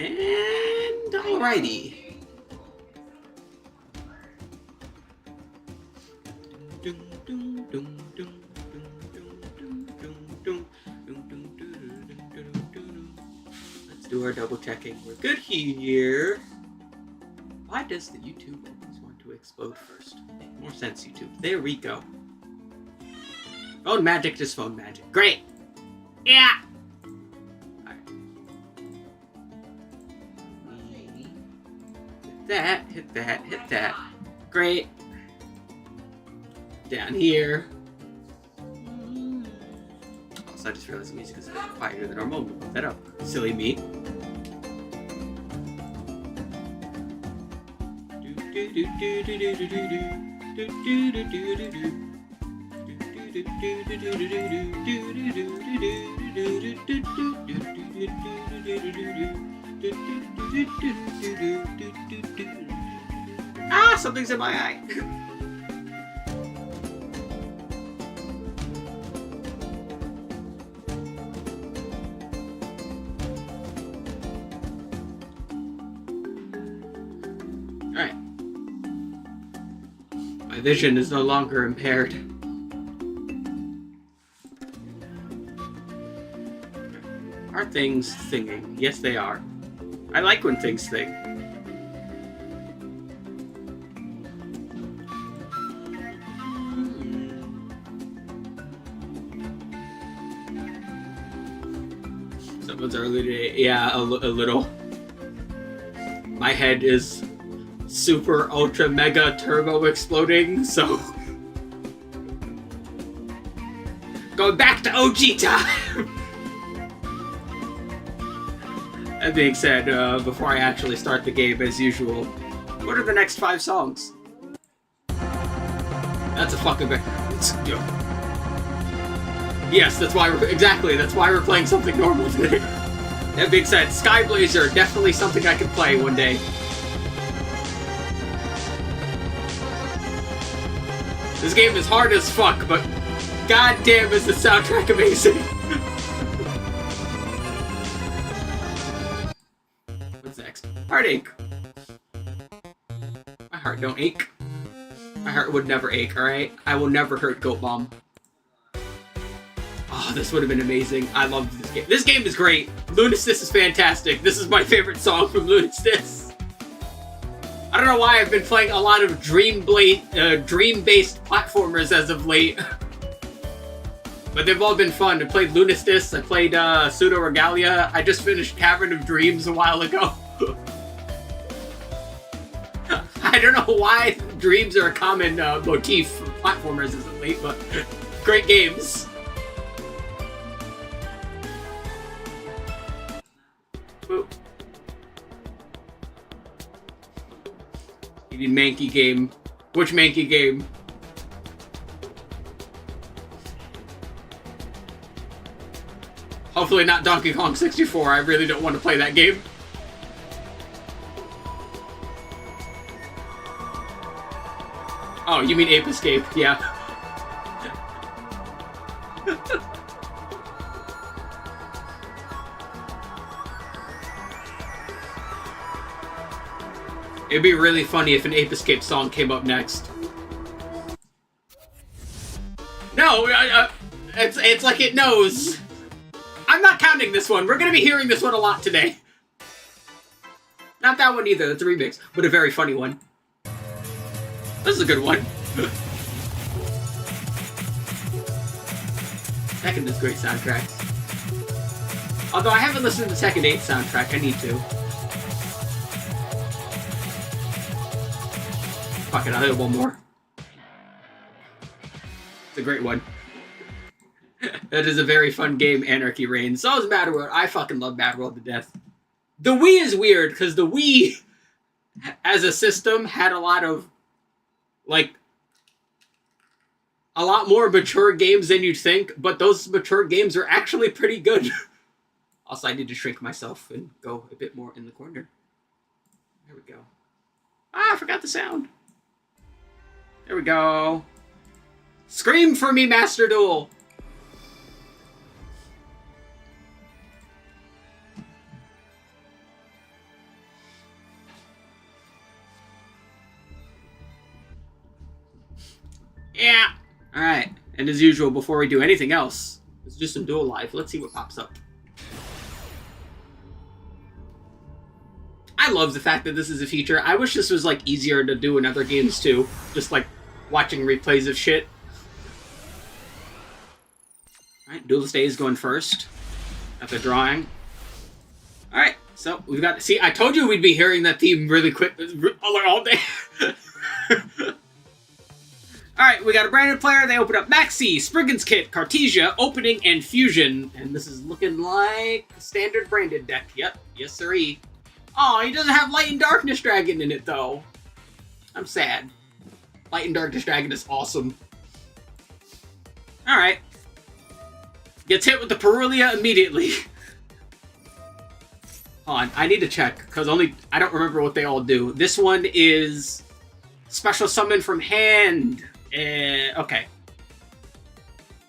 And alrighty. Let's do our double checking. We're good here. Why does the YouTube always want to explode first? Make more sense, YouTube. There we go. Phone magic, just phone magic. Great! Yeah! Alright. Hit that, hit that, hit that. Great. Down here. Also, I just realized the music is a bit quieter than normal. We'll put that up. Silly me. Ah, something's in my eye. Alright. My vision is no longer impaired. Are things singing? Yes, they are. I like when things sing. Someone's early today. Yeah, a little. My head is super ultra mega turbo exploding, so going back to OG time. That being said, before I actually start the game, as usual, what are the next 5 songs? That's a fucking bad. Yes, that's why we're playing something normal today. That being said, Sky Blazer, definitely something I can play one day. This game is hard as fuck, but goddamn is the soundtrack amazing. What's next? Heartache. My heart don't ache. My heart would never ache, alright? I will never hurt Goat Bomb. Oh, this would have been amazing. I love this game. This game is great. Lunasis is fantastic. This is my favorite song from Lunasis. I don't know why I've been playing a lot of dream-based platformers as of late. But they've all been fun. I played Lunasis, I played Pseudo Regalia. I just finished Cavern of Dreams a while ago. I don't know why dreams are a common motif for platformers as of late, but great games. Boop. You need Mankey game. Which Mankey game? Hopefully not Donkey Kong 64. I really don't want to play that game. Oh, you mean Ape Escape? Yeah. It'd be really funny if an Ape Escape song came up next. No, it's like it knows. I'm not counting this one. We're gonna be hearing this one a lot today. Not that one either. That's a remix, but a very funny one. This is a good one. Tekken does great soundtracks. Although I haven't listened to the Tekken 8 soundtrack, I need to. Fuck it, I'll hit one more. It's a great one. That is a very fun game, Anarchy Reigns. So is Mad World. I fucking love Mad World to death. The Wii is weird, because the Wii, as a system, had a lot of, like, a lot more mature games than you'd think, but those mature games are actually pretty good. Also, I need to shrink myself and go a bit more in the corner. There we go. Ah, I forgot the sound. There we go. Scream for me, Master Duel! Yeah. Alright. And as usual, before we do anything else, let's do some Duel Live. Let's see what pops up. I love the fact that this is a feature. I wish this was, like, easier to do in other games, too. Just, like, watching replays of shit. Alright, Duelist A is going first. After drawing. Alright, so we've got... See, I told you we'd be hearing that theme really quick all day. Alright, we got a branded player. They open up Maxi, Spriggan's Kit, Cartesia, Opening, and Fusion. And this is looking like a standard branded deck. Yep, yes sirree. Oh, he doesn't have Light and Darkness Dragon in it, though. I'm sad. Light and Darkness Dragon is awesome. Alright. Gets hit with the Perulia immediately. Hold on, I need to check, because I don't remember what they all do. This one is special summon from hand. Okay.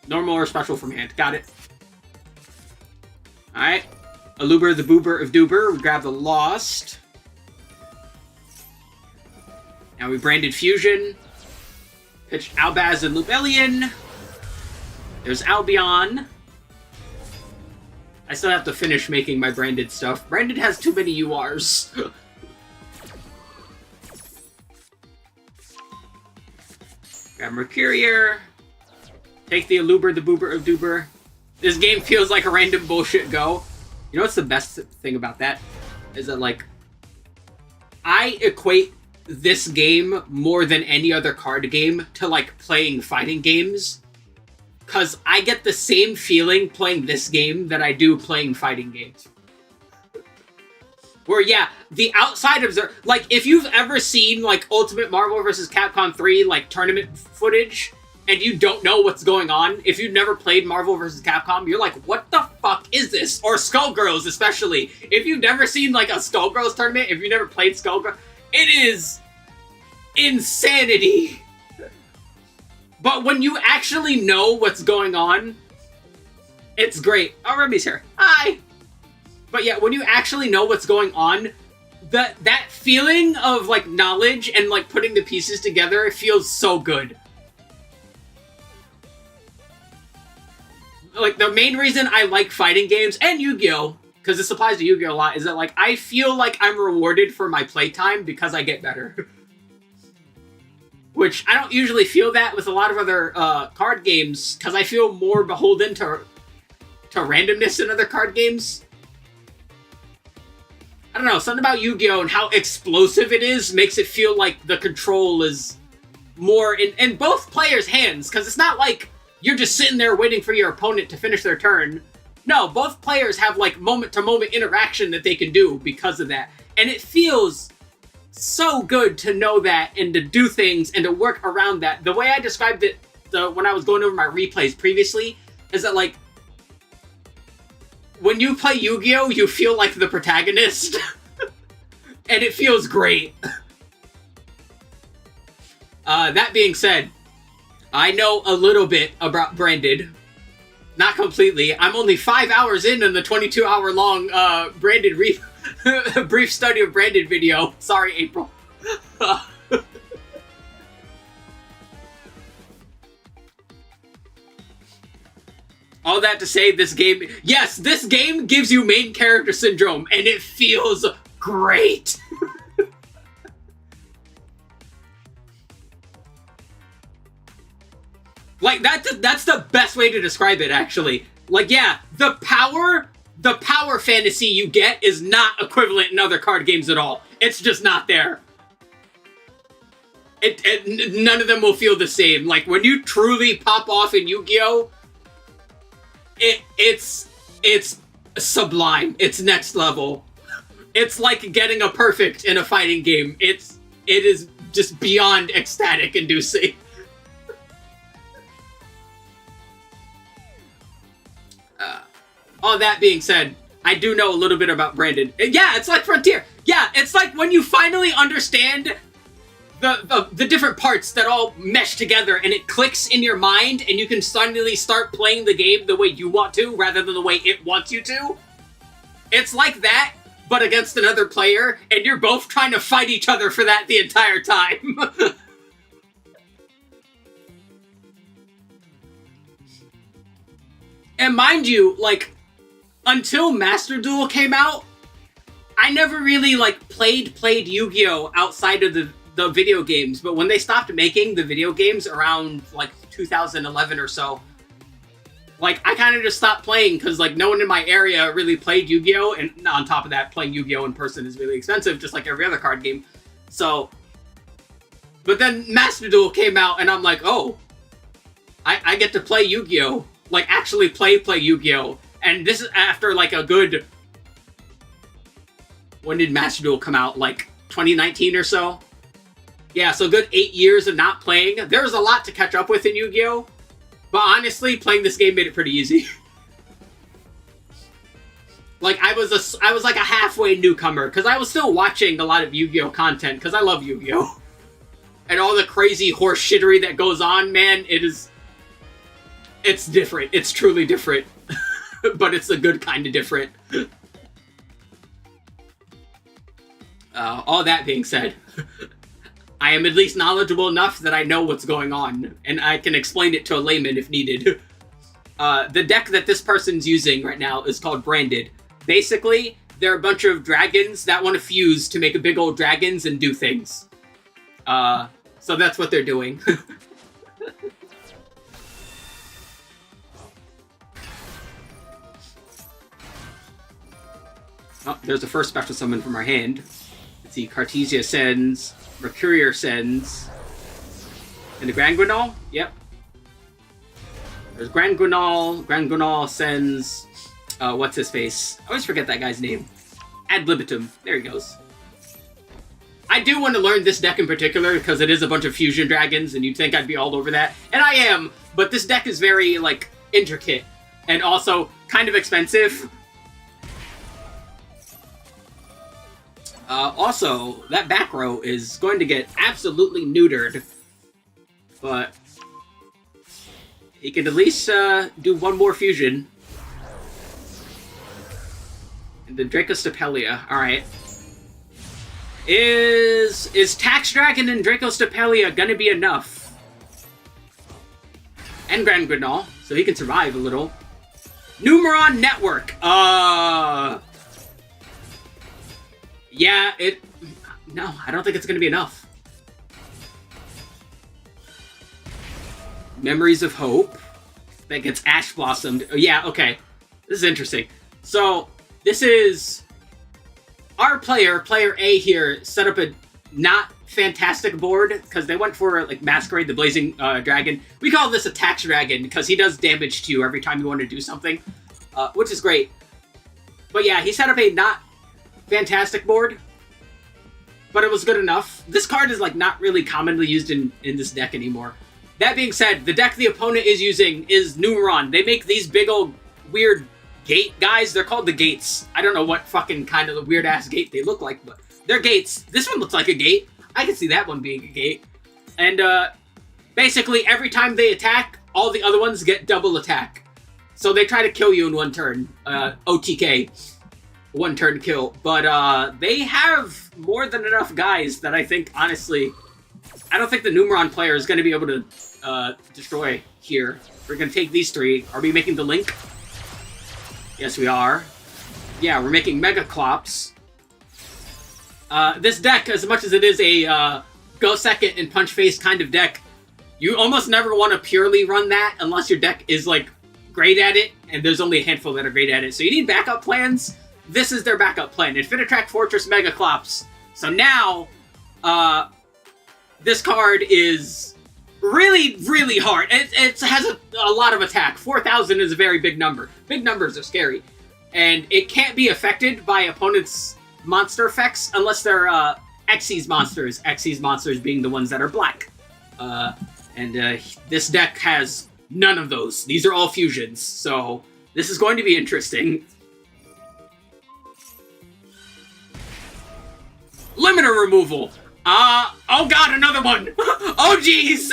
Normal or special from hand. Got it. Alright. Aluber the Boober of Doober. We grab the Lost. Now we branded Fusion. Pitched Albaz and Lubellion. There's Albion. I still have to finish making my branded stuff. Branded has too many URs. Grab Mercurier. Take the Aluber the Boober of Doober. This game feels like a random bullshit go. You know what's the best thing about that? Is that, like, I equate this game more than any other card game to, like, playing fighting games. Because I get the same feeling playing this game that I do playing fighting games. Where, yeah, the outside observer... Like, if you've ever seen, like, Ultimate Marvel vs. Capcom 3, like, tournament footage... and you don't know what's going on, if you've never played Marvel vs. Capcom, you're like, what the fuck is this? Or Skullgirls, especially. If you've never seen, like, a Skullgirls tournament, if you've never played Skullgirls, it is insanity. But when you actually know what's going on, it's great. Oh, Remy's here. Hi! But yeah, when you actually know what's going on, that feeling of, like, knowledge and, like, putting the pieces together feels so good. Like, the main reason I like fighting games, and Yu-Gi-Oh!, because this applies to Yu-Gi-Oh! A lot, is that, like, I feel like I'm rewarded for my playtime because I get better. Which, I don't usually feel that with a lot of other card games, because I feel more beholden to randomness in other card games. I don't know, something about Yu-Gi-Oh! And how explosive it is makes it feel like the control is more in both players' hands, because it's not like you're just sitting there waiting for your opponent to finish their turn. No, both players have, like, moment-to-moment interaction that they can do because of that. And it feels so good to know that and to do things and to work around that. The way I described it when I was going over my replays previously is that, like, when you play Yu-Gi-Oh!, you feel like the protagonist. And it feels great. That being said, I know a little bit about Branded. Not completely. I'm only 5 hours in the 22-hour-long Branded brief study of Branded video. Sorry, April. All that to say, this game... Yes, this game gives you main character syndrome, and it feels great. Like, that's the best way to describe it, actually. Like, yeah, the power fantasy you get is not equivalent in other card games at all. It's just not there. None of them will feel the same. Like, when you truly pop off in Yu-Gi-Oh!, it's sublime. It's next level. It's like getting a perfect in a fighting game. It is just beyond ecstatic inducing. All that being said, I do know a little bit about Branded. Yeah, it's like Frontier. Yeah, it's like when you finally understand the different parts that all mesh together and it clicks in your mind and you can suddenly start playing the game the way you want to rather than the way it wants you to. It's like that, but against another player, and you're both trying to fight each other for that the entire time. And mind you, like, until Master Duel came out, I never really, like, played Yu-Gi-Oh! Outside of the video games. But when they stopped making the video games around, like, 2011 or so, like, I kind of just stopped playing because, like, no one in my area really played Yu-Gi-Oh! And on top of that, playing Yu-Gi-Oh! In person is really expensive, just like every other card game. So, but then Master Duel came out, and I'm like, oh, I get to play Yu-Gi-Oh! Like, actually play Yu-Gi-Oh! And this is after, like, a good... When did Master Duel come out? Like, 2019 or so? Yeah, so a good 8 years of not playing. There was a lot to catch up with in Yu-Gi-Oh! But honestly, playing this game made it pretty easy. Like, I was like a halfway newcomer, because I was still watching a lot of Yu-Gi-Oh! Content, because I love Yu-Gi-Oh! And all the crazy horse shittery that goes on, man, it's different. It's truly different. But it's a good kind of different. All that being said, I am at least knowledgeable enough that I know what's going on, and I can explain it to a layman if needed. The deck that this person's using right now is called Branded. Basically, they're a bunch of dragons that want to fuse to make a big old dragons and do things. So that's what they're doing. Oh, there's the first special summon from our hand. Let's see, Cartesia sends, Mercurier sends, and the Grand Guinal? Yep. There's Grand Guinal. Grand Guinal sends, what's his face? I always forget that guy's name. Ad libitum. There he goes. I do want to learn this deck in particular because it is a bunch of fusion dragons, and you'd think I'd be all over that. And I am, but this deck is very, like, intricate and also kind of expensive. Also, that back row is going to get absolutely neutered, but he can at least do one more fusion. And the Dracostapelia, alright. Is Tax Dragon and Dracostapelia gonna be enough? And Grand Guinal, so he can survive a little. Numeron Network, yeah, no, I don't think it's going to be enough. Memories of Hope. That gets Ash Blossomed. Oh, yeah, okay. This is interesting. So, this is... Our player A here, set up a not fantastic board, because they went for, like, Masquerade, the Blazing Dragon. We call this a Tax Dragon, because he does damage to you every time you want to do something, which is great. But yeah, he set up a not fantastic board, but it was good enough. This card is, like, not really commonly used in this deck anymore. That being said, the deck the opponent is using is Numeron. They make these big old weird gate guys. They're called the Gates. I don't know what fucking kind of the weird-ass gate they look like, but they're gates. This one looks like a gate. I can see that one being a gate. And, basically, every time they attack, all the other ones get double attack. So they try to kill you in one turn. OTK. One turn kill, but they have more than enough guys that I think, honestly, I don't think the Numeron player is going to be able to destroy here. We're going to take these three. Are we making the link? Yes, we are. Yeah, we're making Mega Clops. This deck, as much as it is a go second and punch face kind of deck, you almost never want to purely run that unless your deck is, like, great at it, and there's only a handful that are great at it. So you need backup plans. This is their backup plan. Infinitrack Fortress Mega Clops. So now, this card is really, really hard. It has a lot of attack. 4,000 is a very big number. Big numbers are scary. And it can't be affected by opponents' monster effects unless they're Xyz monsters. Xyz monsters being the ones that are black. This deck has none of those. These are all fusions. So this is going to be interesting. Limiter removal. Oh god, another one. Oh jeez.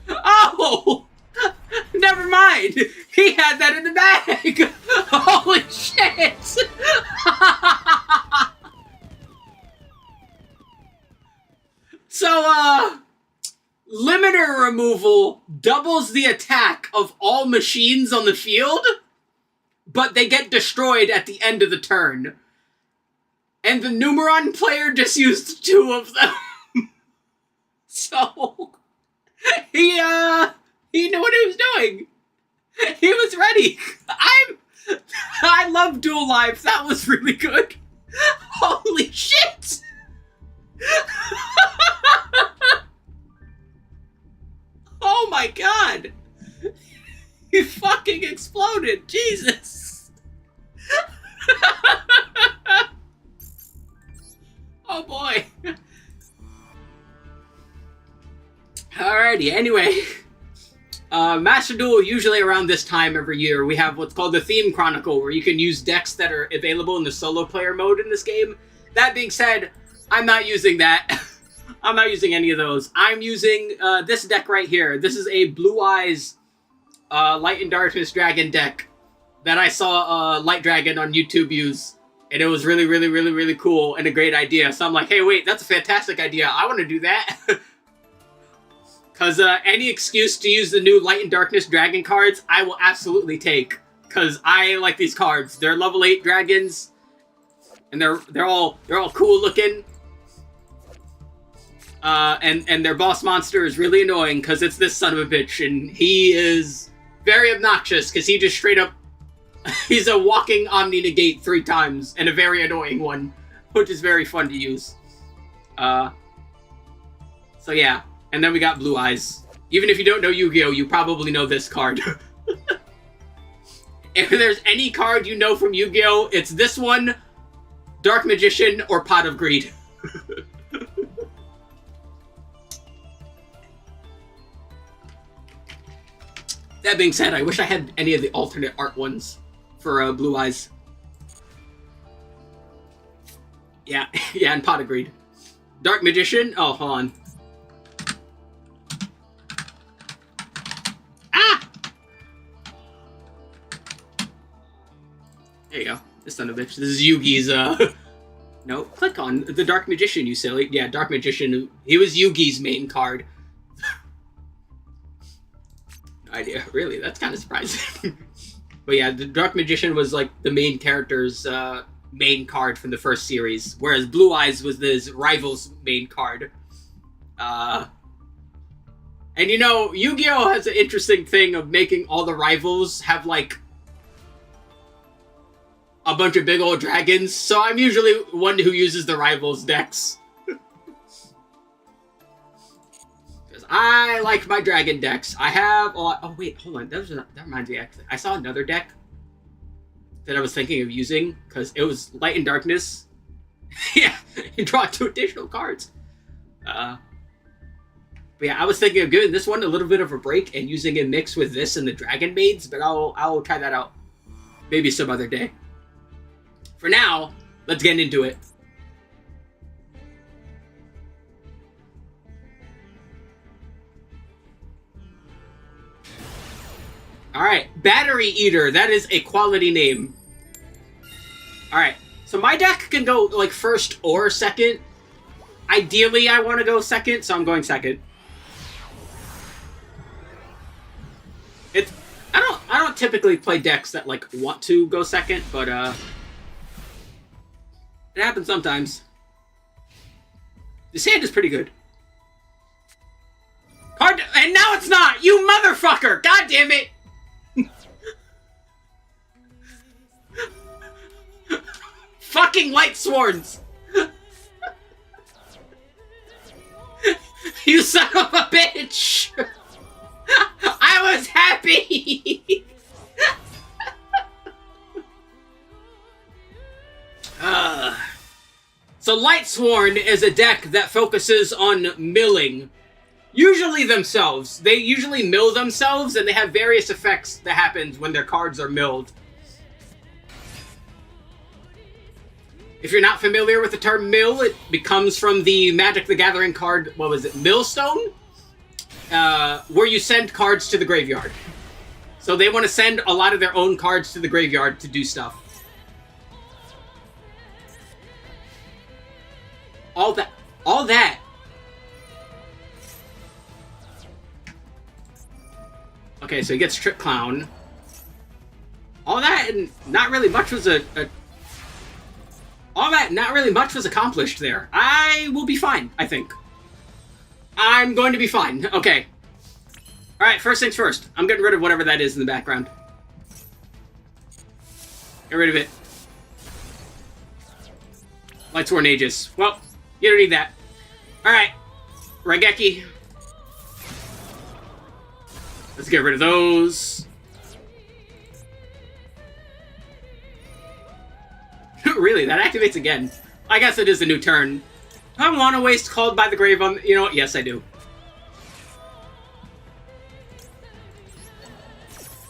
Oh, never mind. He had that in the bag. Holy shit. So, limiter removal doubles the attack of all machines on the field, but they get destroyed at the end of the turn. And the Numeron player just used 2 of them. So, he knew what he was doing. He was ready. I love Duel Live. That was really good. Holy shit! Oh my god! He fucking exploded. Jesus. Oh boy. Alrighty, anyway. Master Duel, usually around this time every year, we have what's called the Theme Chronicle, where you can use decks that are available in the solo player mode in this game. That being said, I'm not using that. I'm not using any of those. I'm using this deck right here. This is a Blue Eyes Light and Darkness Dragon deck that I saw Light Dragon on YouTube use. And it was really, really, really, really cool and a great idea. So I'm like, hey, wait, that's a fantastic idea. I want to do that. Because any excuse to use the new Light and Darkness Dragon cards, I will absolutely take. Because I like these cards. They're level 8 dragons. And they're all cool looking. And their boss monster is really annoying because it's this son of a bitch. And he is very obnoxious because he just straight up... he's a walking Omni-Negate 3 times. And a very annoying one. Which is very fun to use. So yeah. And then we got Blue Eyes. Even if you don't know Yu-Gi-Oh, you probably know this card. If there's any card you know from Yu-Gi-Oh, it's this one, Dark Magician, or Pot of Greed. That being said, I wish I had any of the alternate art ones for Blue Eyes. Yeah, yeah, and Pot of Greed. Dark Magician? Oh, hold on. There you go. This son of a bitch. This is Yugi's, No, click on the Dark Magician, you silly. Yeah, Dark Magician. He was Yugi's main card. No idea. Really, that's kind of surprising. But yeah, the Dark Magician was, like, the main character's, main card from the first series. Whereas Blue Eyes was his rival's main card. And you know, Yu-Gi-Oh! Has an interesting thing of making all the rivals have, like, a bunch of big old dragons, so I'm usually one who uses the rivals decks. Because I like my dragon decks. I have a lot... Oh, wait, hold on. That reminds me, actually. I saw another deck that I was thinking of using, because it was Light and Darkness. Yeah, you draw 2 additional cards. But yeah, I was thinking of giving this one a little bit of a break and using it mixed with this and the Dragon Maids, but I'll try that out maybe some other day. For now, let's get into it. Alright, Battery Eater. That is a quality name. Alright, so my deck can go, like, first or second. Ideally, I want to go second, so I'm going second. I don't typically play decks that, like, want to go second, but, it happens sometimes. This hand is pretty good. Hard to, and now it's not! You motherfucker! God damn it! Fucking Light Swords! You son of a bitch! I was happy! So Lightsworn is a deck that focuses on milling. Usually themselves. They usually mill themselves, and they have various effects that happens when their cards are milled. If you're not familiar with the term mill, it comes from the Magic the Gathering card, what was it, Millstone? Where you send cards to the graveyard. So they want to send a lot of their own cards to the graveyard to do stuff. All that Okay, so he gets Trick Clown. All that and not really much was all that not really much was accomplished there. I will be fine, I think. I'm going to be fine. Okay. Alright, first things first. I'm getting rid of whatever that is in the background. Get rid of it. Lightsworn Aegis. Well, you don't need that. Alright. Raigeki. Let's get rid of those. Really? That activates again. I guess it is a new turn. I want to waste Called by the Grave on... You know what? Yes, I do.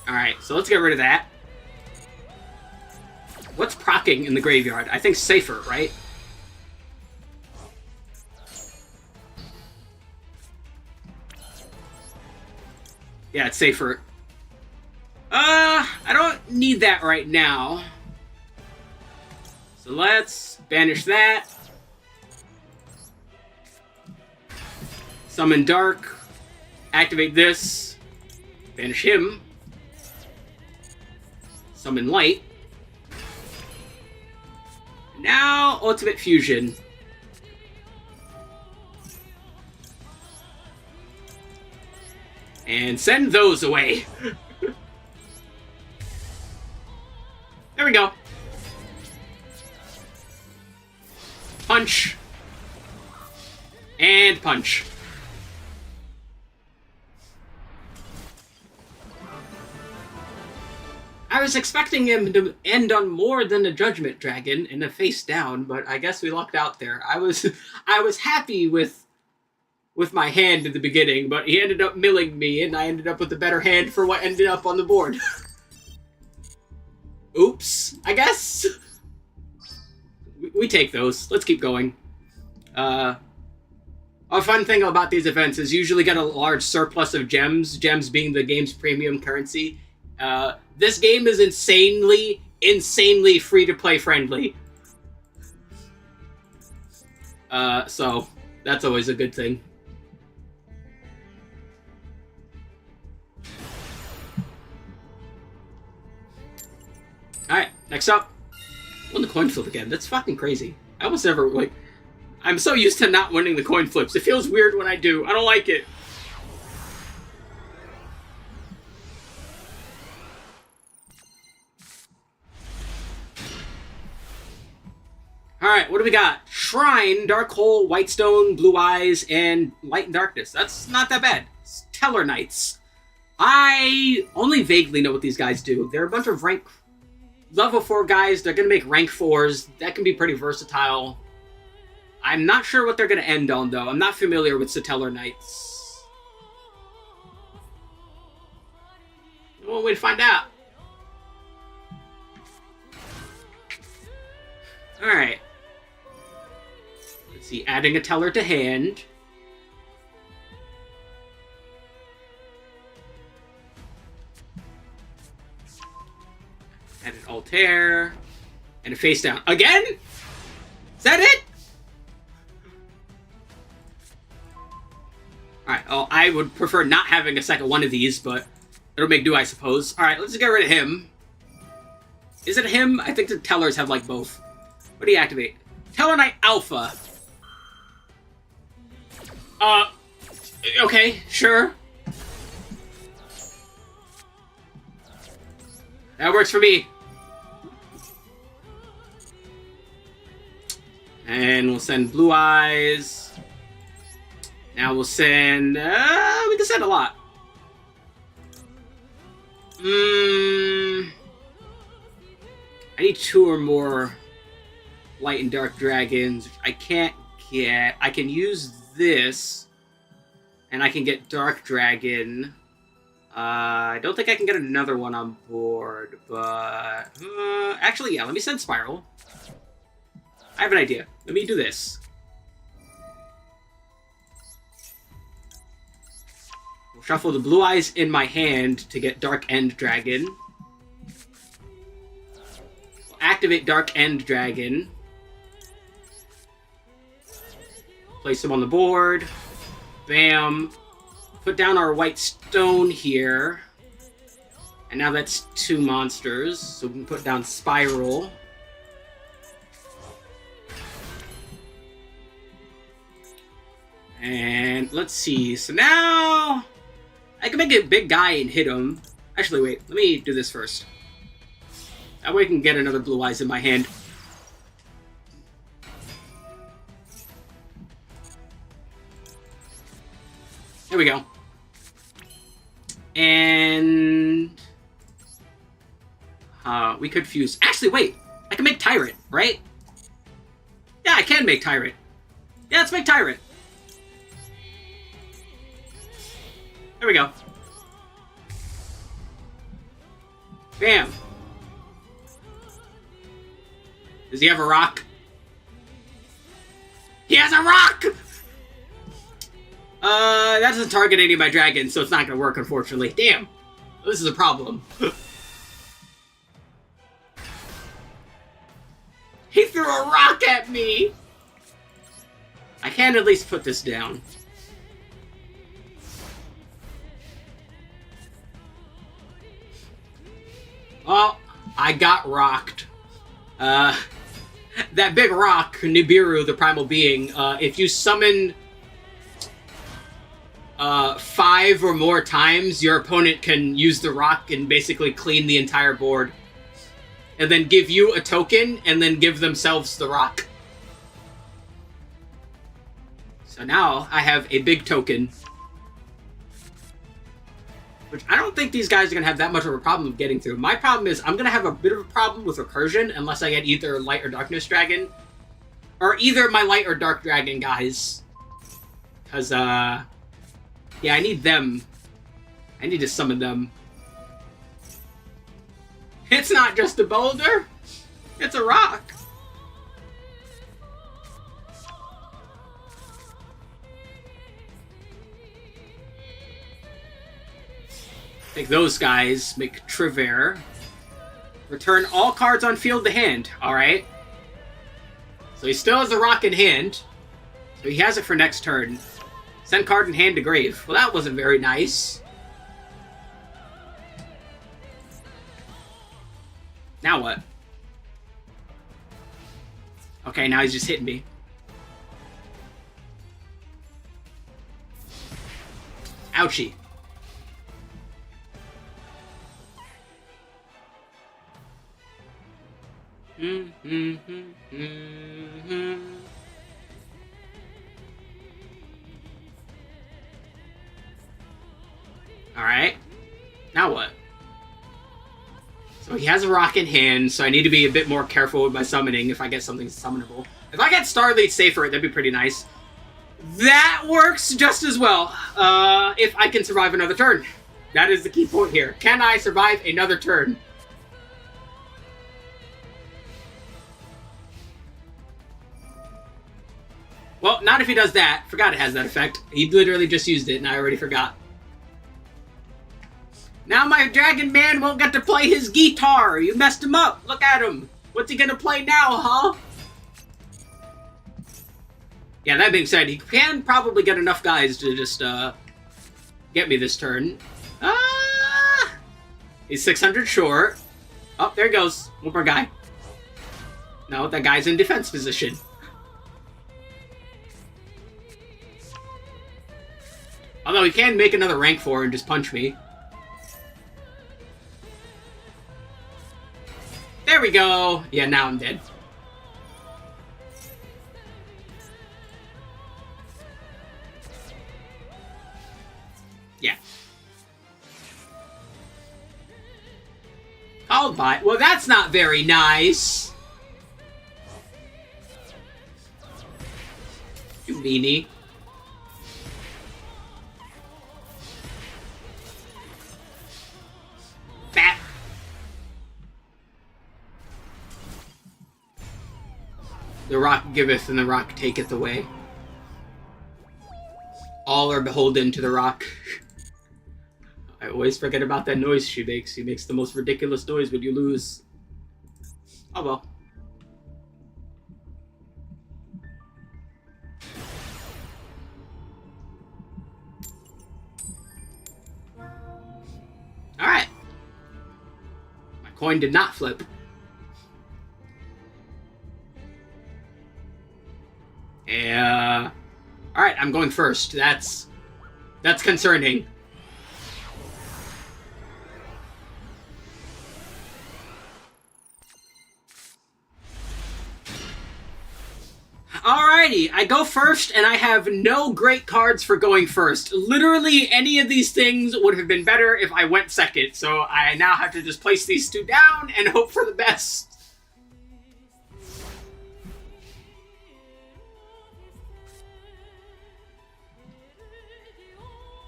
Alright, so let's get rid of that. What's proccing in the graveyard? I think safer, right? Yeah, it's safer. I don't need that right now. So let's banish that. Summon Dark. Activate this. Banish him. Summon Light. Now, Ultimate Fusion. And send those away. There we go. Punch. And punch. I was expecting him to end on more than a Judgment Dragon and a face down, but I guess we lucked out there. I was happy with my hand at the beginning, but he ended up milling me, and I ended up with a better hand for what ended up on the board. Oops, I guess. We take those. Let's keep going. A fun thing about these events is you usually get a large surplus of gems, gems being the game's premium currency. This game is insanely free-to-play friendly. So that's always a good thing. Alright, next up. Won the coin flip again. That's fucking crazy. I almost never, like... I'm so used to not winning the coin flips. It feels weird when I do. I don't like it. Alright, what do we got? Shrine, Dark Hole, White Stone, Blue Eyes, and Light and Darkness. That's not that bad. Stellar Knights. I only vaguely know what these guys do. They're a bunch of rank... Level 4 guys. They're going to make rank 4s. That can be pretty versatile. I'm not sure what they're going to end on, though. I'm not familiar with Stellar Knights. One way to find out. Alright. Let's see. Adding a teller to hand. Add an Altair. And a face down. Again? Is that it? Alright, oh, I would prefer not having a second one of these, but it'll make do, I suppose. Alright, let's get rid of him. Is it him? I think the tellers have, like, both. What do you activate? Teller Knight Alpha. Okay, sure. That works for me. And we'll send Blue Eyes. Now we'll send... we can send a lot. I need 2 or more Light and Dark Dragons. I can't get... I can use this. And I can get Dark Dragon. I don't think I can get another one on board. But... actually, yeah. Let me send Spiral. I have an idea. Let me do this. We'll shuffle the Blue Eyes in my hand to get Dark End Dragon. We'll activate Dark End Dragon. Place him on the board. Bam. Put down our White Stone here. And now that's 2 monsters, so we can put down Spiral. And let's see, so now I can make a big guy and hit him. Actually, wait, let me do this first. That way I can get another Blue Eyes in my hand. There we go. And we could fuse. Actually, wait. I can make Tyrant, right? Yeah, I can make Tyrant. Yeah, let's make Tyrant. There we go. Bam. Does he have a rock? He has a rock! That doesn't target any of my dragons, so it's not gonna work, unfortunately. Damn. This is a problem. He threw a rock at me! I can at least put this down. Well, I got rocked. That big rock, Nibiru, the primal being, if you summon 5 or more times, your opponent can use the rock and basically clean the entire board. And then give you a token, and then give themselves the rock. So now I have a big token. Which I don't think these guys are going to have that much of a problem of getting through. My problem is I'm going to have a bit of a problem with recursion unless I get either Light or Darkness Dragon. Or either my Light or Dark Dragon guys. Because, yeah, I need them. I need to summon them. It's not just a boulder. It's a rock. Take those guys, make Trevere. Return all cards on field to hand. Alright. So he still has the rock in hand. So he has it for next turn. Send card in hand to grave. Well, that wasn't very nice. Now what? Okay, now he's just hitting me. Ouchie. Alright. Now what? So he has a rock in hand, so I need to be a bit more careful with my summoning if I get something summonable. If I get Starlead Safer, that'd be pretty nice. That works just as well, if I can survive another turn. That is the key point here. Can I survive another turn? Well, not if he does that. Forgot it has that effect. He literally just used it, and I already forgot. Now my Dragon Man won't get to play his guitar. You messed him up. Look at him. What's he gonna play now, huh? Yeah, that being said, he can probably get enough guys to just, get me this turn. He's 600 short. Oh, there he goes. One more guy. No, that guy's in defense position. Although he can make another rank 4 and just punch me. There we go. Yeah, now I'm dead. Yeah. Followed by... Well, that's not very nice. You meanie. Bat. The rock giveth and the rock taketh away. All are beholden to the rock. I always forget about that noise she makes. She makes the most ridiculous noise when you lose. Oh well. Alright. coin did not flip. Alright, I'm going first. That's concerning. Alrighty, I go first, and I have no great cards for going first. Literally, any of these things would have been better if I went second, so I now have to just place these two down and hope for the best.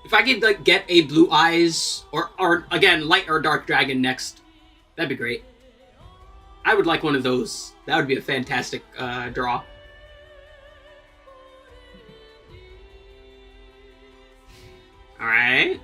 If I could, like, get a Blue Eyes, or again, Light or Dark Dragon next, that'd be great. I would like one of those. That would be a fantastic draw. Alright.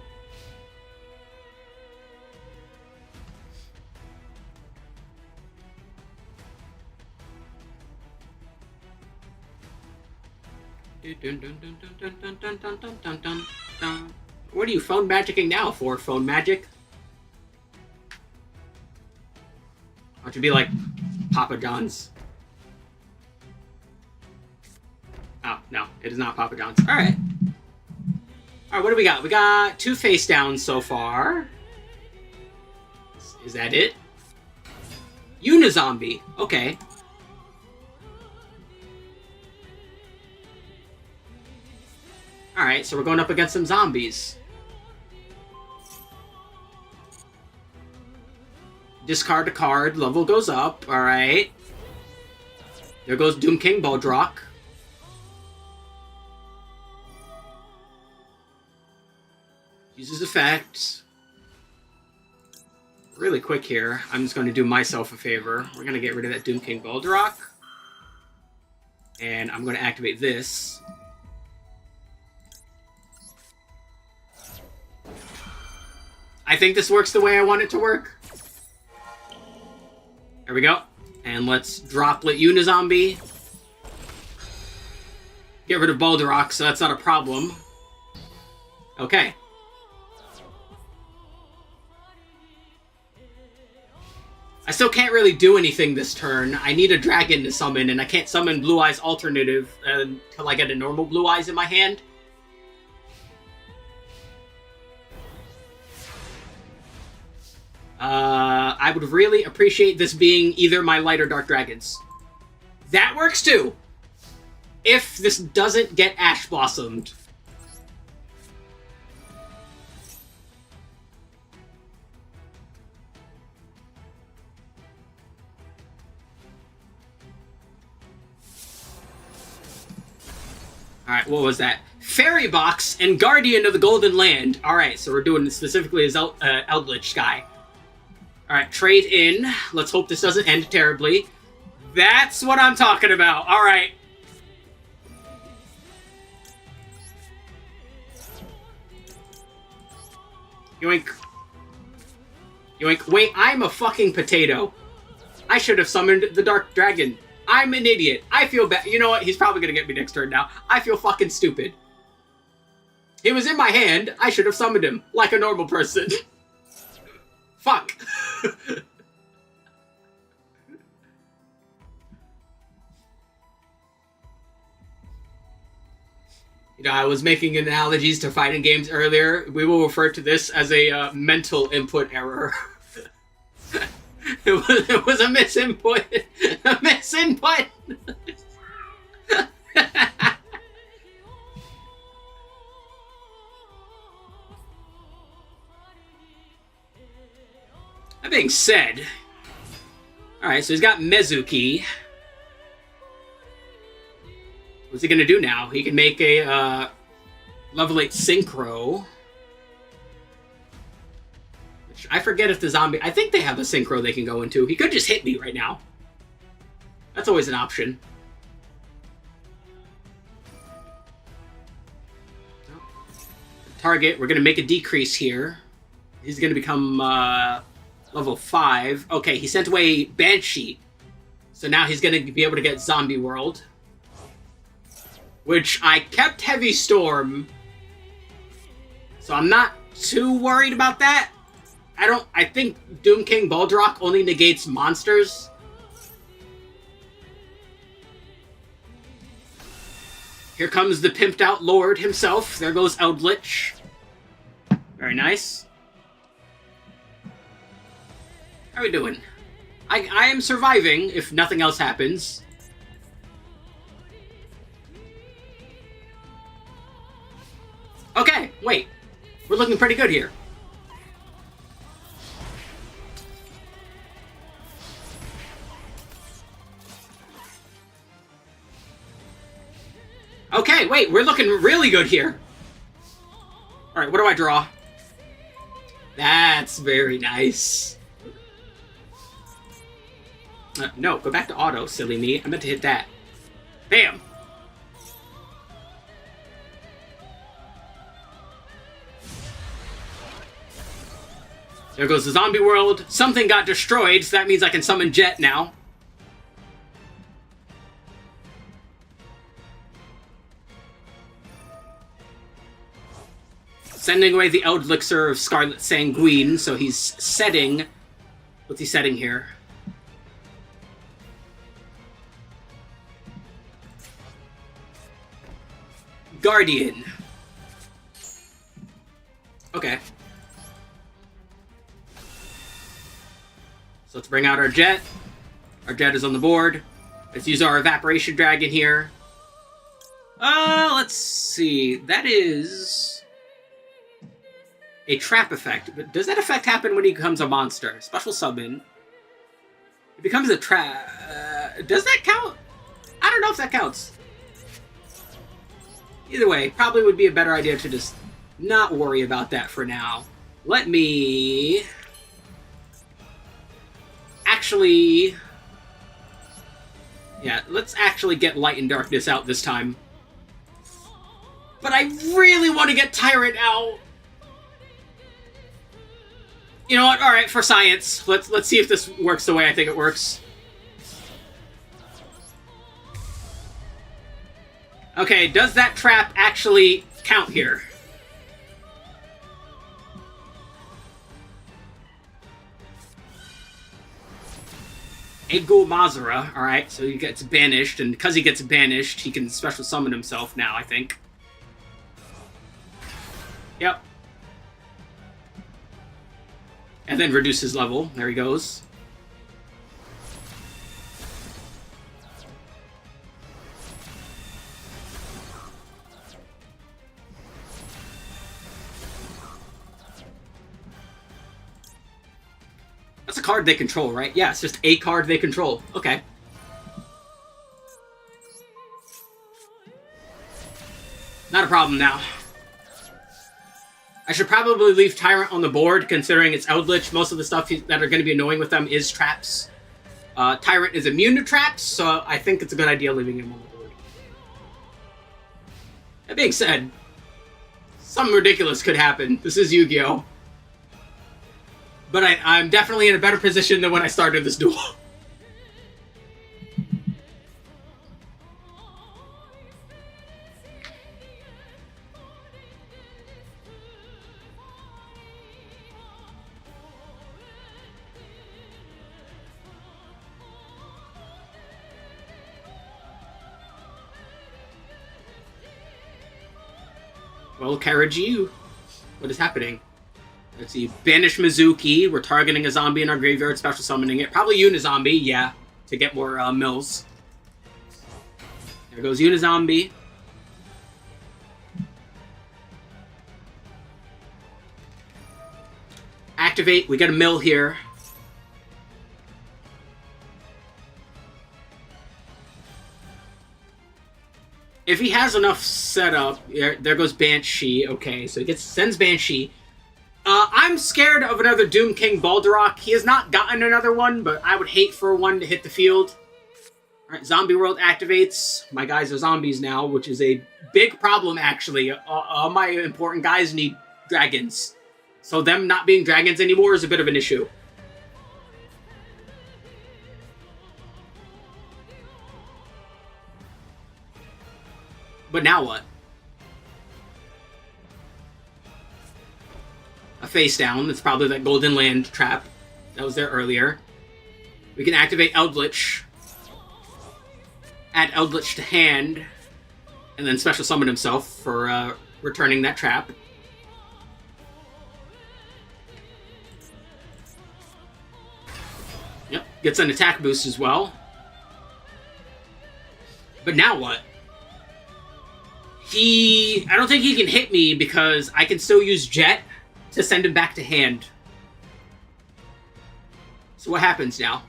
What are you phone magicking now for, phone magic? Why don't you be like Papa John's? Oh, no, it is not Papa John's. Alright. Alright, what do we got? We got 2 face downs so far. Is that it? Unizombie. Okay. Alright, so we're going up against some zombies. Discard a card. Level goes up. Alright. There goes Doom King Bodrock. Uses effect. Really quick here. I'm just going to do myself a favor. We're going to get rid of that Doom King Bodrock. And I'm going to activate this. I think this works the way I want it to work. There we go. And let's Droplet Unizombie. Get rid of Boulderock, so that's not a problem. Okay. I still can't really do anything this turn. I need a dragon to summon, and I can't summon Blue Eyes Alternative until I get a normal Blue Eyes in my hand. I would really appreciate this being either my Light or Dark Dragons. That works too! If this doesn't get Ash Blossomed. Alright, what was that? Fairy Box and Guardian of the Golden Land. Alright, so we're doing specifically as Eldritch Sky. Alright, trade in. Let's hope this doesn't end terribly. That's what I'm talking about. Alright. Yoink. Yoink. Wait, I'm a fucking potato. I should have summoned the Dark Dragon. I'm an idiot. I feel bad. You know what? He's probably going to get me next turn now. I feel fucking stupid. He was in my hand. I should have summoned him like a normal person. Fuck. You know, I was making analogies to fighting games earlier. We will refer to this as a mental input error. It was a misinput. A misinput. That being said, alright, so he's got Mezuki. What's he gonna do now? He can make a level 8 Synchro. Which I forget if the zombie... I think they have a Synchro they can go into. He could just hit me right now. That's always an option. Target, we're gonna make a decrease here. He's gonna become level 5. Okay, he sent away Banshee. So now he's gonna be able to get Zombie World. Which I kept Heavy Storm. So I'm not too worried about that. I think Doom King Baldrach only negates monsters. Here comes the pimped out lord himself. There goes Eldritch. Very nice. How are we doing? I am surviving if nothing else happens. Okay, wait. We're looking pretty good here. Okay, wait, we're looking really good here. Alright, what do I draw? That's very nice. No, go back to auto, silly me. I meant to hit that. Bam! There goes the zombie world. Something got destroyed, so that means I can summon Jet now. Sending away the Elixir of Scarlet Sanguine, so he's setting... What's he setting here? Guardian. Okay. So let's bring out our Jet. Our Jet is on the board. Let's use our Evaporation Dragon here. Let's see. That is a trap effect. But does that effect happen when he becomes a monster? Special summon. It becomes a trap. Does that count? I don't know if that counts. Either way, probably would be a better idea to just not worry about that for now. Let me... actually... Yeah, let's actually get Light and Darkness out this time. But I really want to get Tyrant out. You know what? Alright, for science. Let's see if this works the way I think it works. Okay, does that trap actually count here? Egul Mazara, alright, so he gets banished, and because he gets banished, he can special summon himself now, I think. Yep. And then reduce his level. There he goes. That's a card they control, right? Yeah, it's just a card they control. Okay. Not a problem now. I should probably leave Tyrant on the board, considering it's Eldritch. Most of the stuff that are going to be annoying with them is traps. Tyrant is immune to traps, so I think it's a good idea leaving him on the board. That being said, something ridiculous could happen. This is Yu-Gi-Oh! But I'm definitely in a better position than when I started this duel. Well, Karaji, what is happening? Let's see. Banish Mizuki. We're targeting a zombie in our graveyard, special summoning it. Probably Unizombie, yeah, to get more mills. There goes Unizombie. Activate. We get a mill here. If he has enough set up, there goes Banshee. Okay, so he sends Banshee. I'm scared of another Doom King Baldrach. He has not gotten another one, but I would hate for one to hit the field. Alright, Zombie World activates. My guys are zombies now, which is a big problem, actually. All my important guys need dragons. So them not being dragons anymore is a bit of an issue. But now what? face down. It's probably that Golden Land trap that was there earlier. We can activate Eldritch. Add Eldritch to hand. And then special summon himself for returning that trap. Yep, gets an attack boost as well. But now what? I don't think he can hit me because I can still use Jet to send him back to hand. So what happens now?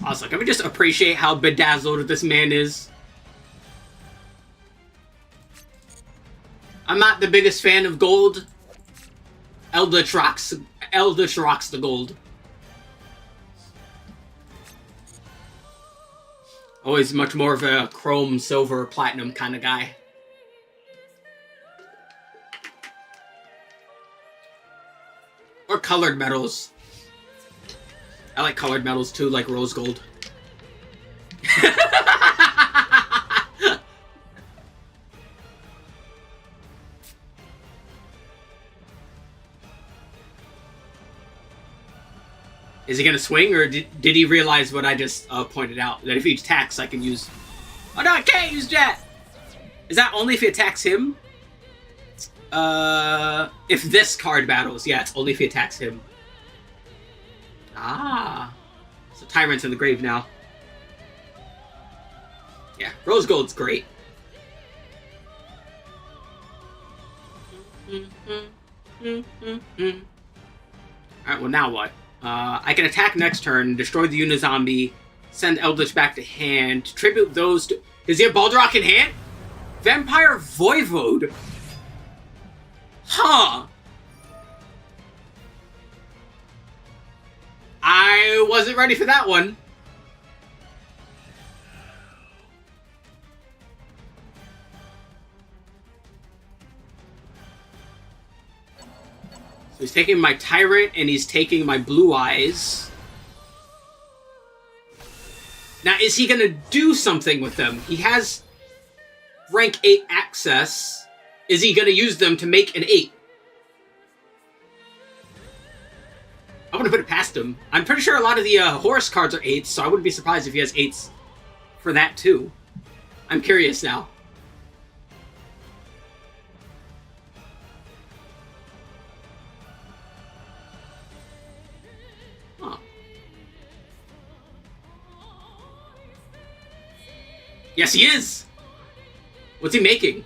I was like, let me just appreciate how bedazzled this man is. I'm not the biggest fan of gold. Eldritch rocks the gold. Always much more of a chrome, silver, platinum kind of guy. Or colored metals. I like colored metals too, like rose gold. Is he gonna swing, or did he realize what I just pointed out? That if he attacks, I can use... Oh no, I can't use Jet! Is that only if he attacks him? If this card battles, yeah, it's only if he attacks him. Ah. So Tyrant's in the grave now. Yeah, Rose Gold's great. Alright, well now what? I can attack next turn, destroy the Unizombie, send Eldritch back to hand, tribute those to... Does he have Baldrach in hand? Vampire Voivode. Huh. I wasn't ready for that one. So he's taking my Tyrant, and he's taking my Blue Eyes. Now, is he going to do something with them? He has rank 8 access. Is he going to use them to make an 8? I want to put it past him. I'm pretty sure a lot of the Horus cards are 8s, so I wouldn't be surprised if he has 8s for that, too. I'm curious now. Yes, he is! What's he making?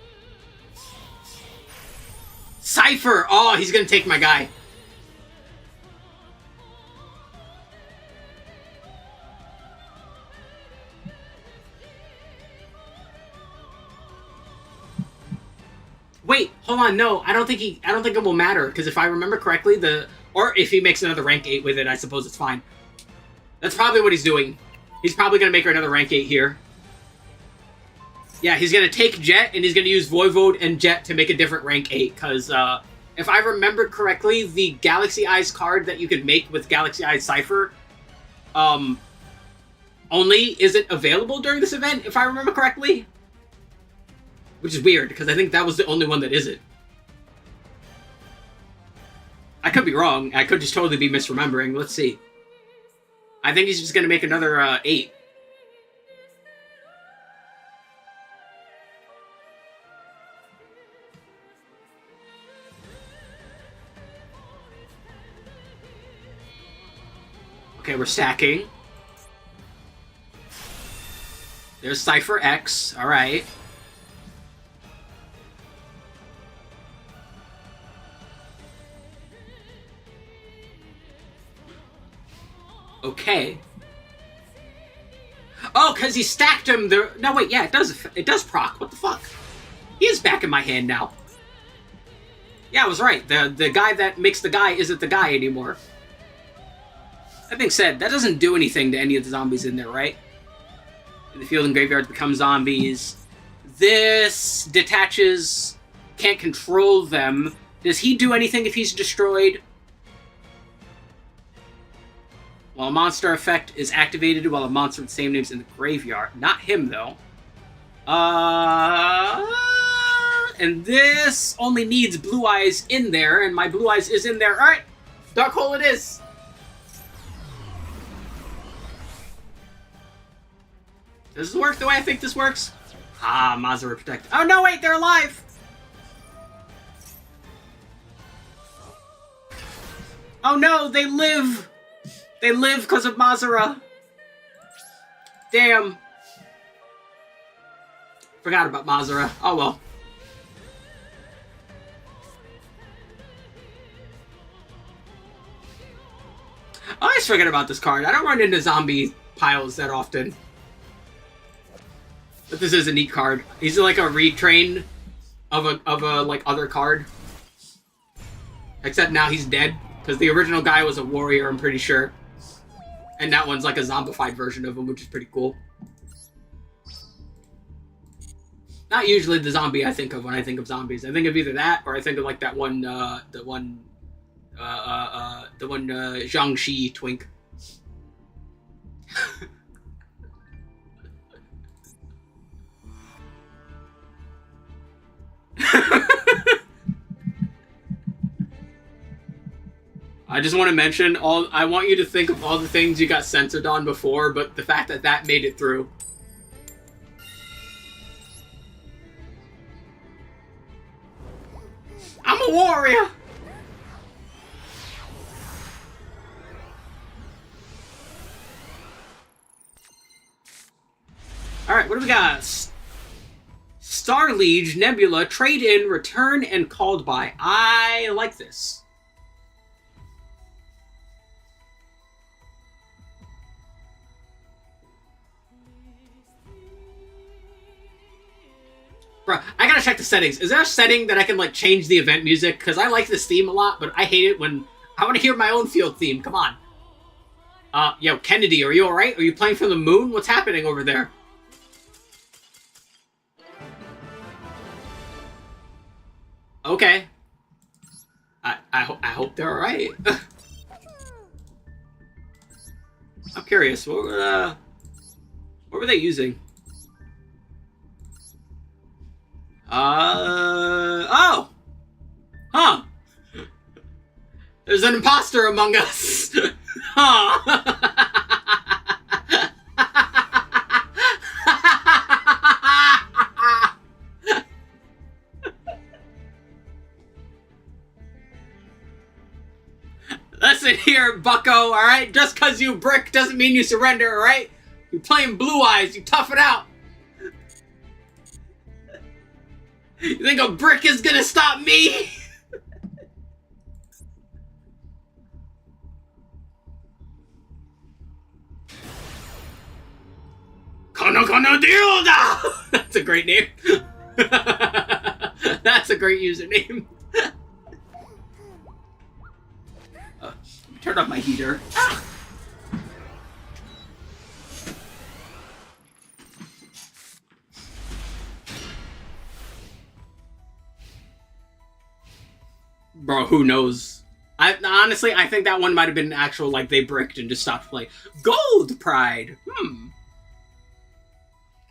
Cypher! Oh, he's gonna take my guy. Wait, hold on, no, I don't think it will matter, because if I remember correctly, or if he makes another rank 8 with it, I suppose it's fine. That's probably what he's doing. He's probably gonna make her another rank 8 here. Yeah, he's going to take Jet, and he's going to use Voivode and Jet to make a different rank 8, because if I remember correctly, the Galaxy Eyes card that you could make with Galaxy Eyes Cypher only isn't available during this event, if I remember correctly. Which is weird, because I think that was the only one that isn't. I could be wrong. I could just totally be misremembering. Let's see. I think he's just going to make another 8. Okay, we're stacking. There's Cypher X. Alright. Okay. Oh, because he stacked him there. No, wait, yeah, it does proc. What the fuck? He is back in my hand now. Yeah, I was right. The guy that makes the guy isn't the guy anymore. That being said, that doesn't do anything to any of the zombies in there, right? The field and graveyards become zombies. This detaches, can't control them. Does he do anything if he's destroyed? While a monster effect is activated while a monster with the same names in the graveyard. Not him, though. And this only needs Blue Eyes in there, and my Blue Eyes is in there. Alright, Dark Hole it is. Does this work the way I think this works? Ah, Mazara protected. Oh no, wait, they're alive! Oh no, they live! They live because of Mazara. Damn. Forgot about Mazara. Oh well. I always forget about this card. I don't run into zombie piles that often. But this is a neat card. He's like a retrain of a like other card. Except now he's dead. Because the original guy was a warrior, I'm pretty sure. And that one's like a zombified version of him, which is pretty cool. Not usually the zombie I think of when I think of zombies. I think of either that, or I think of like that one, the one Jiangxi twink. I just want to mention I want you to think of all the things you got censored on before, but the fact that that made it through. I'm a warrior! Alright, what do we got? Star Liege, Nebula, trade in, return, and called by. I like this. Bro, I gotta check the settings. Is there a setting that I can, like, change the event music? Because I like this theme a lot, but I hate it when... I want to hear my own field theme. Come on. Yo, Kennedy, are you alright? Are you playing from the moon? What's happening over there? Okay. I hope they're alright. I'm curious. What were they using? Oh! Huh. There's an imposter among us. Huh. Listen here, bucko, alright? Just because you brick doesn't mean you surrender, alright? You're playing Blue Eyes, you tough it out. You think a brick is gonna stop me? Kono Kono Dilda! That's a great name. That's a great username. Turn off my heater. Ah! Bro, who knows? Honestly, I think that one might have been an actual, like, they bricked and just stopped playing. Gold Pride!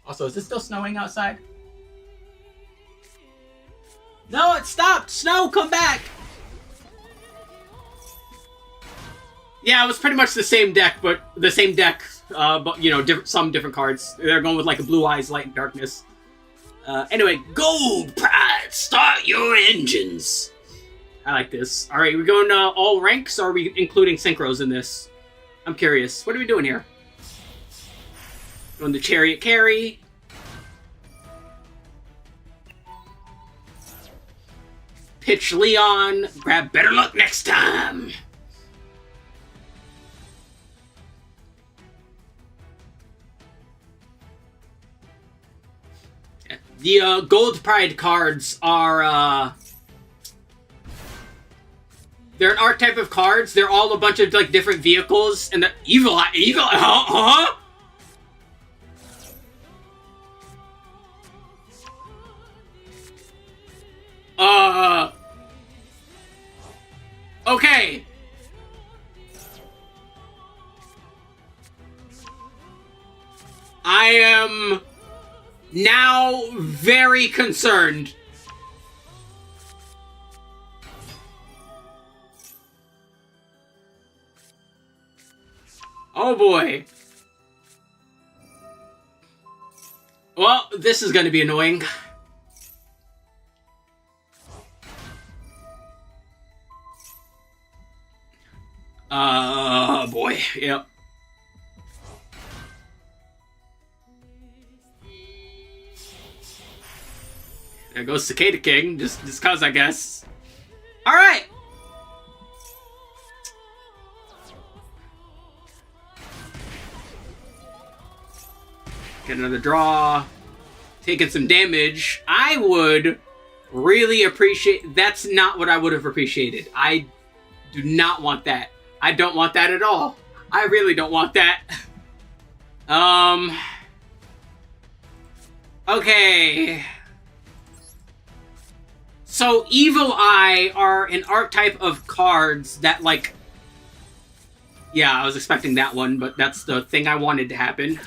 Also, is it still snowing outside? No, it stopped! Snow, come back! Yeah, it was pretty much the same deck, but you know, some different cards. They're going with, like, a Blue Eyes, Light, and Darkness. Anyway, Gold Pride! Start your engines! I like this. Alright, we're going all ranks, or are we including synchros in this? I'm curious. What are we doing here? Going the Chariot Carry. Pitch Leon. Grab Better Luck next time. The Gold Pride cards are, they're an archetype of cards. They're all a bunch of, like, different vehicles, and the huh? Okay. am now very concerned. Oh boy. Well, this is going to be annoying. Boy. Yep. There goes Cicada King, just cause, I guess. Alright! Get another draw. Taking some damage. I would really appreciate... That's not what I would have appreciated. I do not want that. I don't want that at all. I really don't want that. Okay. So, Evil Eye are an archetype of cards that, like... Yeah, I was expecting that one, but that's the thing I wanted to happen.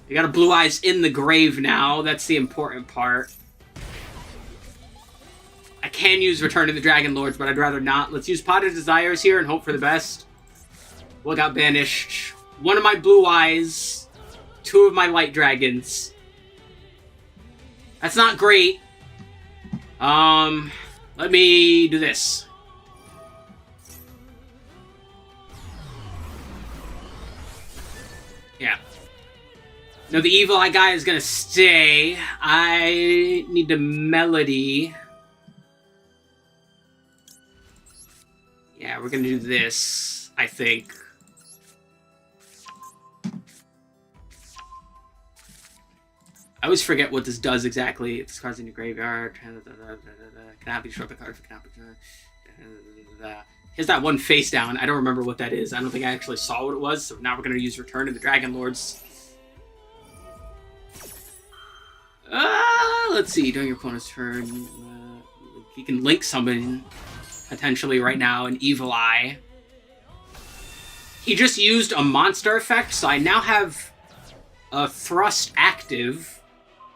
You got a Blue Eyes in the grave now. That's the important part. I can use Return of the Dragon Lords, but I'd rather not. Let's use Pot of Desires here and hope for the best. What got banished? One of my Blue Eyes. Two of my Light Dragons. That's not great. Let me do this. Yeah. No, the Evil Eye guy is gonna stay. I need the Melody. Yeah, we're gonna do this, I think. I always forget what this does exactly. If this card's in your graveyard, cannot be destroyed by card. Cannot be. Here's that one face down. I don't remember what that is. I don't think I actually saw what it was. So now we're gonna use Return of the Dragon Lords. Let's see. During your opponent's turn, you can link summon potentially right now an Evil Eye. He just used a monster effect, so I now have a Thrust active.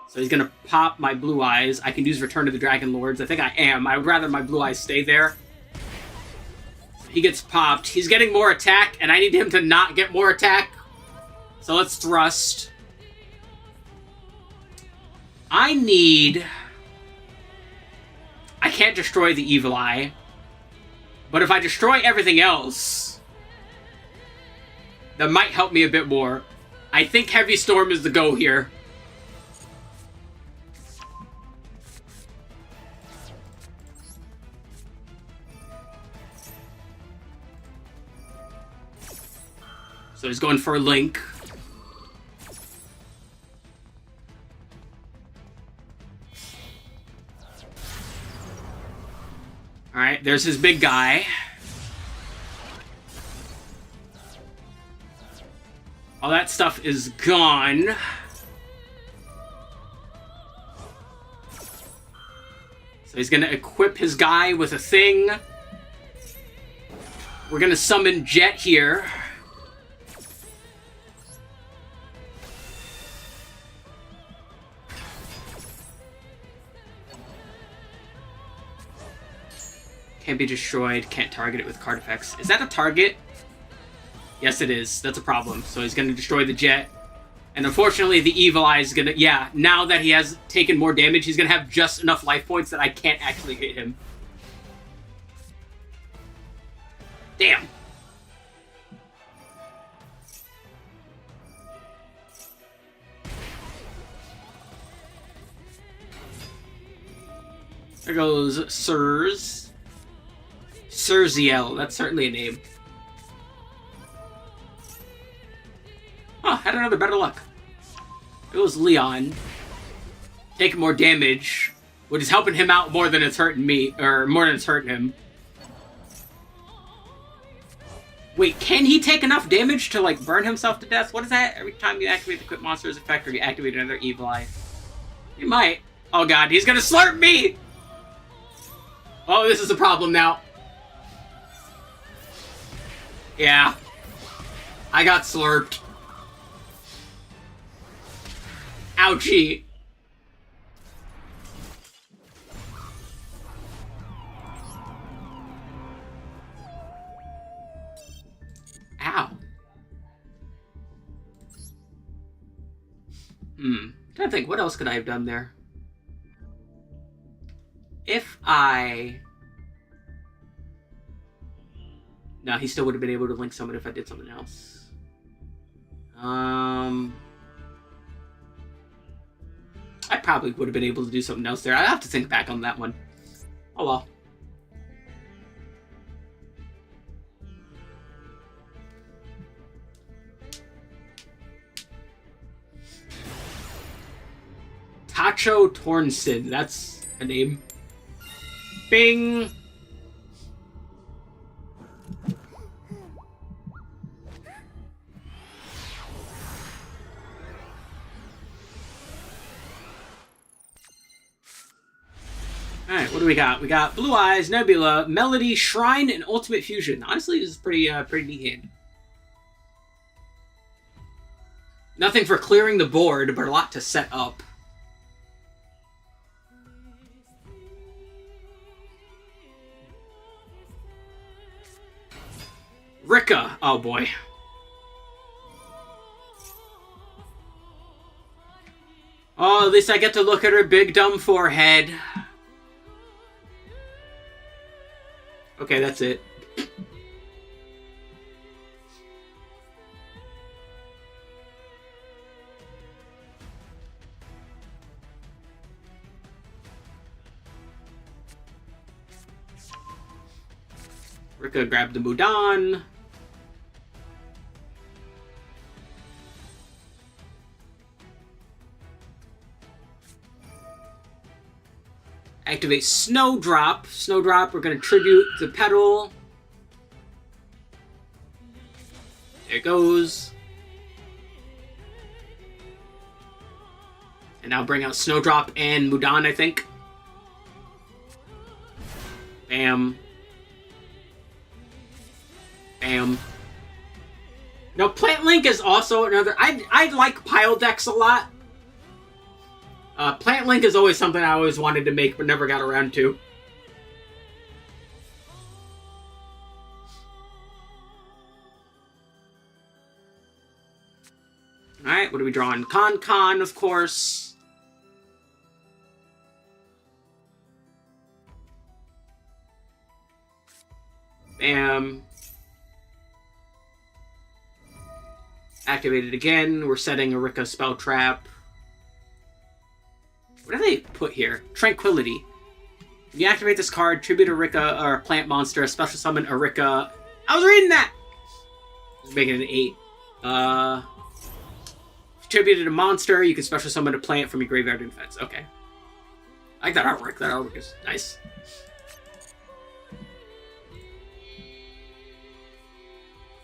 So he's gonna pop my Blue Eyes. I can use Return to the Dragon Lords. I think I am. I would rather my Blue Eyes stay there. So he gets popped. He's getting more attack, and I need him to not get more attack. So let's Thrust. I can't destroy the Evil Eye. But if I destroy everything else, that might help me a bit more. I think Heavy Storm is the go here. So he's going for a link. Alright, there's his big guy. All that stuff is gone. So he's gonna equip his guy with a thing. We're gonna summon Jet here. Can't be destroyed, can't target it with card effects. Is that a target? Yes, it is. That's a problem. So he's going to destroy the Jet. And unfortunately, the Evil Eye is going to... Yeah, now that he has taken more damage, he's going to have just enough life points that I can't actually hit him. Damn. There goes Sirs. Surziel, that's certainly a name. Oh, had another better luck. It was Leon. Taking more damage, which is helping him out more than it's hurting me, or more than it's hurting him. Wait, can he take enough damage to, like, burn himself to death? What is that? Every time you activate the Equip Monster's effect or you activate another Evil Eye. He might. Oh god, he's gonna slurp me! Oh, this is a problem now. Yeah. I got slurped. Ouchie. Ow. Trying to think, what else could I have done there? If I... No, he still would have been able to link someone if I did something else. I probably would have been able to do something else there. I'd have to think back on that one. Oh well. Tacho Tornson. That's a name. Bing! Alright, what do we got? We got Blue Eyes, Nebula, Melody, Shrine, and Ultimate Fusion. Honestly, this is pretty neat hand. Nothing for clearing the board, but a lot to set up. Rika. Oh boy. Oh, at least I get to look at her big dumb forehead. Okay, that's it. Rika grabbed the Mudan. Activate Snowdrop. Snowdrop, we're going to tribute the Petal. There it goes. And now bring out Snowdrop and Mudan, I think. Bam. Bam. Now, Plant Link is also another... I like pile decks a lot. Plant Link is always something I always wanted to make, but never got around to. Alright, what are we drawing? Con, of course. Bam. Activate it again. We're setting a Rika spell trap. What do they put here? Tranquility. When you activate this card, tribute a Rika or a plant monster, special summon a Rika. I was reading that! Let's make it an 8. If you tributed a monster, you can special summon a plant from your graveyard and defense. Okay. I like that artwork. That artwork is nice.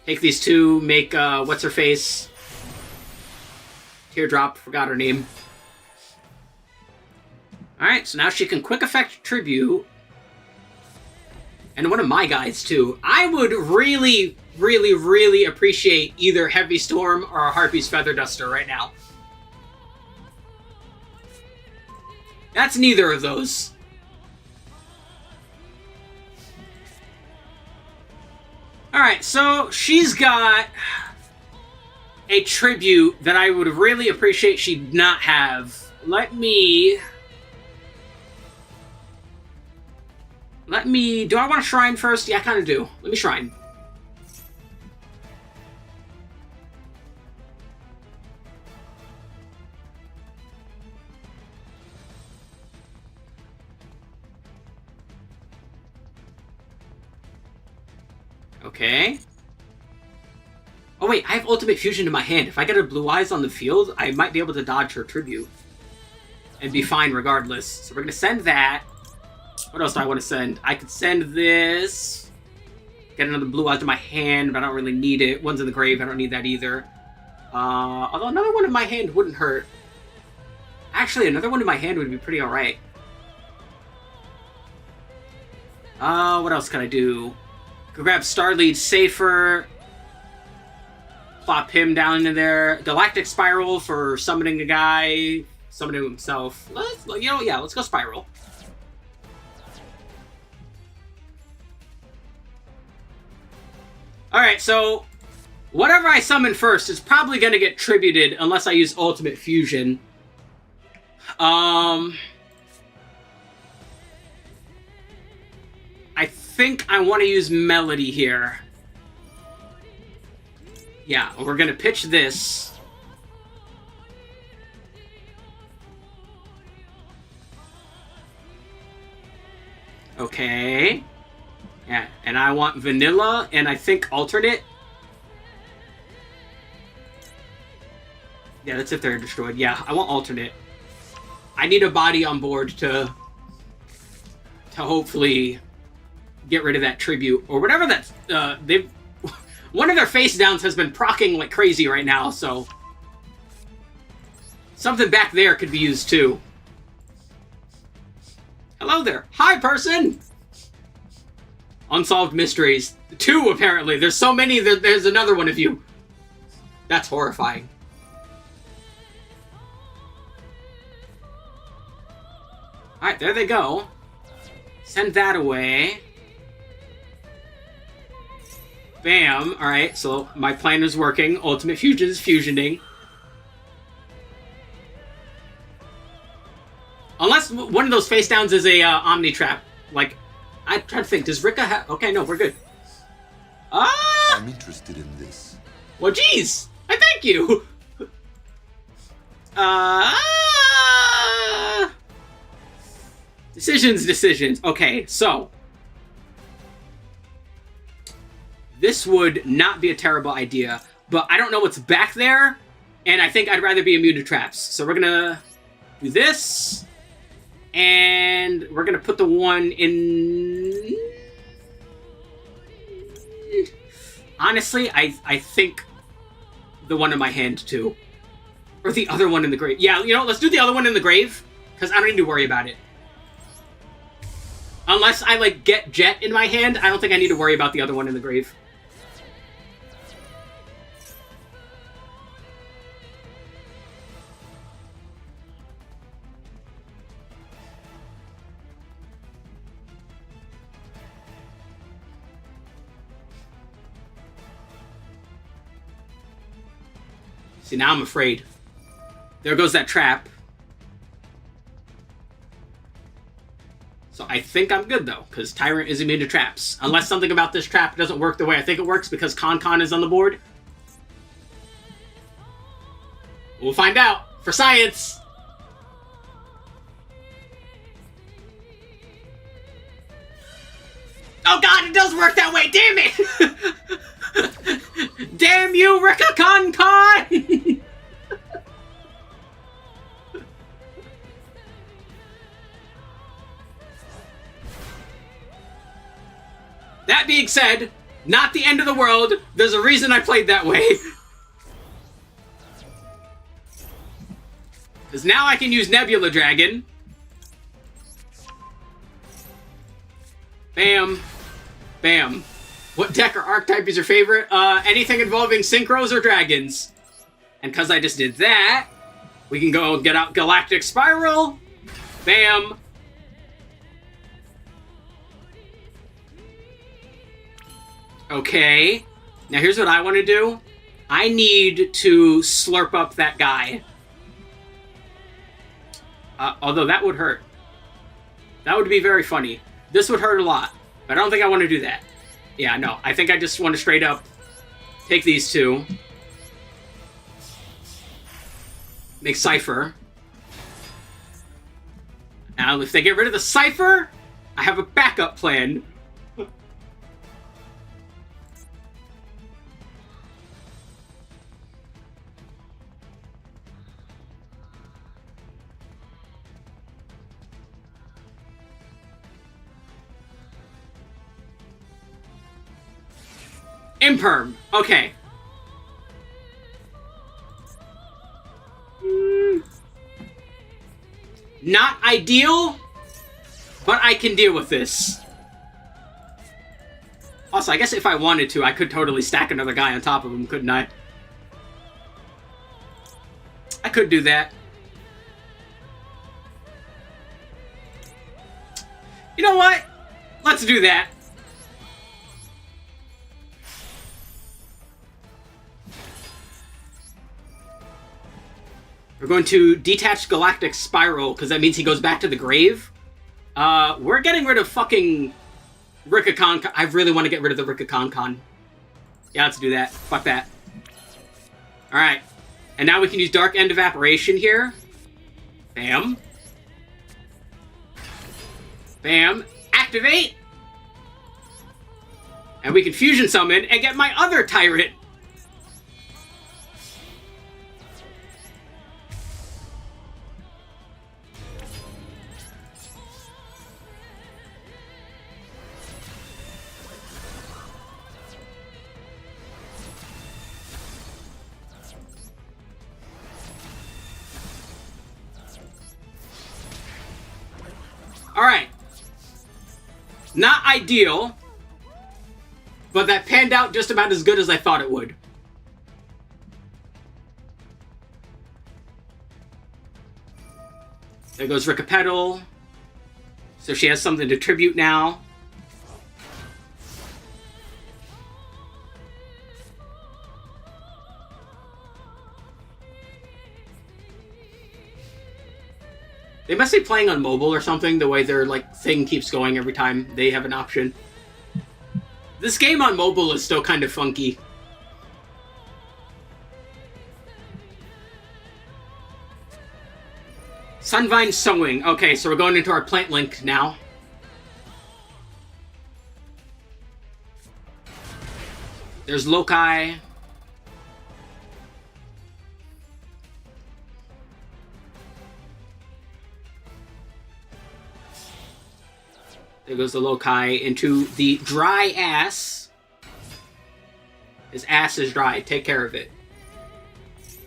Take these two, make, what's-her-face? Teardrop, forgot her name. Alright, so now she can quick effect tribute. And one of my guys, too. I would really, really, really appreciate either Heavy Storm or a Harpy's Feather Duster right now. That's neither of those. Alright, so she's got a tribute that I would really appreciate she not have. Let me... Do I want to Shrine first? Yeah, I kind of do. Let me Shrine. Okay. Oh wait, I have Ultimate Fusion in my hand. If I get a Blue Eyes on the field, I might be able to dodge her tribute. And be fine regardless. So we're going to send that. What else do I want to send? I could send this. Get another Blue Eyes to my hand, but I don't really need it. One's in the grave, I don't need that either. Although another one in my hand wouldn't hurt. Actually, another one in my hand would be pretty alright. What else can I do? Could grab Starlead Safer. Plop him down into there. Galactic Spiral for summoning a guy. Summoning himself. Let's go Spiral. Alright, so whatever I summon first is probably going to get tributed unless I use Ultimate Fusion. I think I want to use Melody here. Yeah, we're going to pitch this. Okay. Yeah, and I want Vanilla, and I think Alternate. Yeah, that's if they're destroyed. Yeah, I want Alternate. I need a body on board to hopefully get rid of that tribute, or whatever that's, one of their face downs has been proccing like crazy right now, so something back there could be used too. Hello there. Hi, person! Unsolved mysteries. 2, apparently. There's so many, there's another one of you. That's horrifying. Alright, there they go. Send that away. Bam. Alright, so my plan is working. Ultimate Fusion is fusioning. Unless one of those face downs is a Omni Trap. Like, I try to think, does Rika have... Okay, no, we're good. I'm interested in this. Well, geez! I thank you! Decisions. Okay, so... This would not be a terrible idea, but I don't know what's back there, and I think I'd rather be immune to traps. So we're gonna do this, and we're gonna put the one in... Honestly, I think the one in my hand, too. Or the other one in the grave. Yeah, you know, let's do the other one in the grave, because I don't need to worry about it. Unless I, like, get Jet in my hand, I don't think I need to worry about the other one in the grave. See, now I'm afraid. There goes that trap. So I think I'm good, though, because Tyrant is immune to traps. Unless something about this trap doesn't work the way I think it works because Con is on the board. We'll find out. For science! Oh god, it does work that way! Damn it! Damn you, Rika Con! That being said, not the end of the world. There's a reason I played that way. Because now I can use Nebula Dragon. Bam. Bam. What deck or archetype is your favorite? Anything involving synchros or dragons. And because I just did that, we can go get out Galactic Spiral. Bam. Okay. Now here's what I want to do. I need to slurp up that guy. Although that would hurt. That would be very funny. This would hurt a lot. But I don't think I want to do that. Yeah, no. I think I just want to straight up take these two. Make Cypher. Now, if they get rid of the Cypher, I have a backup plan. Imperm. Okay. Not ideal, but I can deal with this. Also, I guess if I wanted to, I could totally stack another guy on top of him, couldn't I? could do that. You know what? Let's do that. We're going to detach Galactic Spiral, because that means he goes back to the grave. We're getting rid of fucking Rikakon. I really want to get rid of the Rikakon. Yeah, let's do that. Fuck that. Alright. And now we can use Dark End Evaporation here. Bam. Bam. Activate! And we can Fusion Summon and get my other Tyrant. Alright. Not ideal, but that panned out just about as good as I thought it would. There goes Rikapedal. So she has something to tribute now. They must be playing on mobile or something, the way their like thing keeps going every time they have an option. This game on mobile is still kind of funky. Sunvine Sowing. Okay, so we're going into our plant link now. There's Lokai. There goes the Lokai into the dry ass. His ass is dry. Take care of it.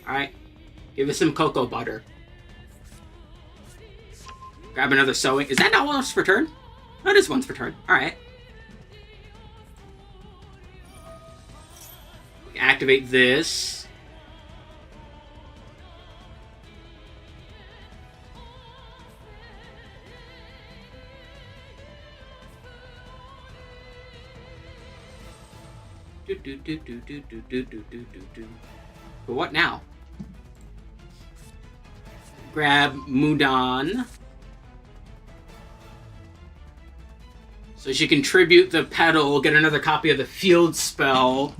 Alright. Give us some cocoa butter. Grab another Sowing. Is that not once per turn? No, it is once per turn. Alright. Activate this. But what now? Grab Mudan. So she can tribute the pedal, get another copy of the field spell.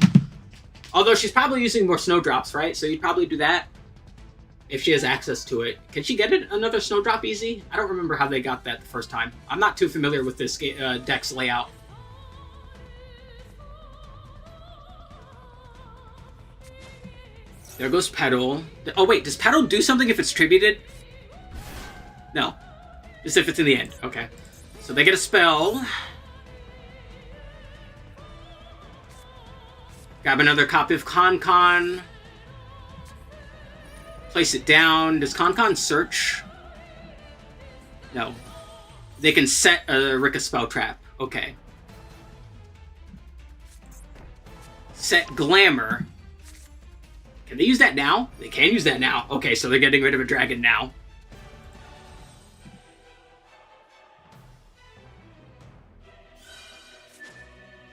Although she's probably using more snowdrops, right? So you'd probably do that if she has access to it. Can she get another snowdrop easy? I don't remember how they got that the first time. I'm not too familiar with this deck's layout. There goes Pedal. Oh wait, does Pedal do something if it's tributed? No. Just if it's in the end. Okay. So they get a spell. Grab another copy of Con. Place it down. Does Con search? No. They can set a Rika spell trap. Okay. Set Glamour. Can they use that now? They can use that now. Okay, so they're getting rid of a dragon now.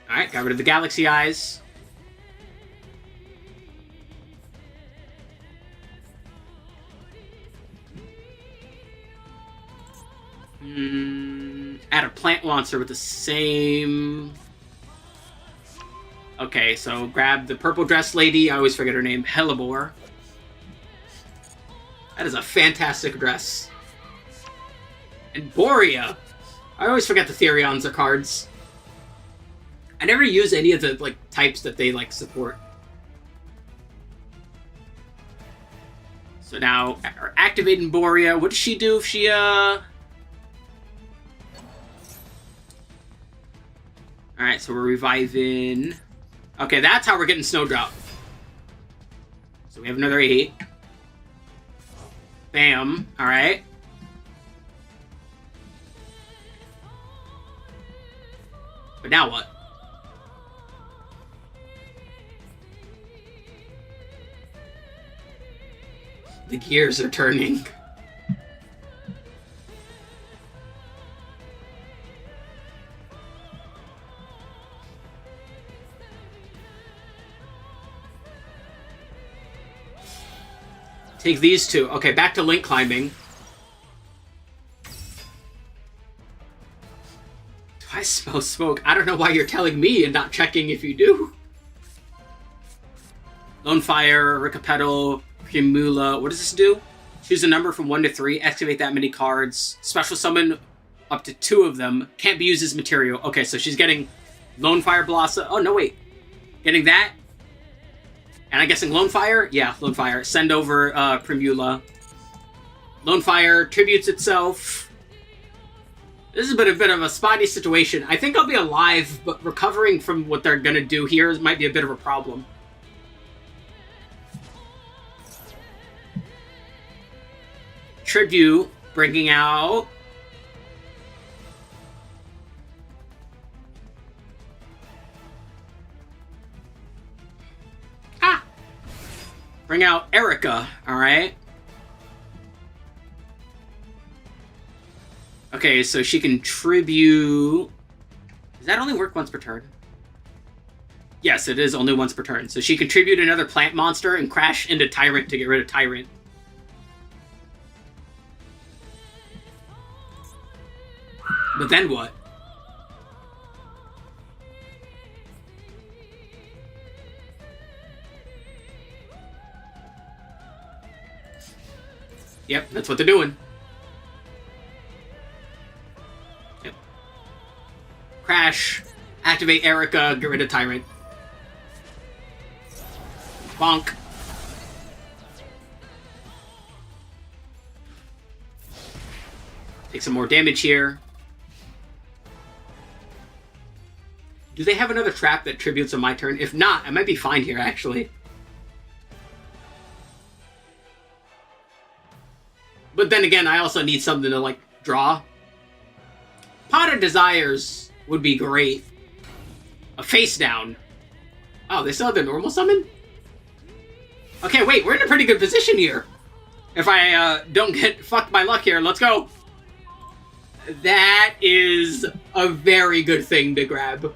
Alright, got rid of the Galaxy Eyes. Add a Plant Launcher with the same... Okay, so grab the purple dress lady. I always forget her name. Hellebore. That is a fantastic dress. And Borea. I always forget the Therions are cards. I never use any of the like types that they like support. So now, activating Borea. What does she do if she Alright, so we're reviving... Okay, that's how we're getting Snowdrop. So we have another 8. Bam. Alright. But now what? The gears are turning. Take these two. Okay, back to link climbing. Do I smell smoke? I don't know why you're telling me and not checking if you do. Lone Fire, Ricopedal, Primula. What does this do? Choose a number from 1 to 3. Activate that many cards. Special summon up to 2 of them. Can't be used as material. Okay, so she's getting Lone Fire Blossom. Oh, no, wait. Getting that. And I'm guessing Lone Fire? Yeah, Lone Fire. Send over Primula. Lone Fire tributes itself. This is a bit of a spotty situation. I think I'll be alive, but recovering from what they're going to do here might be a bit of a problem. Tribute, bringing out... Bring out Erica, alright? Okay, so she can tribute... Does that only work once per turn? Yes, it is only once per turn. So she can tribute another plant monster and crash into Tyrant to get rid of Tyrant. But then what? Yep, that's what they're doing. Yep. Crash. Activate Erica. Get rid of Tyrant. Bonk. Take some more damage here. Do they have another trap that tributes on my turn? If not, I might be fine here, actually. But then again, I also need something to, like, draw. Pot of Desires would be great. A face down. Oh, they still have their normal summon? Okay, wait, we're in a pretty good position here. If I don't get fucked by luck here, let's go. That is a very good thing to grab.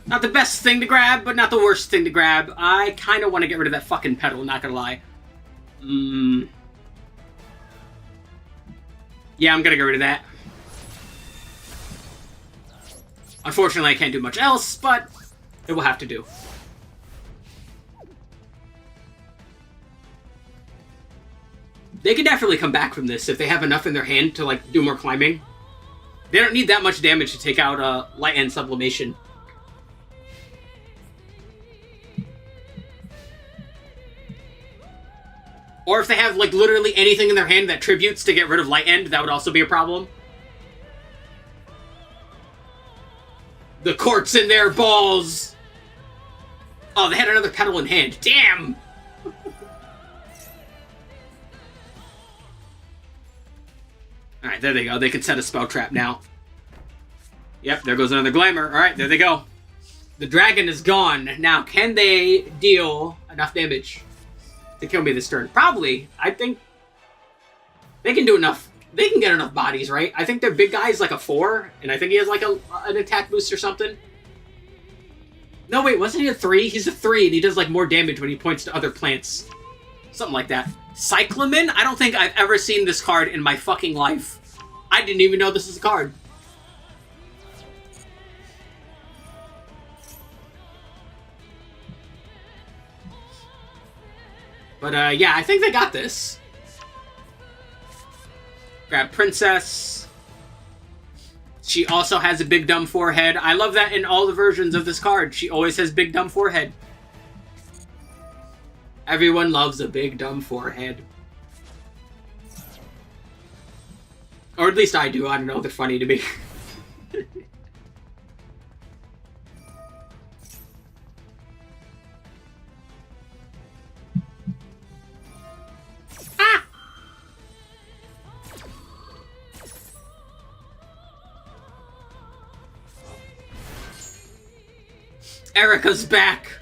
Not the best thing to grab, but not the worst thing to grab. I kind of want to get rid of that fucking pedal, not gonna lie. Yeah, I'm gonna get rid of that. Unfortunately, I can't do much else, but it will have to do. They could definitely come back from this if they have enough in their hand to, like, do more climbing. They don't need that much damage to take out Light End Sublimation. Or if they have, like, literally anything in their hand that tributes to get rid of Light End, that would also be a problem. The court's in their balls! Oh, they had another pedal in hand. Damn! Alright, there they go. They can set a spell trap now. Yep, there goes another Glamour. Alright, there they go. The dragon is gone. Now, can they deal enough damage to kill me this turn? Probably. I think they can do enough. They can get enough bodies, right? I think their big guy is like a 4, and I think he has like an attack boost or something. No, wait, wasn't he a 3? He's a 3, and he does like more damage when he points to other plants. Something like that. Cyclamen? I don't think I've ever seen this card in my fucking life. I didn't even know this is a card. But, yeah, I think they got this. Grab Princess. She also has a big dumb forehead. I love that in all the versions of this card. She always has big dumb forehead. Everyone loves a big dumb forehead. Or at least I do. I don't know. They're funny to me. Erica's back.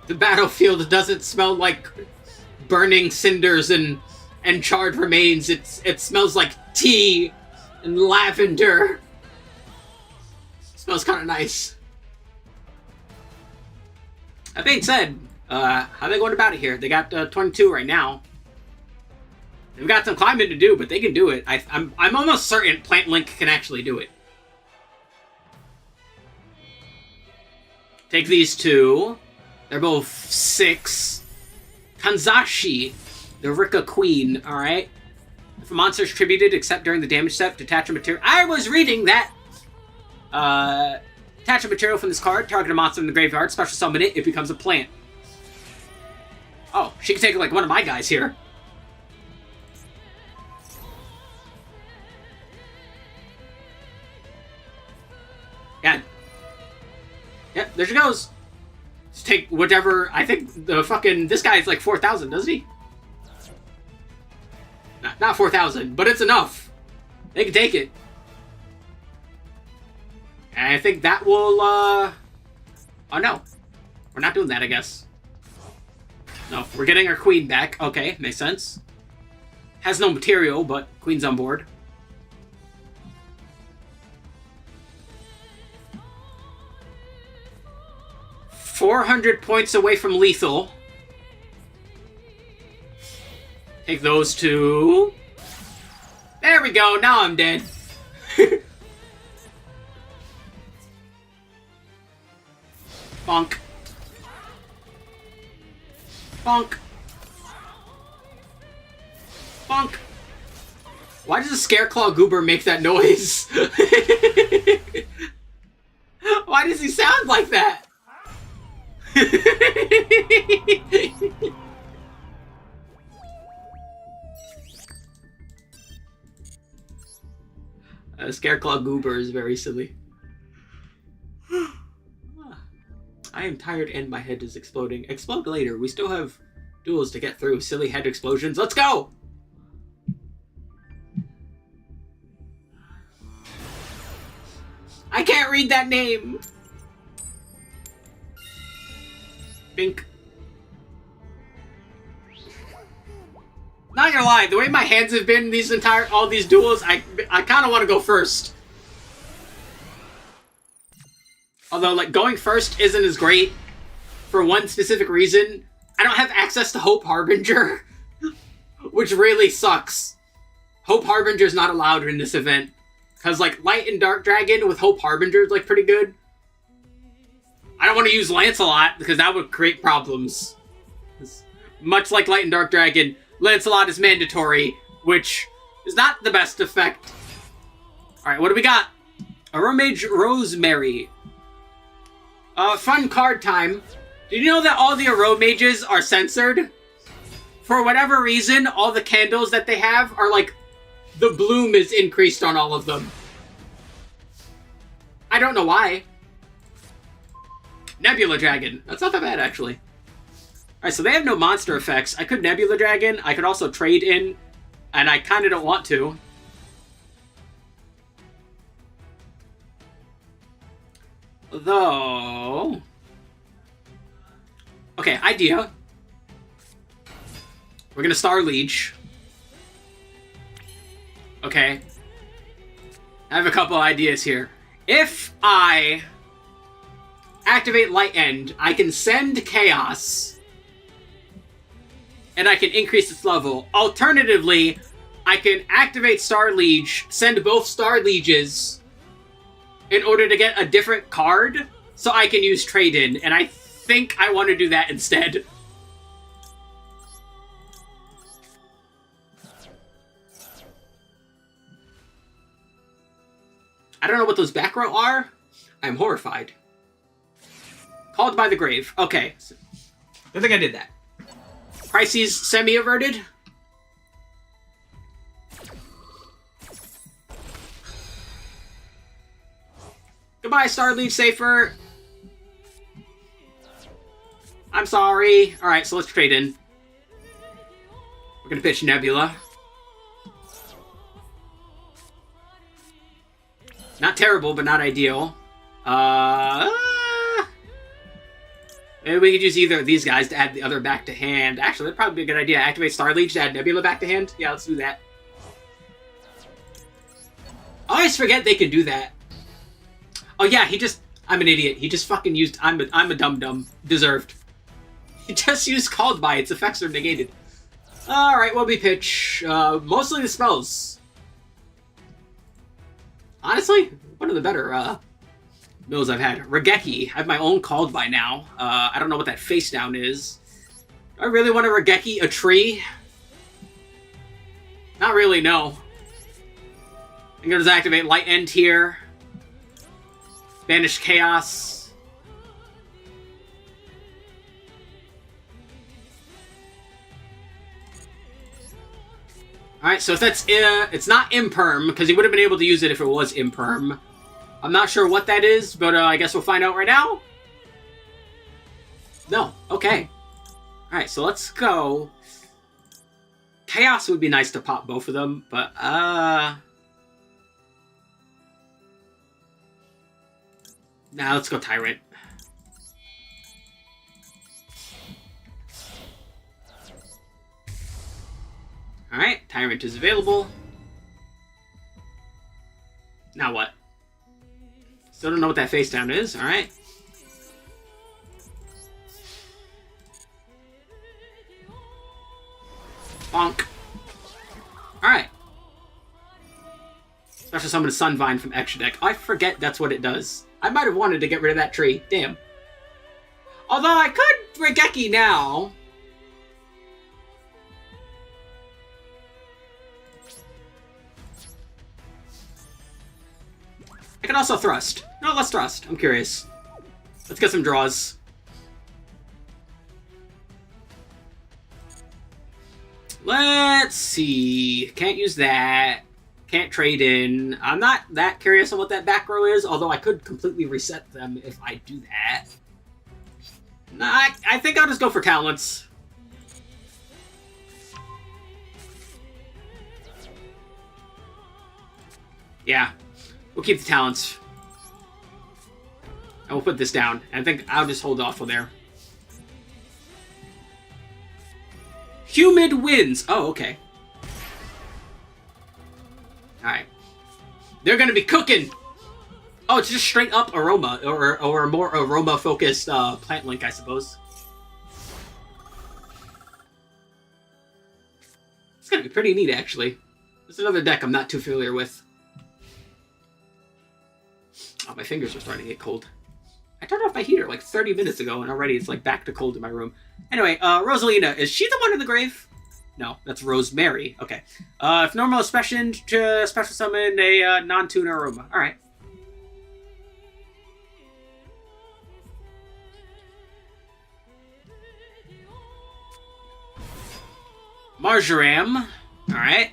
The battlefield doesn't smell like burning cinders and charred remains. It smells like tea and lavender. Smells kind of nice. That being said, how are they going about it here? They got 22 right now. They've got some climbing to do, but they can do it. I'm almost certain Plant Link can actually do it. Take these two. They're both 6. Kanzashi, the Rika Queen, alright? If a monster is tributed except during the damage step, detach a material. I was reading that! Detach a material from this card, target a monster in the graveyard, special summon it becomes a plant. Oh, she can take like one of my guys here. Yeah. Yep, there she goes. Just take whatever. I think the fucking. This guy's like 4,000, doesn't he? Not 4,000, but it's enough. They can take it. And I think that will, Oh no. We're not doing that, I guess. No, we're getting our queen back. Okay, makes sense. Has no material, but queen's on board. $400 points away from lethal. Take those two. There we go, now I'm dead. Bonk. Bonk. Bonk. Why does a Scareclaw Goober make that noise? Why does he sound like that? Scareclaw Goober is very silly. I am tired and my head is exploding. Explode later. We still have duels to get through. Silly head explosions. Let's go! I can't read that name! Bink. Not gonna lie, the way my hands have been all these duels, I kind of want to go first. Although, like, going first isn't as great for one specific reason. I don't have access to Hope Harbinger, which really sucks. Hope Harbinger's not allowed in this event. Because, like, Light and Dark Dragon with Hope Harbinger is, like, pretty good. I don't want to use Lancelot, because that would create problems. Much like Light and Dark Dragon, Lancelot is mandatory, which is not the best effect. Alright, what do we got? Aromage Rosemary. Fun card time. Did you know that all the Aromages are censored? For whatever reason, all the candles that they have are like... The bloom is increased on all of them. I don't know why. Nebula Dragon. That's not that bad, actually. Alright, so they have no monster effects. I could Nebula Dragon. I could also trade in. And I kind of don't want to. Though... Okay, idea. We're gonna Star Leech. Okay. I have a couple ideas here. If I activate Light End, I can send Chaos. And I can increase its level. Alternatively, I can activate Star Liege, send both Star Lieges in order to get a different card, so I can use Trade-In. And I think I want to do that instead. I don't know what those back row are. I'm horrified. Called by the Grave. Okay. I think I did that. Crises semi-averted. Goodbye, Star Leech Safer. I'm sorry. Alright, so let's trade in. We're gonna pitch Nebula. Not terrible, but not ideal. Maybe we could use either of these guys to add the other back to hand. Actually, that'd probably be a good idea. Activate Star Leech to add Nebula back to hand. Yeah, let's do that. I always forget they can do that. Oh yeah, I'm an idiot. He just fucking used I'm a dum-dum. Deserved. He just used Called By. Its effects are negated. Alright, what we pitch? Mostly the spells. Honestly, one of the better mills I've had. Regeki. I have my own Called By now. I don't know what that face down is. Do I really want to Regeki a tree? Not really, no. I'm gonna just activate Light End here. Banish Chaos. Alright, so if that's it's not Imperm, because he would have been able to use it if it was Imperm. I'm not sure what that is, but I guess we'll find out right now. No, okay. Alright, so let's go. Chaos would be nice to pop both of them, but nah, let's go Tyrant. Alright, Tyrant is available. Now what? Still don't know what that face down is, alright. Bonk. Alright. Special summon a Sunvine from extra deck. I forget that's what it does. I might have wanted to get rid of that tree. Damn. Although I could Regeki now. I can also thrust. No, let's thrust. I'm curious. Let's get some draws. Let's see. Can't use that. Can't trade in. I'm not that curious on what that back row is, although I could completely reset them if I do that. Nah, I think I'll just go for talents. Yeah. We'll keep the talents. And we'll put this down. And I think I'll just hold off on there. Humid winds. Oh, okay. Alright. They're gonna be cooking! Oh, it's just straight up aroma. Or a more aroma-focused plant link, I suppose. It's gonna be pretty neat, actually. There's another deck I'm not too familiar with. Oh, my fingers are starting to get cold. I turned off my heater like 30 minutes ago, and already it's like back to cold in my room. Anyway, Rosalina, is she the one in the grave? No, that's Rosemary. Okay. If normal is special summon a non-tuner aroma. Alright. Marjoram. Alright.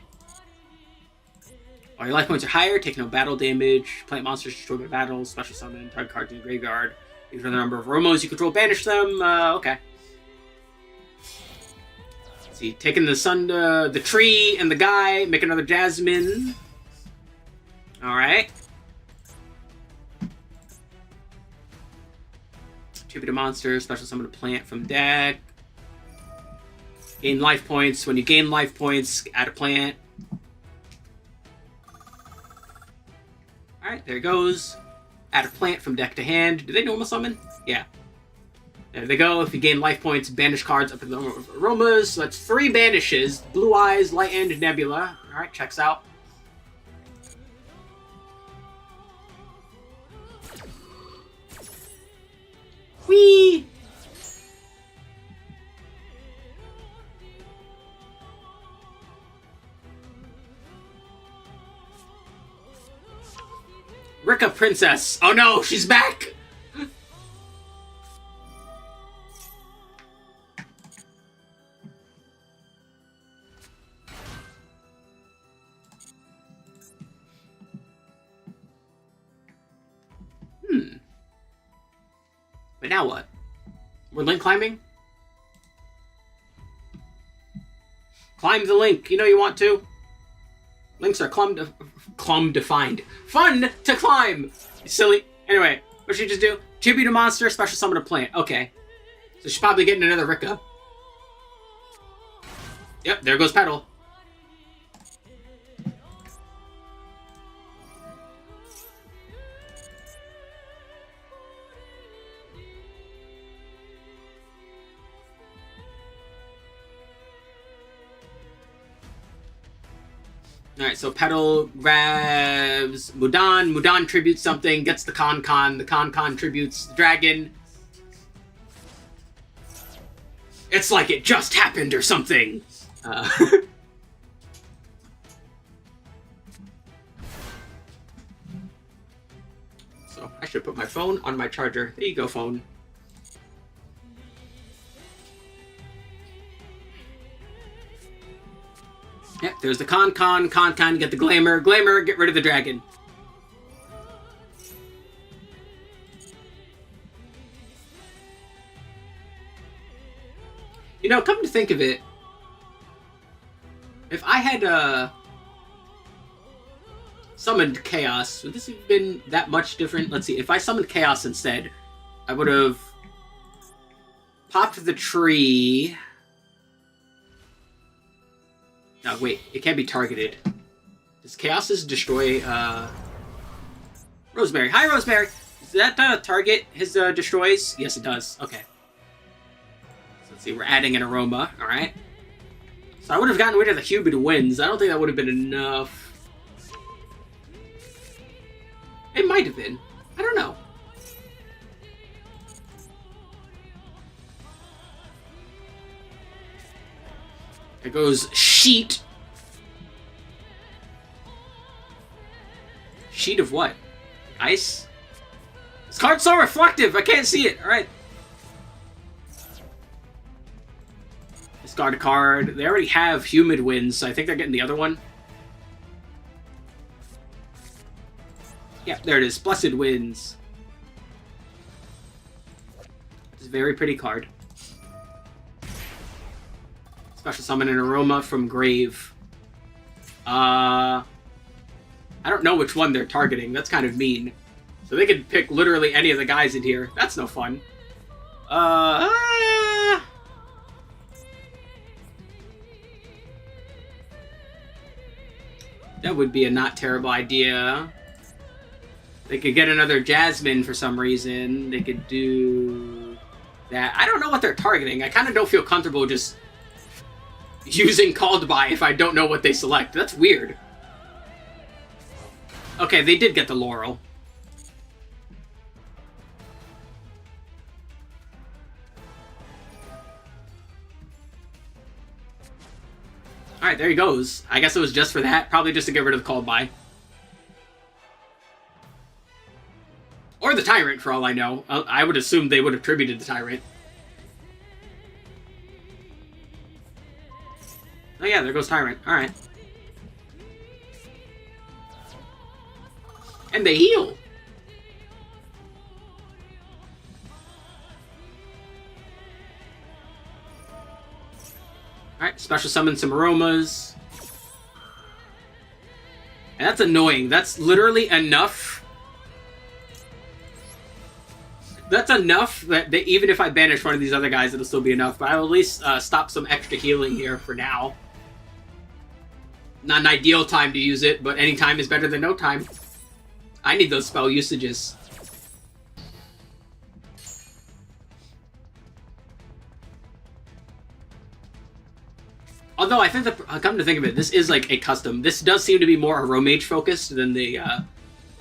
While your life points are higher, take no battle damage. Plant monsters destroyed by battle. Special summon. Target cards in the graveyard. If for the number of Romos you control, banish them. Okay. Let's see. Taking the sun, the tree, and the guy. Make another Jasmine. Alright. Tribute a monster. Special summon a plant from deck. Gain life points. When you gain life points, add a plant. Alright, there it goes. Add a plant from deck to hand. Do they normal summon? Yeah. There they go. If you gain life points, banish cards up to the number of aromas. So that's 3 banishes. Blue Eyes, Light End, Nebula. Alright, checks out. Whee! Rika Princess. Oh no, she's back! But now what? We're link climbing? Climb the link. You know you want to. Links are defined. Fun to climb! You silly. Anyway, what should you just do? Tribute a monster, special summon a plant. Okay. So she's probably getting another Rika. Yep, there goes Petal. Alright, so Petal grabs Mudan. Mudan tributes something, gets the Con. The Con tributes the dragon. It's like it just happened or something. So I should put my phone on my charger. There you go, phone. Yep, there's the Con, get the Glamour, get rid of the dragon. You know, come to think of it, if I had summoned Chaos, would this have been that much different? Let's see, if I summoned Chaos instead, I would have popped the tree. No, wait, it can't be targeted. Does Chaos's destroy, Rosemary. Hi, Rosemary! Does that, target his, destroys? Yes, it does. Okay. So let's see, we're adding an aroma, alright. So I would have gotten rid of the humid winds. I don't think that would have been enough. It might have been. I don't know. There goes Sheet. Sheet of what? Ice? This card's so reflective, I can't see it. Alright. Discard a card. They already have Humid Winds, so I think they're getting the other one. Yeah, there it is. Blessed Winds. It's a very pretty card. Special summon an aroma from Grave. I don't know which one they're targeting. That's kind of mean. So they could pick literally any of the guys in here. That's no fun. That would be a not terrible idea. They could get another Jasmine for some reason. They could do that. I don't know what they're targeting. I kind of don't feel comfortable just using Called By if I don't know what they select. That's weird. Okay, they did get the Laurel. Alright, there he goes. I guess it was just for that. Probably just to get rid of the Called By. Or the Tyrant, for all I know. I would assume they would have tributed the Tyrant. Oh yeah, there goes Tyrant. Alright. And they heal! Alright, special summon some aromas. And that's annoying. That's literally enough. That's enough that even if I banish one of these other guys, it'll still be enough. But I'll at least stop some extra healing here for now. Not an ideal time to use it, but any time is better than no time. I need those spell usages. Although I think come to think of it, this is like a custom. This does seem to be more Aromage focused than the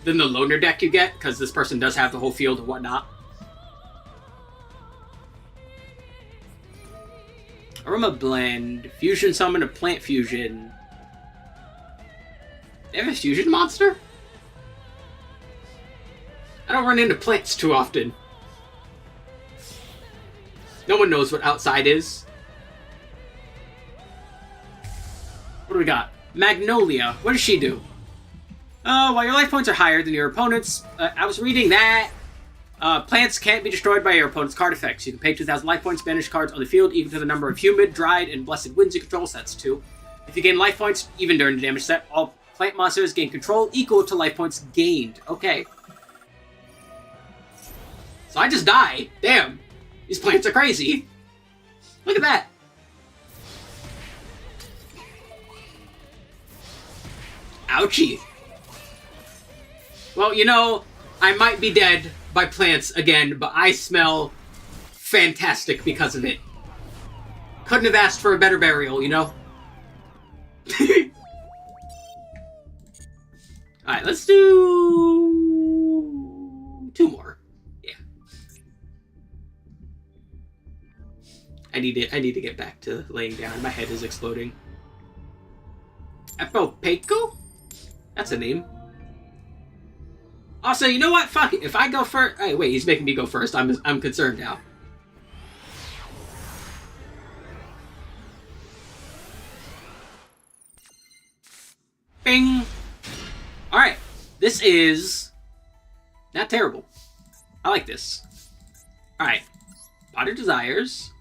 loner deck you get, because this person does have the whole field and whatnot. Aroma Blend, Fusion Summon, a Plant Fusion. They have a fusion monster? I don't run into plants too often. No one knows what outside is. What do we got? Magnolia. What does she do? While your life points are higher than your opponent's... I was reading that. Plants can't be destroyed by your opponent's card effects. You can pay 2,000 life points, banish cards on the field, equal to the number of humid, dried, and blessed winds you control. So that's 2. If you gain life points, even during the damage step, all Plant monsters gain control equal to life points gained. Okay. So I just die. Damn. These plants are crazy. Look at that. Ouchie. Well, you know, I might be dead by plants again, but I smell fantastic because of it. Couldn't have asked for a better burial, you know? Alright, let's do 2 more. Yeah. I need to get back to laying down. My head is exploding. Epopeco? That's a name. Also, you know what? Fuck it. If I go first... Hey, wait, he's making me go first. I'm concerned now. Bing! Alright. This is... not terrible. I like this. Alright. Pot of Desires.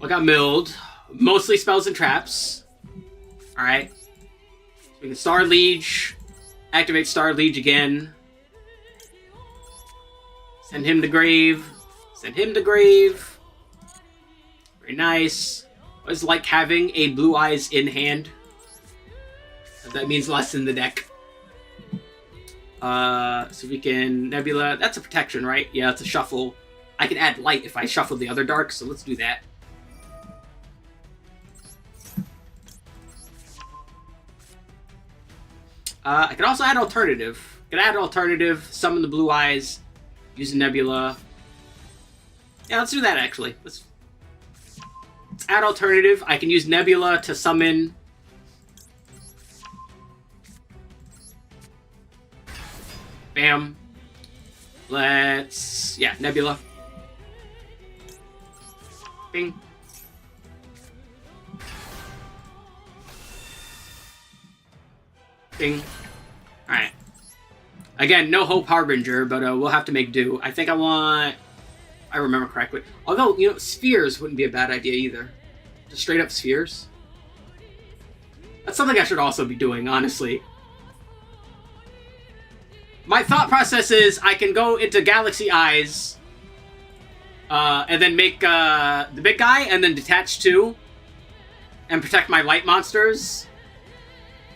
Look out, Milled. Mostly spells and traps. Alright. We can Star Liege. Activate Star Liege again. Send him to grave. Send him to grave. Very nice. It's like having a Blue Eyes in hand. That means less in the deck. So we can Nebula. That's a protection, right? Yeah, it's a shuffle. I can add light if I shuffle the other dark, so let's do that. I can also add alternative. I can add alternative, summon the Blue Eyes, use a Nebula. Yeah, let's do that actually. Let's add alternative. I can use Nebula to summon. Bam. Let's... yeah, Nebula. Bing. Bing. Alright. Again, no Hope Harbinger, but we'll have to make do. I think I want... I remember correctly. Although, you know, spheres wouldn't be a bad idea either. Just straight up spheres. That's something I should also be doing, honestly. My thought process is I can go into Galaxy Eyes and then make the big guy and then detach 2 and protect my light monsters.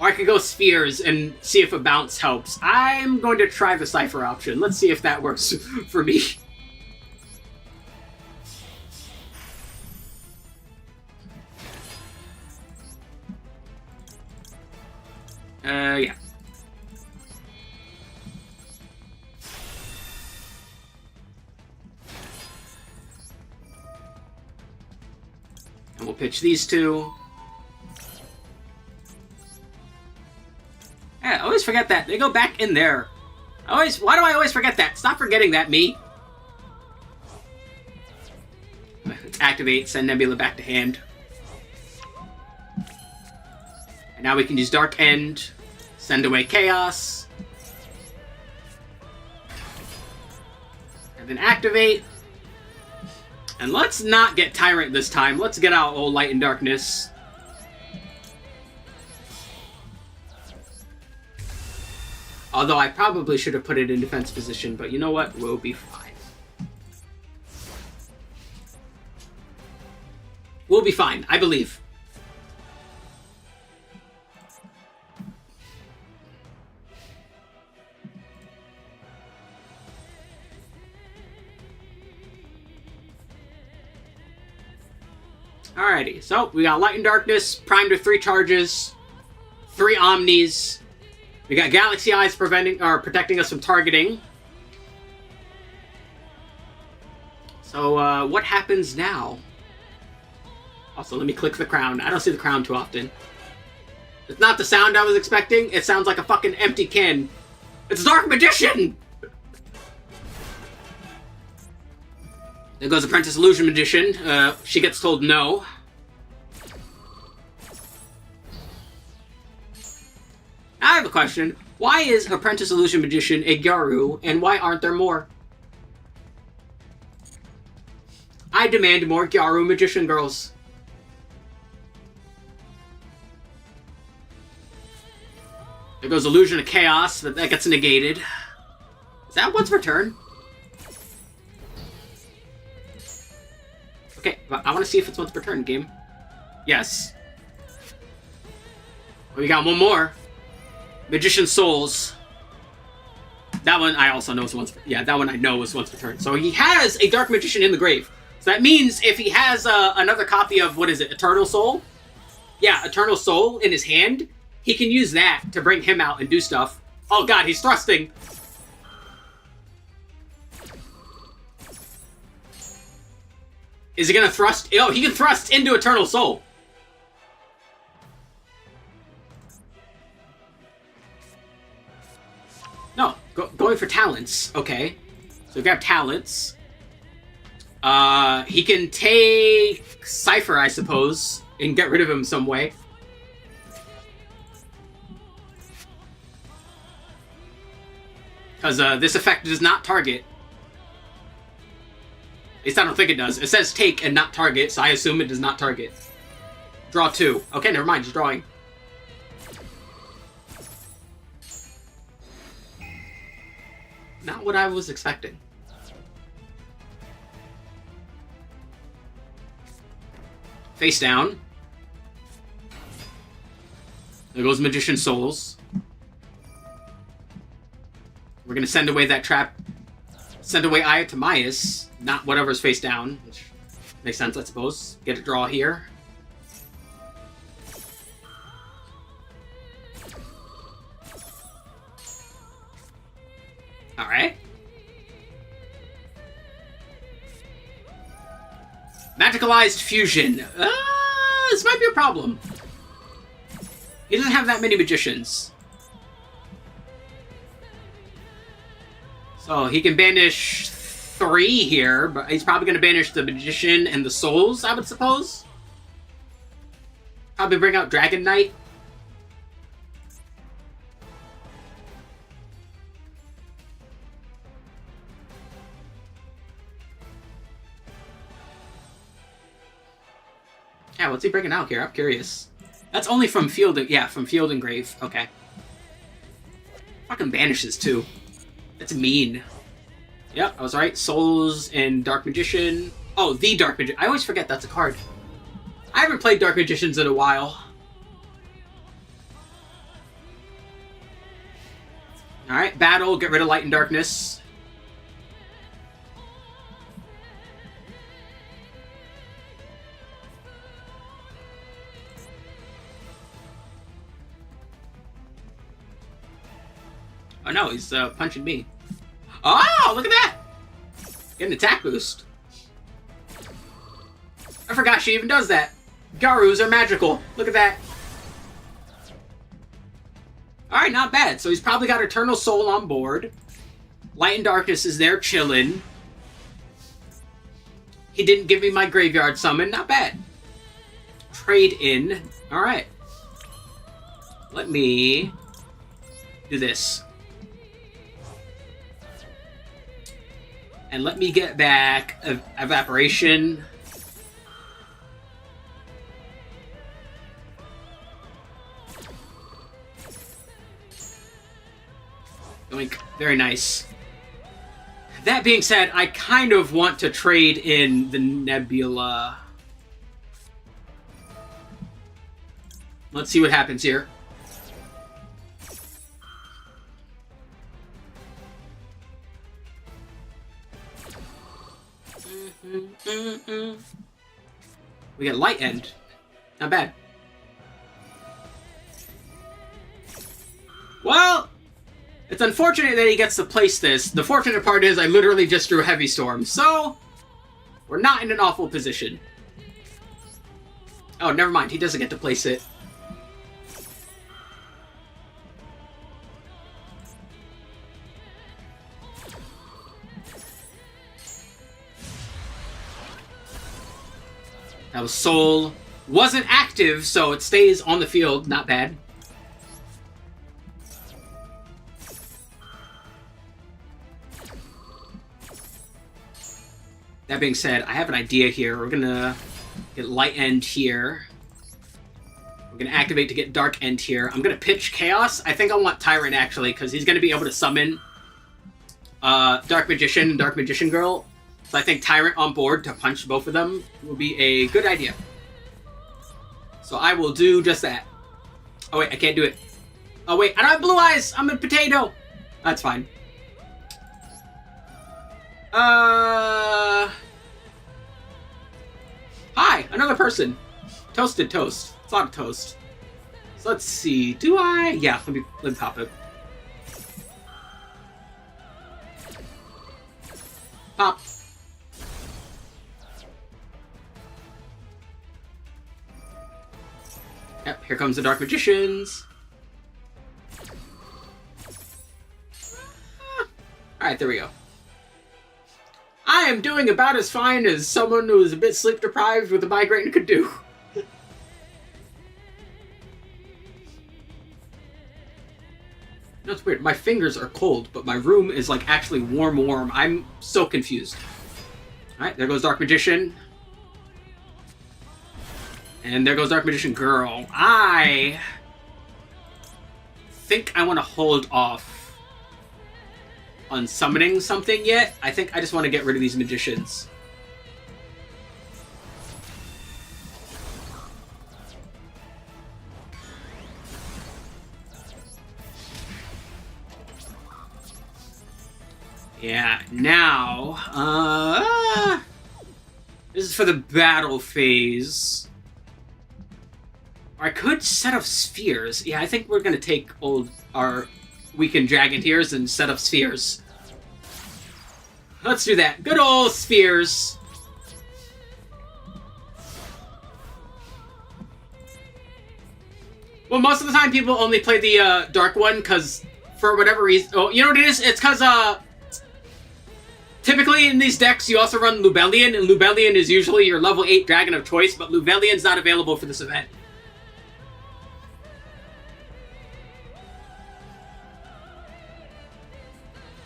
Or I could go spheres and see if a bounce helps. I'm going to try the Cypher option. Let's see if that works for me. Yeah. And we'll pitch these 2. Yeah, I always forget that. They go back in there. Why do I always forget that? Stop forgetting that, me. Let's activate, send Nebula back to hand. And now we can use Dark End, send away Chaos. And then activate. And let's not get Tyrant this time. Let's get out old Light and Darkness. Although I probably should have put it in defense position, but you know what? We'll be fine. We'll be fine, I believe. Alrighty, so we got Light and Darkness, primed with 3 charges, 3 Omnis. We got Galaxy Eyes protecting us from targeting. So, what happens now? Also, let me click the crown. I don't see the crown too often. It's not the sound I was expecting. It sounds like a fucking empty can. It's Dark Magician! There goes Apprentice Illusion Magician. She gets told no. I have a question. Why is Apprentice Illusion Magician a Gyaru, and why aren't there more? I demand more Gyaru Magician girls. There goes Illusion of Chaos, but that gets negated. Is that once per turn? Okay, but I want to see if it's once per turn, game. Yes. We got one more. Magician Souls. That one I also know is once per... Yeah, that one I know is once per turn. So he has a Dark Magician in the grave. So that means if he has another copy of, what is it, Eternal Soul? Yeah, Eternal Soul in his hand, he can use that to bring him out and do stuff. Oh god, he's thrusting. Is he gonna thrust? Oh, he can thrust into Eternal Soul. No, going for talents. Okay. So we got talents. He can take Cypher, I suppose, and get rid of him some way. Because this effect does not target. At least I don't think it does. It says take and not target, so I assume it does not target. Draw 2. Okay, never mind, just drawing. Not what I was expecting. Face down. There goes Magician Souls. We're gonna send away that trap. Send away Aya to Myas, not whatever's face down, which makes sense, I suppose. Get a draw here. Alright. Magicalized Fusion. This might be a problem. He doesn't have that many magicians. So he can banish 3 here, but he's probably going to banish the Magician and the Souls, I would suppose. Probably bring out Dragon Knight. Yeah, what's he bringing out here? I'm curious. That's only from Field and... Yeah, from Field and Grave. Okay. Fucking banishes, too. That's mean. Yep, I was right. Souls and Dark Magician. Oh, the Dark Magician. I always forget that's a card. I haven't played Dark Magicians in a while. Alright, battle. Get rid of Light and Darkness. Oh no, he's punching me. Oh, look at that! Get an attack boost. I forgot she even does that. Garus are magical. Look at that. Alright, not bad. So he's probably got Eternal Soul on board. Light and Darkness is there chilling. He didn't give me my Graveyard Summon. Not bad. Trade in. Alright. Let me do this. And let me get back Evaporation. Doink. Very nice. That being said, I kind of want to trade in the Nebula. Let's see what happens here. We get Light End. Not bad. Well, it's unfortunate that he gets to place this. The fortunate part is I literally just drew Heavy Storm, so we're not in an awful position. Oh, never mind. He doesn't get to place it. That was Soul. Wasn't active, so it stays on the field. Not bad. That being said, I have an idea here. We're gonna get Light End here. We're gonna activate to get Dark End here. I'm gonna pitch Chaos. I think I want Tyrant, actually, because he's gonna be able to summon Dark Magician and Dark Magician Girl. So I think Tyrant on board to punch both of them will be a good idea. So I will do just that. Oh wait, I can't do it. Oh wait, I don't have blue eyes! I'm a potato! That's fine. Hi! Another person. Toasted toast. It's not a toast. So let's see. Do I? Yeah, let me pop it. Pop. Yep, here comes the Dark Magicians. Alright, there we go. I am doing about as fine as someone who is a bit sleep deprived with a migraine could do. That's weird. My fingers are cold, but my room is like actually warm. I'm so confused. Alright, there goes Dark Magician. And there goes Dark Magician Girl. I think I want to hold off on summoning something yet. I think I just want to get rid of these magicians. Yeah, now, this is for the battle phase. Or I could set up spheres. Yeah, I think we're gonna take our weakened dragon tears and set up spheres. Let's do that. Good old spheres. Well, most of the time people only play the dark one because for whatever reason. Oh, you know what it is? It's because typically in these decks you also run Lubellion, and Lubellion is usually your level 8 dragon of choice, but Lubellion's not available for this event.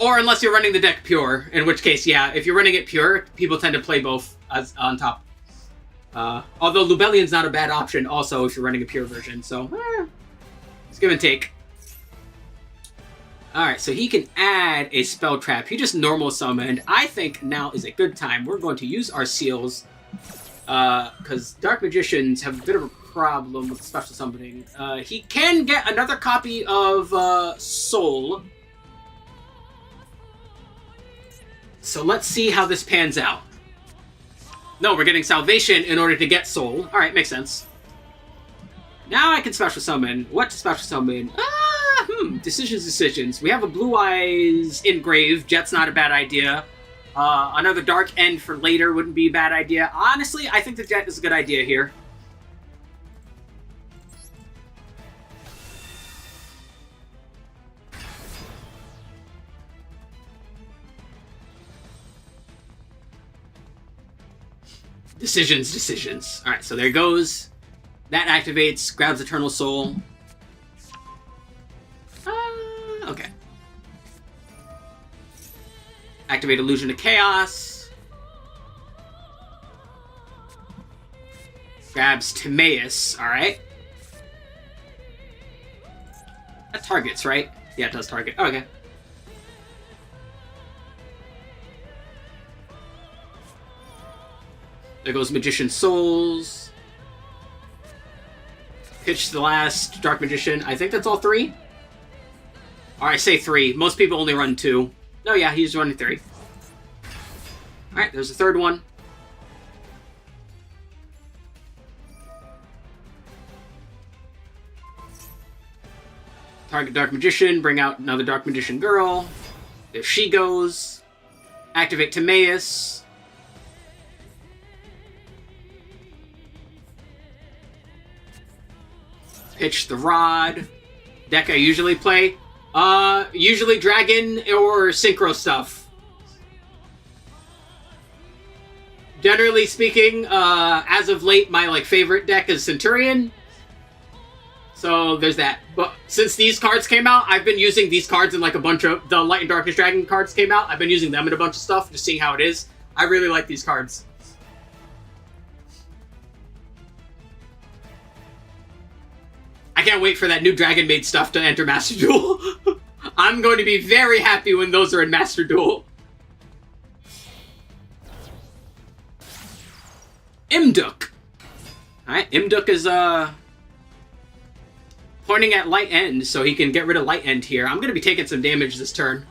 Or unless you're running the deck pure, in which case, yeah, if you're running it pure, people tend to play both as on top. Although Lubellion's not a bad option also if you're running a pure version, so it's give and take. Alright, so he can add a spell trap. He just normal summoned. I think now is a good time. We're going to use our seals, because Dark Magicians have a bit of a problem with special summoning. He can get another copy of Soul. So let's see how this pans out. No, we're getting Salvation in order to get Soul. Alright, makes sense. Now I can special summon. What to special summon? Decisions. We have a Blue Eyes Engrave. Jet's not a bad idea. Another Dark End for later wouldn't be a bad idea. Honestly, I think the Jet is a good idea here. Decisions. Alright, so there goes. That activates, grabs Eternal Soul. Okay. Activate Illusion of Chaos. Grabs Timaeus, alright. That targets, right? Yeah, it does target. Oh, okay. There goes Magician Souls. Pitch the last Dark Magician. I think that's all 3. Or I say 3. Most people only run 2. No, yeah, he's running 3. Alright, there's a third one. Target Dark Magician, bring out another Dark Magician Girl. There she goes. Activate Timaeus. Pitch the Rod. Deck I usually play. Usually Dragon or Synchro stuff. Generally speaking, as of late, my favorite deck is Centurion. So there's that. But since these cards came out, I've been using these cards in a bunch of the Light and Darkness Dragon cards came out. I've been using them in a bunch of stuff, just seeing how it is. I really like these cards. can't wait for that new Dragon Maid stuff to enter Master Duel. I'm going to be very happy when those are in Master Duel. Imduk. Alright, Imduk is, pointing at Light End, so he can get rid of Light End here. I'm going to be taking some damage this turn.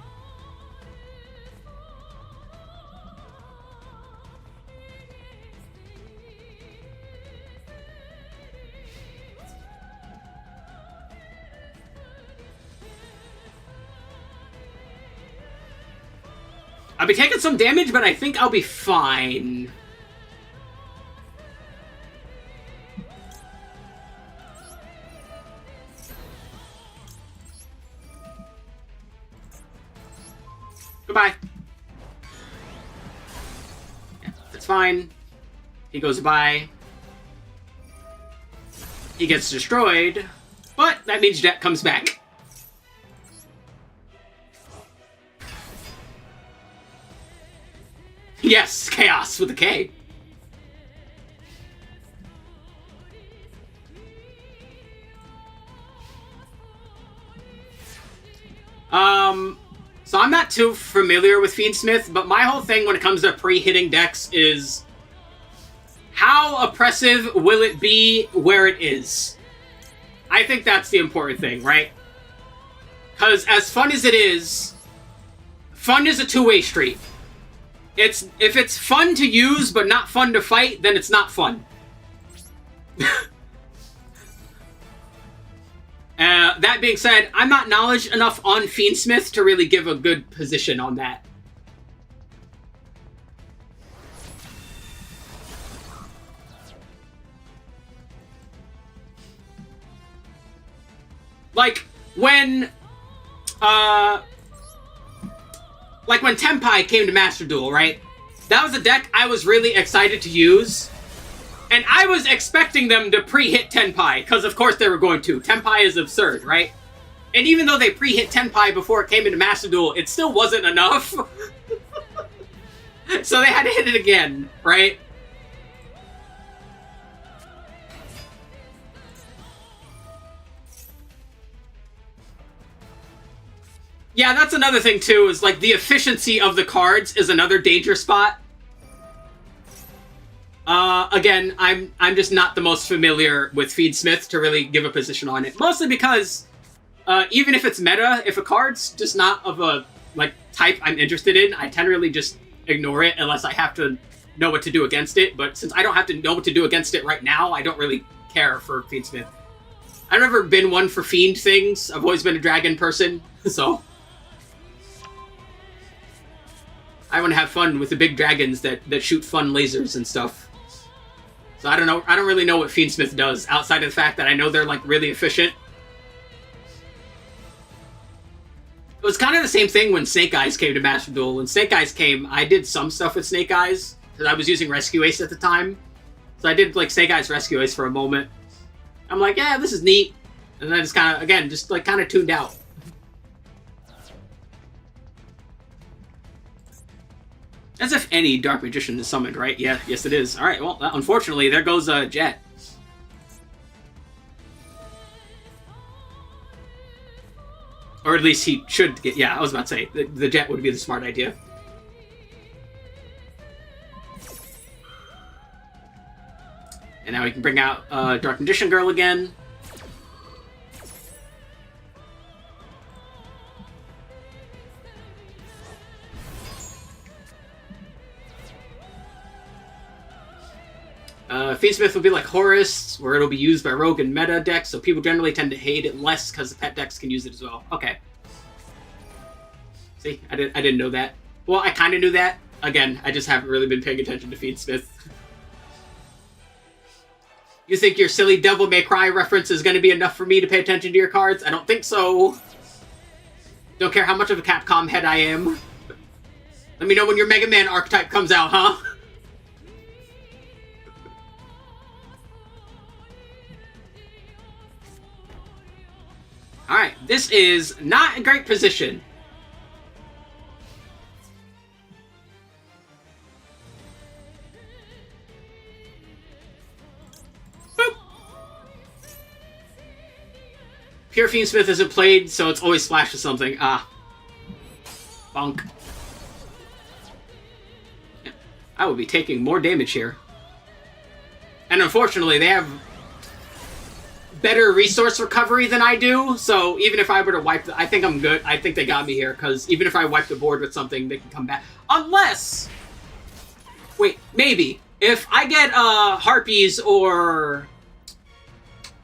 I'll be taking some damage, but I think I'll be fine. Goodbye. Yeah, that's fine. He goes by. He gets destroyed, but that means Jet comes back. Yes, Chaos with a K. So I'm not too familiar with Fiendsmith, but my whole thing when it comes to pre-hitting decks is how oppressive will it be where it is? I think that's the important thing, right? Because as fun as it is, fun is a two-way street. If it's fun to use but not fun to fight, then it's not fun. That being said, I'm not knowledgeable enough on Fiendsmith to really give a good position on that. Like when Tenpai came to Master Duel, right? That was a deck I was really excited to use. And I was expecting them to pre-hit Tenpai, because of course they were going to. Tenpai is absurd, right? And even though they pre-hit Tenpai before it came into Master Duel, it still wasn't enough. So they had to hit it again, right? Yeah, that's another thing too, is like the efficiency of the cards is another danger spot. Again, I'm just not the most familiar with Fiendsmith to really give a position on it. Mostly because, even if it's meta, if a card's just not of a, like, type I'm interested in, I tend to really just ignore it unless I have to know what to do against it. But since I don't have to know what to do against it right now, I don't really care for Fiendsmith. I've never been one for Fiend things. I've always been a dragon person, so I want to have fun with the big dragons that shoot fun lasers and stuff. So I don't know. I don't really know what Fiendsmith does outside of the fact that I know they're like really efficient. It was kind of the same thing when Snake Eyes came to Master Duel. When Snake Eyes came, I did some stuff with Snake Eyes because I was using Rescue Ace at the time. So I did like Snake Eyes Rescue Ace for a moment. I'm like, yeah, this is neat. And then I just kind of, again, just like kind of tuned out. As if any Dark Magician is summoned, right? Yeah, yes it is. Alright, well, unfortunately, there goes Jet. Or at least he should get... Yeah, I was about to say, the Jet would be the smart idea. And now we can bring out Dark Magician Girl again. Fiendsmith will be like Horus, where it'll be used by rogue and meta decks, so people generally tend to hate it less because the pet decks can use it as well. Okay. See, I didn't know that. Well, I kind of knew that. Again, I just haven't really been paying attention to Fiendsmith. You think your silly Devil May Cry reference is going to be enough for me to pay attention to your cards? I don't think so. Don't care how much of a Capcom head I am. Let me know when your Mega Man archetype comes out, huh? Alright, this is not a great position. Boop. Pure Fiendsmith isn't played, so it's always Splash to something. Ah. Bonk. Yeah. I will be taking more damage here. And unfortunately, they have better resource recovery than I do, so even if I were to wipe I think I'm good. I think they got me here, because even if I wipe the board with something, they can come back. Unless... Wait, maybe. If I get Harpies or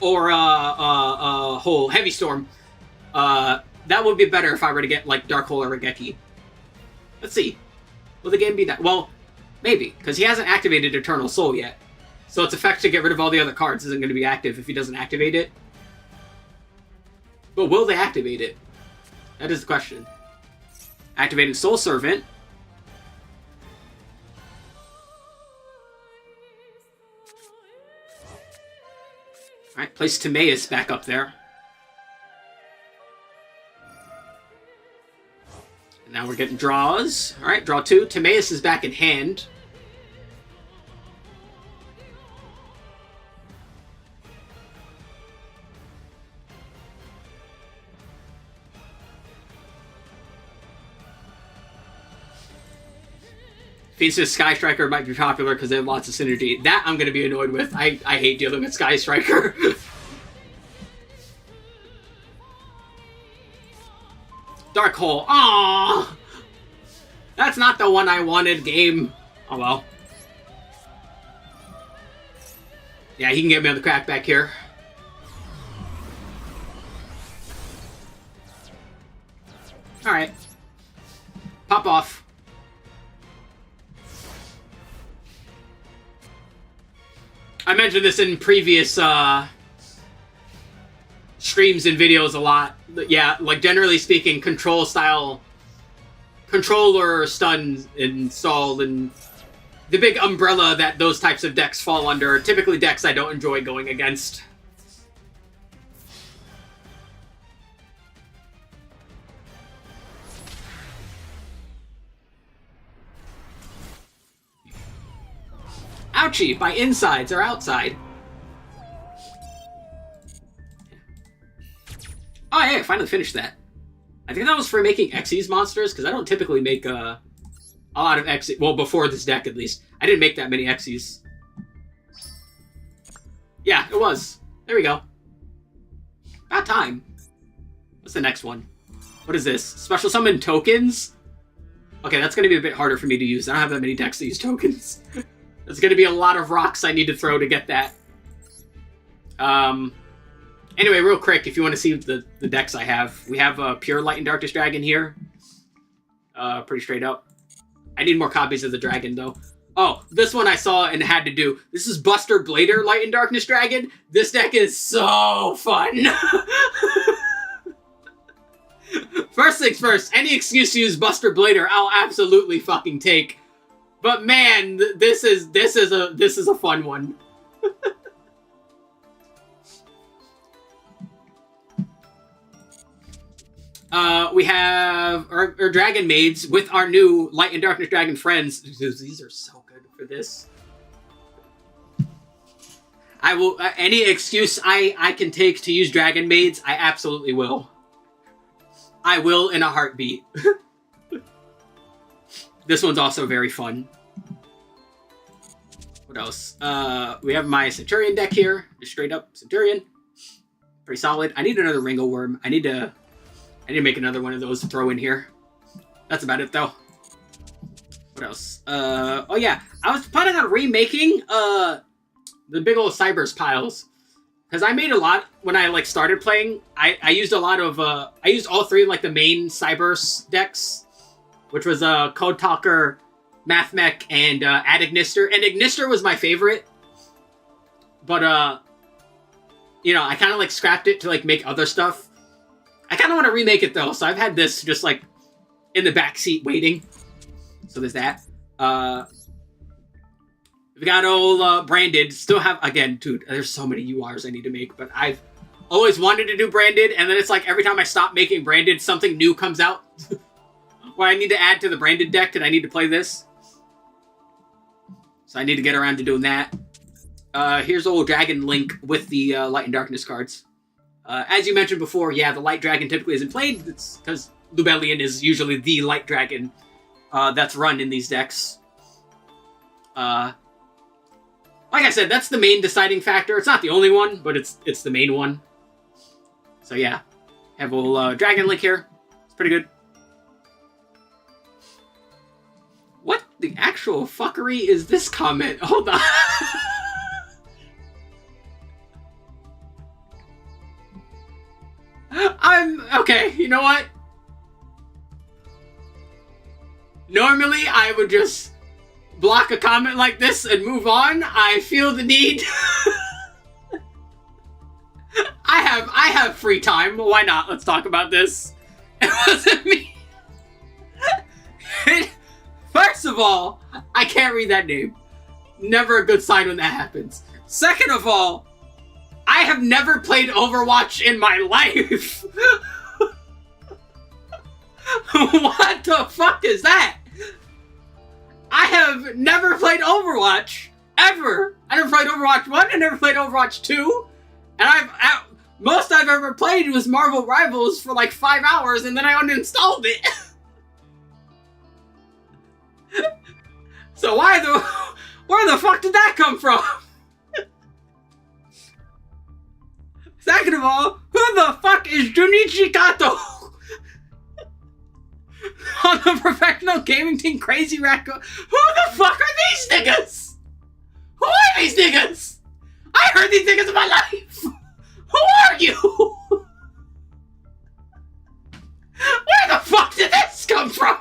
whole Heavy Storm, that would be better if I were to get like Dark Hole or Regeki. Let's see. Will the game be that? Well, maybe, because he hasn't activated Eternal Soul yet. So its effect to get rid of all the other cards isn't going to be active if he doesn't activate it. But will they activate it? That is the question. Activating Soul Servant. Alright, place Timaeus back up there. And now we're getting draws. Alright, draw 2. Timaeus is back in hand. Fiendsmith Sky Striker might be popular because they have lots of synergy. That I'm going to be annoyed with. I hate dealing with Sky Striker. Dark Hole. Aww! That's not the one I wanted, game. Oh well. Yeah, he can get me on the crack back here. Alright. Pop off. I mentioned this in previous streams and videos a lot. Yeah, like generally speaking, controller stun installed, and the big umbrella that those types of decks fall under are typically decks I don't enjoy going against. Ouchie! My insides are outside. Oh yeah, I finally finished that. I think that was for making Xyz monsters, because I don't typically make a lot of Xyz. Well, before this deck at least. I didn't make that many Xyz. Yeah, it was. There we go. About time. What's the next one? What is this? Special summon tokens? Okay, that's going to be a bit harder for me to use. I don't have that many decks that use tokens. There's going to be a lot of rocks I need to throw to get that. Anyway, real quick, if you want to see the decks I have, we have a pure Light and Darkness Dragon here. Pretty straight up. I need more copies of the dragon, though. Oh, this one I saw and had to do. This is Buster Blader Light and Darkness Dragon. This deck is so fun. First things first, any excuse to use Buster Blader, I'll absolutely fucking take. But man, this is a fun one. We have our Dragon Maids with our new Light and Darkness Dragon friends. These are so good for this. I will, any excuse I can take to use Dragon Maids, I absolutely will. I will in a heartbeat. This one's also very fun. What else? We have my Centurion deck here. Just straight up Centurion. Pretty solid. I need another Ringo Worm. I need to make another one of those to throw in here. That's about it, though. What else? Oh yeah. I was planning on remaking, the big old Cybers piles. Because I made a lot when I, started playing. I used a lot of, I used all three of, the main Cybers decks. Which was, Code Talker, Mathmech, and, Adignister. And Ignister was my favorite. But, you know, I kind of, scrapped it to, make other stuff. I kind of want to remake it, though. So I've had this just, in the backseat waiting. So there's that. We got old Branded. Still have, again, dude, there's so many URs I need to make. But I've always wanted to do Branded. And then it's every time I stop making Branded, something new comes out. Where I need to add to the Branded deck. And I need to play this. So I need to get around to doing that. Here's old Dragon Link with the Light and Darkness cards. As you mentioned before, yeah, the light dragon typically isn't played. It's because Lubellion is usually the light dragon that's run in these decks. Like I said, that's the main deciding factor. It's not the only one, but it's the main one. So yeah, have a little Dragon Link here. It's pretty good. What the actual fuckery is this comment? Hold on. Okay, you know what? Normally, I would just block a comment like this and move on. I feel the need. I have free time. Why not? Let's talk about this. It wasn't me. First of all, I can't read that name. Never a good sign when that happens. Second of all, I have never played Overwatch in my life. What the fuck is that? I have never played Overwatch, ever. I never played Overwatch 1, I never played Overwatch 2, and most I've ever played was Marvel Rivals for like 5 hours, and then I uninstalled it. So where the fuck did that come from? Second of all, who the fuck is Junichi Kato? On the professional gaming team, Crazy Raccoon. Who the fuck are these niggas? Who are these niggas? I heard these niggas in my life. Who are you? Where the fuck did this come from?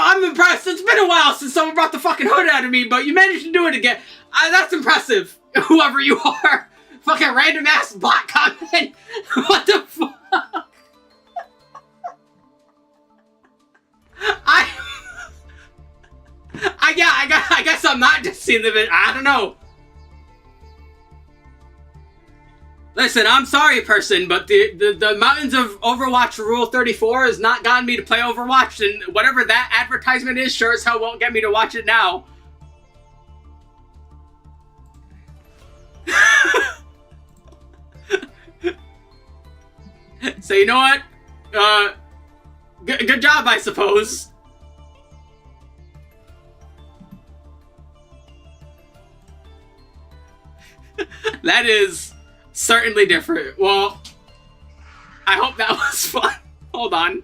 I'm impressed. It's been a while since someone brought the fucking hood out of me, but you managed to do it again. That's impressive. Whoever you are. Fucking random ass bot comment. What the fuck? I guess I'm not just seeing the video. I don't know. Listen, I'm sorry, person, but the mountains of Overwatch Rule 34 has not gotten me to play Overwatch, and whatever that advertisement is, sure as hell won't get me to watch it now. So you know what? Good job, I suppose. That is certainly different. Well, I hope that was fun. Hold on.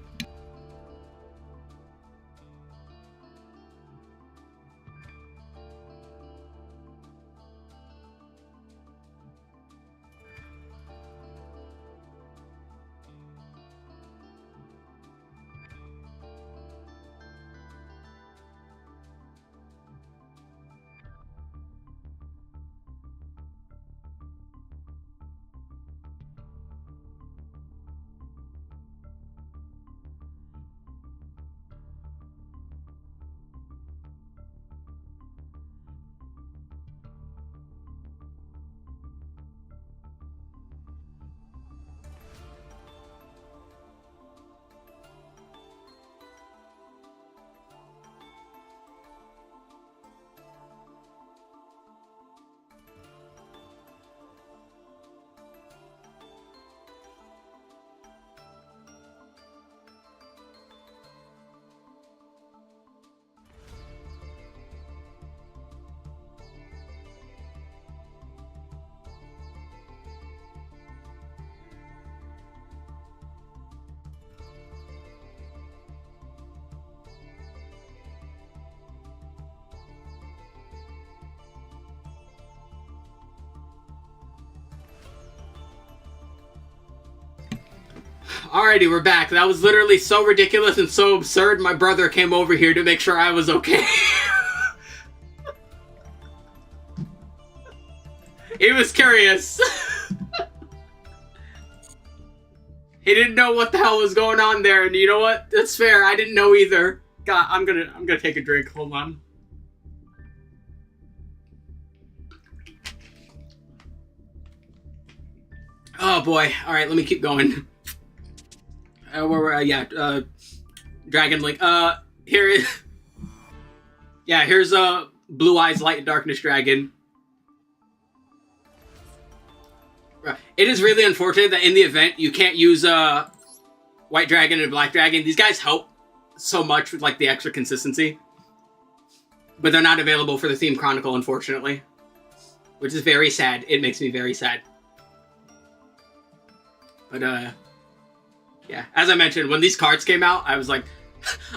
Alrighty, we're back. That was literally so ridiculous and so absurd, my brother came over here to make sure I was okay. He was curious. He didn't know what the hell was going on there, and you know what? That's fair. I didn't know either. God, I'm gonna take a drink. Hold on. Oh boy. Alright, let me keep going. Dragon Link. Here is... Yeah, here's Blue Eyes Light and Darkness Dragon. It is really unfortunate that in the event you can't use White Dragon and Black Dragon. These guys help so much with like the extra consistency. But they're not available for the Theme Chronicle, unfortunately. Which is very sad. It makes me very sad. But, yeah. As I mentioned, when these cards came out, I was like...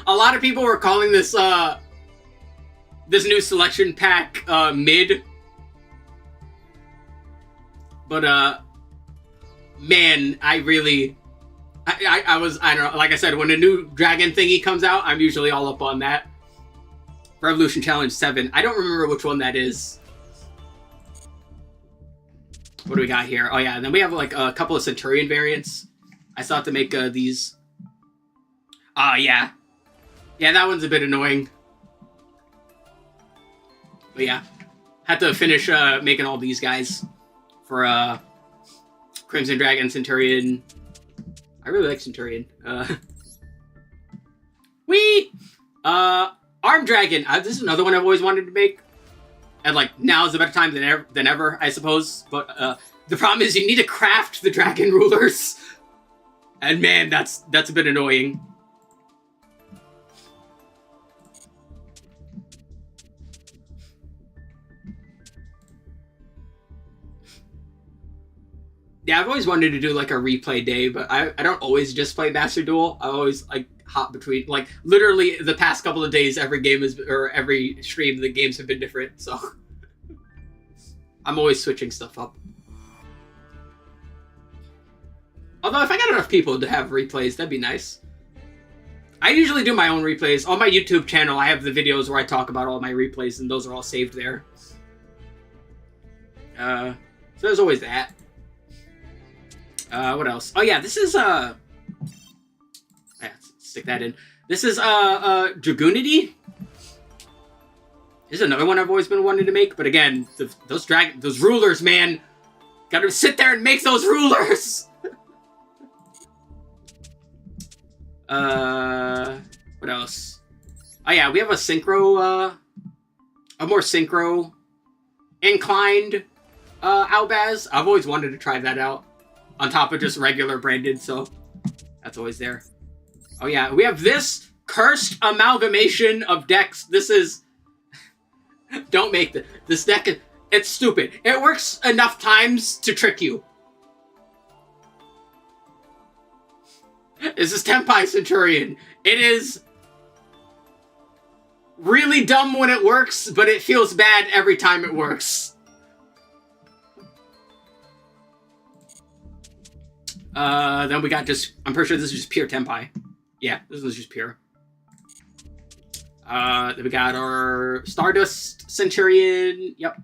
a lot of people were calling this, this new selection pack, mid. But, man, I really... I don't know, like I said, when a new dragon thingy comes out, I'm usually all up on that. Revolution Challenge 7. I don't remember which one that is. What do we got here? Oh yeah, and then we have like a couple of Centurion variants. I still have to make these. Yeah. Yeah, that one's a bit annoying. But yeah. Had to finish making all these guys for Crimson Dragon, Centurion. I really like Centurion. Whee! Arm Dragon. This is another one I've always wanted to make. And, like, now is a better time than ever, I suppose. But the problem is you need to craft the dragon rulers. And, man, that's a bit annoying. Yeah, I've always wanted to do, like, a replay day, but I don't always just play Master Duel. I always, like, hop between, like, literally the past couple of days, every game is, or every stream, the games have been different, so I'm always switching stuff up. Although, if I got enough people to have replays, that'd be nice. I usually do my own replays. On my YouTube channel, I have the videos where I talk about all my replays, and those are all saved there. So there's always that. What else? Oh yeah, this is, yeah, stick that in. This is, Dragoonity. This is another one I've always been wanting to make, but again, those rulers, man. Gotta sit there and make those rulers! What else? Oh yeah, we have a synchro, a more synchro inclined, Albaz. I've always wanted to try that out. On top of just regular branded, so that's always there. Oh yeah, we have this cursed amalgamation of decks. This is... Don't make this deck... It's stupid. It works enough times to trick you. This is Tenpai Centurion. It is really dumb when it works, but it feels bad every time it works. Then we got just... I'm pretty sure this is just pure Tenpai. Yeah, this is just pure. Then we got our Stardust Centurion. Yep.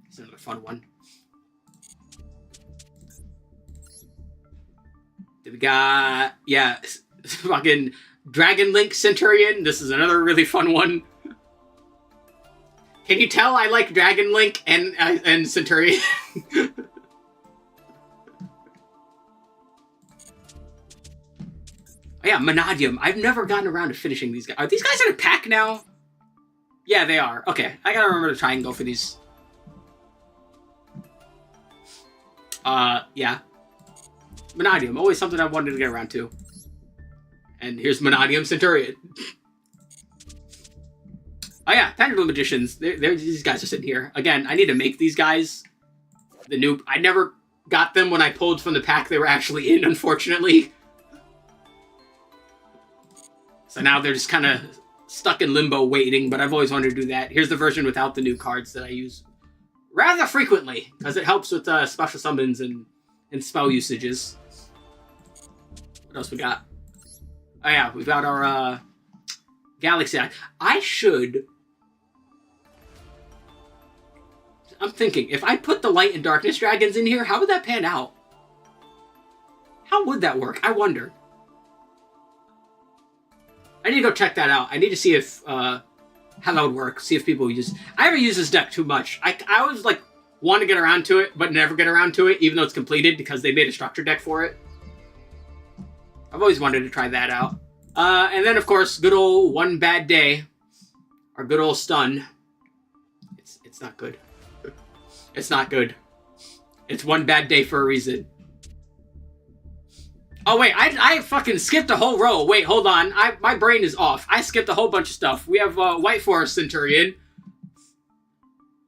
It's another fun one. Then we got... Yeah, fucking Dragon Link Centurion. This is another really fun one. Can you tell I like Dragon Link and Centurion? Oh yeah, Monadium. I've never gotten around to finishing these guys. Are these guys in a pack now? Yeah, they are. Okay, I gotta remember to try and go for these. Yeah. Monadium, always something I wanted to get around to. And here's Monadium Centurion. Oh yeah, Tangible Magicians. These guys are sitting here. Again, I need to make these guys. I never got them when I pulled from the pack they were actually in, unfortunately. So now they're just kind of stuck in limbo waiting, but I've always wanted to do that. Here's the version without the new cards that I use rather frequently, because it helps with special summons and spell usages. What else we got? Oh yeah, we've got our Galaxy Eye. I'm thinking, if I put the Light and Darkness Dragons in here, how would that pan out? How would that work? I wonder. I need to go check that out. I need to see if, how that would work. See if people use... I haven't used this deck too much. I always, like, want to get around to it, but never get around to it, even though it's completed, because they made a structure deck for it. I've always wanted to try that out. And then, of course, good old One Bad Day. Our good old Stun. It's not good. It's not good. It's one bad day for a reason. Oh, wait, I fucking skipped a whole row. Wait, hold on. My brain is off. I skipped a whole bunch of stuff. We have White Forest Centurion.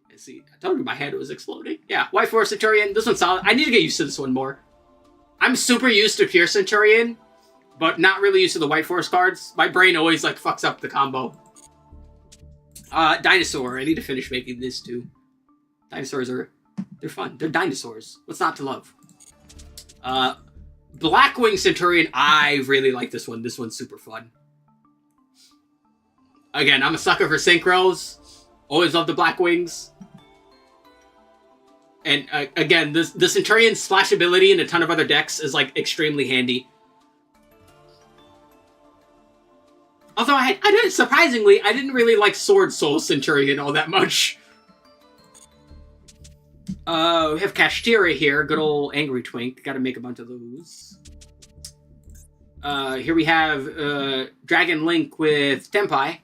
Let's see, I told you my head was exploding. Yeah, White Forest Centurion. This one's solid. I need to get used to this one more. I'm super used to Pure Centurion, but not really used to the White Forest cards. My brain always, like, fucks up the combo. Dinosaur. I need to finish making this, too. Dinosaurs they're fun. They're dinosaurs. What's not to love? Blackwing Centurion. I really like this one. This one's super fun. Again, I'm a sucker for synchros. Always love the Blackwings. And again, the Centurion's splashability in a ton of other decks is like extremely handy. Although surprisingly, I didn't really like Sword Soul Centurion all that much. We have Kashtira here, good old Angry Twink. Gotta make a bunch of those. Here we have Dragon Link with Tenpai.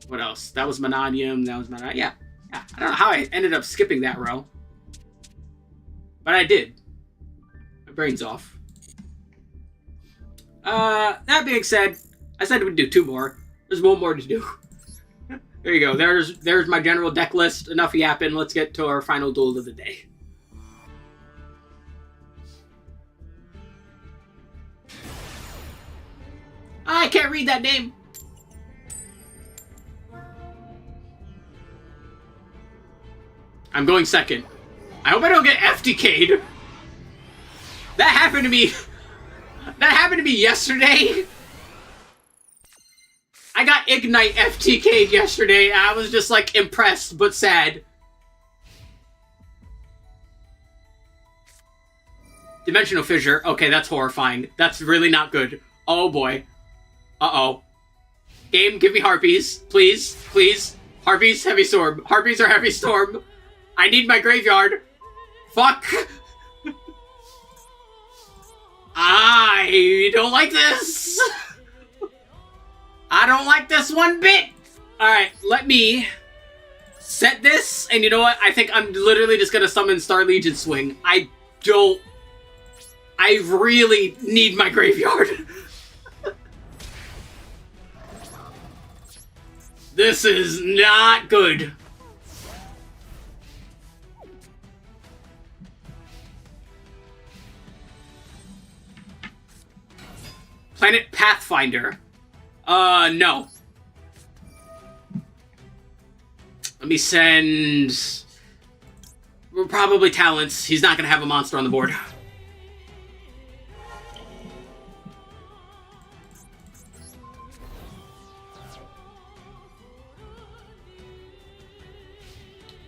What else? That was Mananium, yeah. I don't know how I ended up skipping that row. But I did. My brain's off. That being said, I said we'd do 2 more. There's 1 more to do. There you go. There's my general deck list. Enough yapping. Let's get to our final duel of the day. I can't read that name. I'm going second. I hope I don't get FTK'd. That happened to me. That happened to me yesterday. I got Ignite FTK'd yesterday. I was just like impressed but sad. Dimensional Fissure. Okay, that's horrifying. That's really not good. Oh boy. Uh-oh. Game, give me Harpies. Please. Please. Harpies, Heavy Storm. Harpies or Heavy Storm. I need my graveyard. Fuck. I don't like this. I don't like this one bit. Alright, let me set this. And you know what? I think I'm literally just gonna summon Star Legion Swing. I really need my graveyard. This is not good. Planet Pathfinder. No. Let me send... Well, probably Talents. He's not going to have a monster on the board.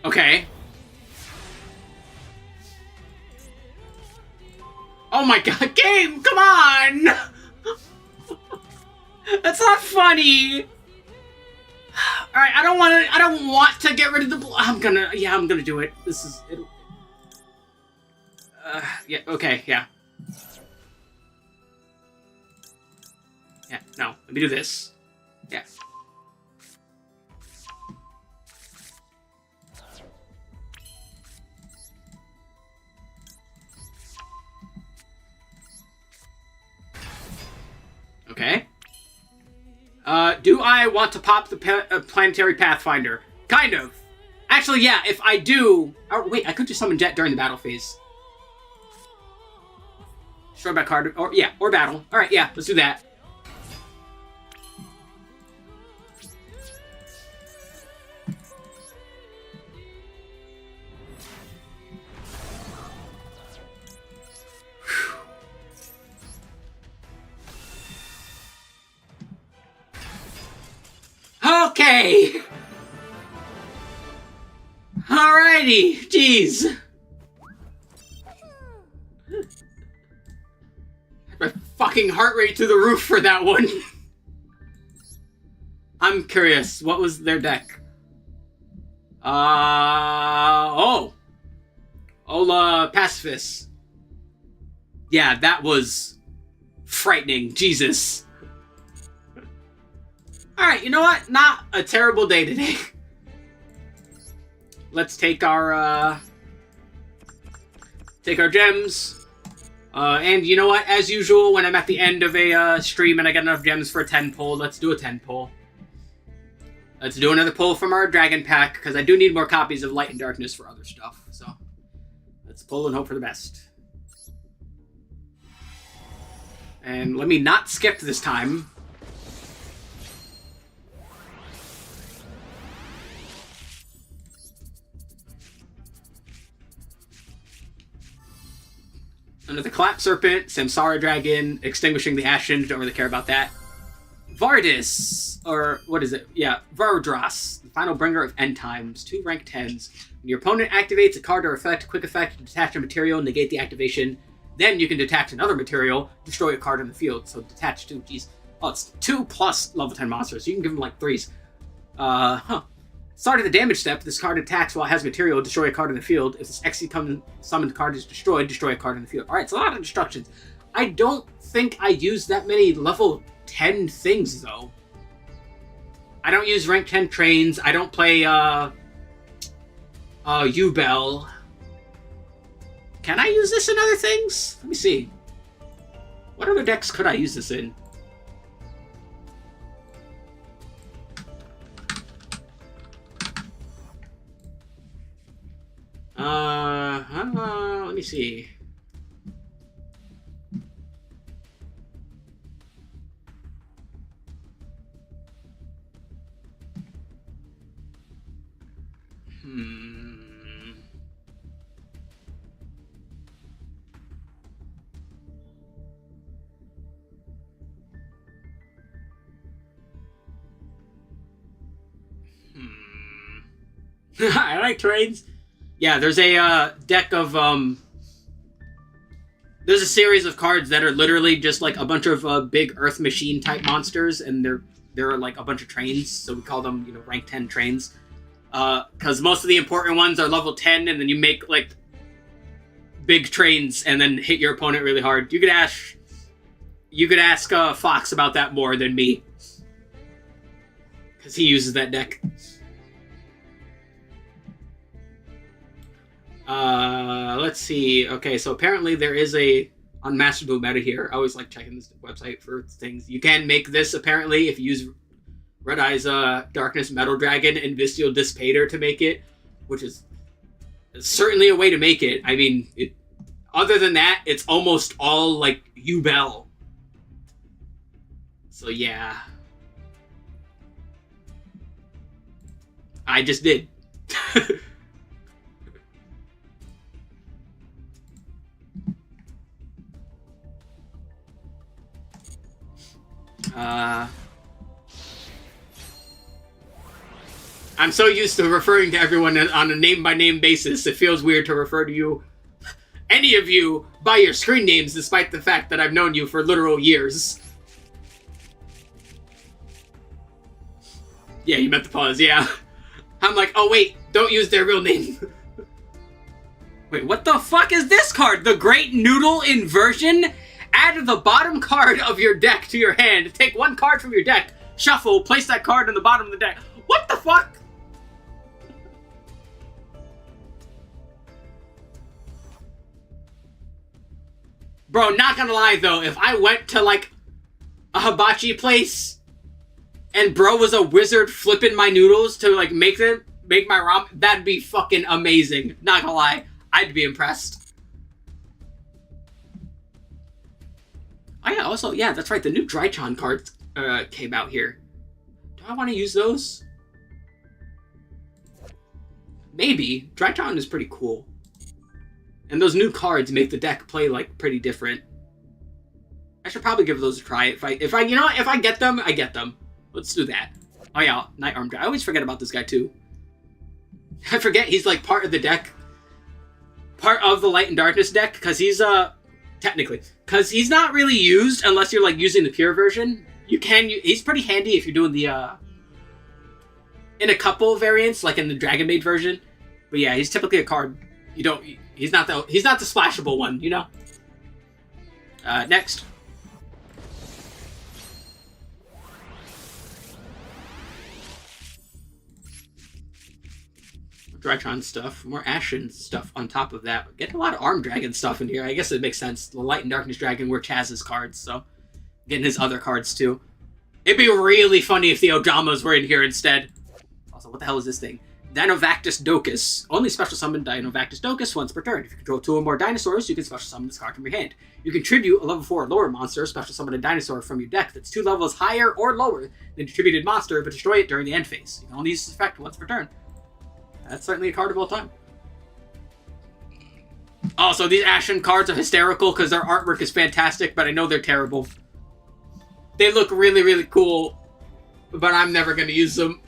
Okay. Oh my god, game! Come on! That's not funny! Alright, I don't want to get rid of the I'm gonna do it. This is... yeah, okay, yeah. Yeah, no, let me do this. Yeah. Okay. Do I want to pop the Planetary Pathfinder? Kind of. Actually, yeah, if I do... Oh, wait, I could just summon Jet during the battle phase. Destroy by card... Or, yeah, or battle. Alright, yeah, let's do that. Okay! Alrighty, jeez. My fucking heart rate through the roof for that one. I'm curious, what was their deck? Oh. Ola Pacifist. Yeah, that was frightening, Jesus. Alright, you know what? Not a terrible day today. let's take our gems. And you know what? As usual, when I'm at the end of a stream and I get enough gems for a 10 pull, let's do a 10 pull. Let's do another pull from our dragon pack, because I do need more copies of Light and Darkness for other stuff. So, let's pull and hope for the best. And let me not skip this time. Under the Clap Serpent, Samsara Dragon, Extinguishing the Ashen, don't really care about that. Vardis, or what is it? Yeah, Vardras, the final bringer of end times, 2 rank 10s. When your opponent activates a card or effect, quick effect, detach a material, negate the activation. Then you can detach another material, destroy a card in the field. So detach 2, geez. Oh, it's 2 plus level 10 monsters, so you can give them like 3s. Start of the damage step, this card attacks while it has material, destroy a card in the field. If this XC summoned card is destroyed, destroy a card in the field. Alright, it's a lot of destructions. I don't think I use that many level 10 things, though. I don't use rank 10 trains. I don't play, U-Bell. Can I use this in other things? Let me see. What other decks could I use this in? Let me see. I like trains. Yeah, there's a deck of there's a series of cards that are literally just like a bunch of big Earth Machine type monsters, and there are like a bunch of trains, so we call them, you know, rank 10 trains. Because most of the important ones are level 10, and then you make like big trains and then hit your opponent really hard. You could ask Fox about that more than me, because he uses that deck. Let's see. Okay, so apparently there is a Unmastered Duel meta here. I always like checking this website for things. You can make this, apparently, if you use Red Eye's Darkness Metal Dragon and Vistial Dissipator to make it, which is certainly a way to make it. I mean, other than that, it's almost all, like, U-Bell. So, yeah. I just did. I'm so used to referring to everyone on a name-by-name basis, it feels weird to refer to you, any of you, by your screen names, despite the fact that I've known you for literal years. Yeah, you meant the pause, yeah. I'm like, oh wait, don't use their real name. Wait, what the fuck is this card? The Great Noodle Inversion? Add the bottom card of your deck to your hand. Take one card from your deck, shuffle, place that card in the bottom of the deck. What the fuck? Bro, not gonna lie though, if I went to like a hibachi place and bro was a wizard flipping my noodles to like make my ramen, that'd be fucking amazing. Not gonna lie, I'd be impressed. Oh yeah, also, yeah, that's right, the new Drytron cards came out here. Do I want to use those? Maybe. Drytron is pretty cool. And those new cards make the deck play, like, pretty different. I should probably give those a try. If I get them, I get them. Let's do that. Oh yeah, Night Arm Dragon. I always forget about this guy, too. I forget he's, like, part of the deck. Part of the Light and Darkness deck, because he's, technically. Because he's not really used unless you're, like, using the pure version. He's pretty handy if you're doing the, in a couple variants, like in the Dragon Maid version. But yeah, he's typically a card he's not the splashable one, you know? Next. Drytron stuff, more Ashen stuff on top of that. Getting a lot of Armed Dragon stuff in here. I guess it makes sense. The Light and Darkness Dragon were Chaz's cards, so getting his other cards too. It'd be really funny if the Ojamas were in here instead. Also, what the hell is this thing? Dinovactus Docus. Only special summon Dinovactus Docus once per turn. If you control 2 or more dinosaurs, you can special summon this card from your hand. You contribute a level 4 or lower monster, special summon a dinosaur from your deck that's 2 levels higher or lower than the attributed monster, but destroy it during the end phase. You can only use this effect once per turn. That's certainly a card of all time. Also, these Ashen cards are hysterical because their artwork is fantastic, but I know they're terrible. They look really, really cool, but I'm never going to use them.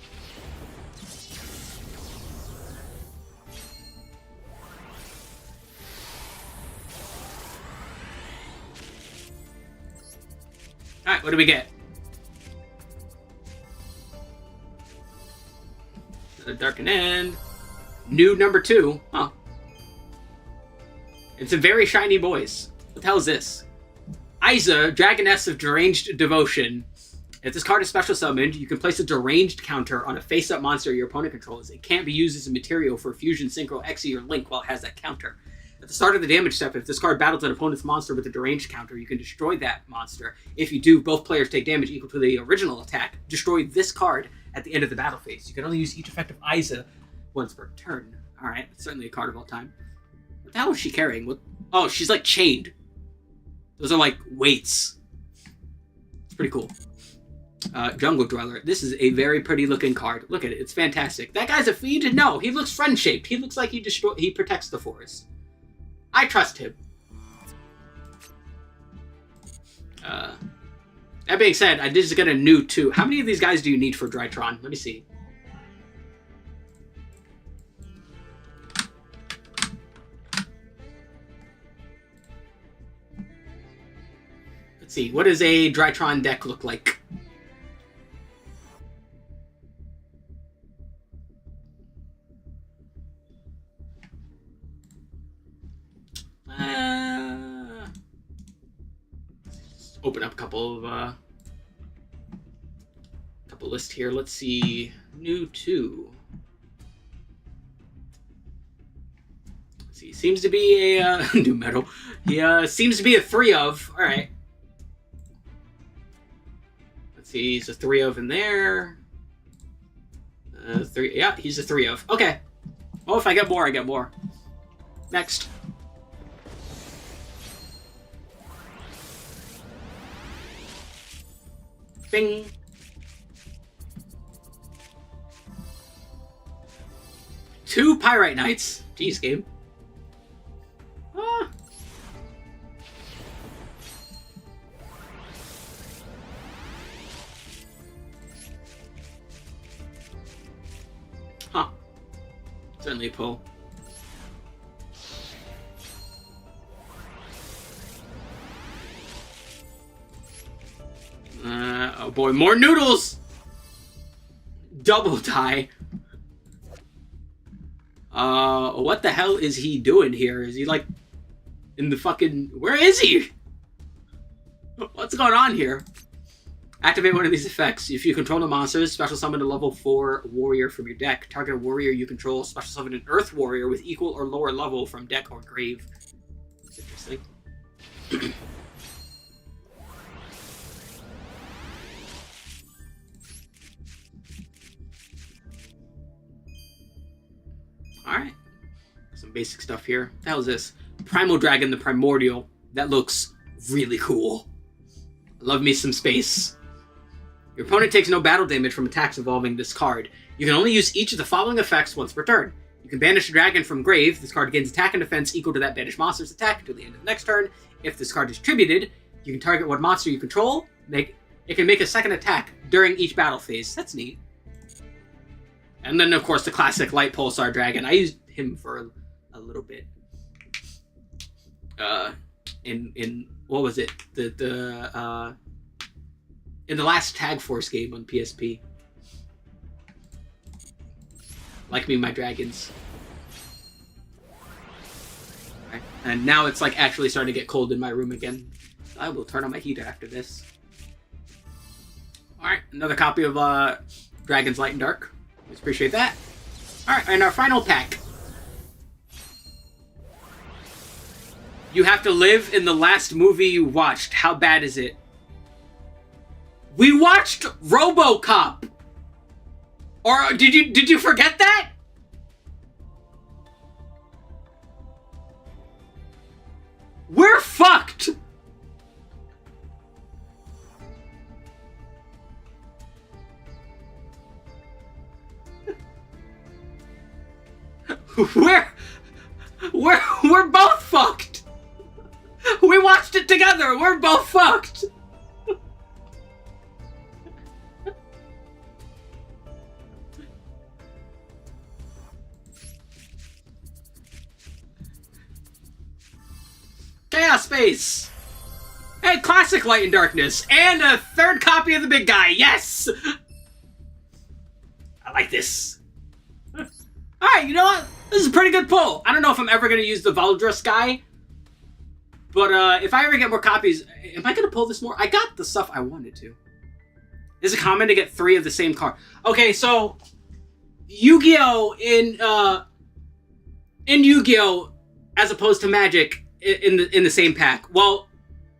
Alright, what do we get? The Darkened End. New number 2. Huh. It's a very shiny boys. What the hell is this? Aiza, Dragoness of Deranged Devotion. If this card is special summoned, you can place a deranged counter on a face-up monster your opponent controls. It can't be used as a material for Fusion, Synchro, Xe, or Link while it has that counter. At the start of the damage step, if this card battles an opponent's monster with a deranged counter, you can destroy that monster. If you do, both players take damage equal to the original attack. Destroy this card at the end of the battle phase. You can only use each effect of Aiza once per turn. Alright, certainly a card of all time. What the hell is she carrying? What? Oh, she's like chained. Those are like weights. It's pretty cool. Jungle Dweller. This is a very pretty looking card. Look at it. It's fantastic. That guy's a feed? No, he looks friend-shaped. He looks like he protects the forest. I trust him. That being said, I did just get a new 2. How many of these guys do you need for Drytron? Let me see. Let's see. What does a Drytron deck look like? Open up a couple lists here. Let's see. New 2. Let's see. Seems to be a new metal. He seems to be a 3 of. All right. Let's see. He's a 3 of in there. 3. Yeah, he's a 3 of. Okay. Well, if I get more, I get more. Next. Bing. Two Pyrite Knights. Jeez, game. Ah. Huh. Certainly a pull. Oh boy, more noodles! Double tie. What the hell is he doing here? Is he like in the fucking... Where is he? What's going on here? Activate one of these effects. If you control the monsters, special summon a level 4 warrior from your deck. Target a warrior you control, special summon an earth warrior with equal or lower level from deck or grave. That's interesting. Alright. Some basic stuff here. What the hell is this? Primal Dragon the Primordial. That looks really cool. Love me some space. Your opponent takes no battle damage from attacks involving this card. You can only use each of the following effects once per turn. You can banish a dragon from grave. This card gains attack and defense equal to that banished monster's attack until the end of the next turn. If this card is tributed, you can target one monster you control. It can make a second attack during each battle phase. That's neat. And then, of course, the classic Light Pulsar Dragon. I used him for a little bit. In what was it? In the last Tag Force game on PSP. Like me, my dragons. Okay. And now it's like actually starting to get cold in my room again. I will turn on my heater after this. Alright, another copy of Dragon's Light and Dark. Appreciate that. Alright, and our final pack. You have to live in the last movie you watched. How bad is it? We watched RoboCop! Or did you forget that? We're fucked! We're both fucked! We watched it together! We're both fucked! Chaos Space! Hey, classic Light and Darkness! And a third copy of the big guy! Yes! I like this. Alright, you know what? This is a pretty good pull. I don't know if I'm ever going to use the Valdrus guy. But if I ever get more copies... Am I going to pull this more? I got the stuff I wanted to. Is it common to get 3 of the same card? Okay, so... Yu-Gi-Oh! In Yu-Gi-Oh! As opposed to Magic... in the same pack. Well,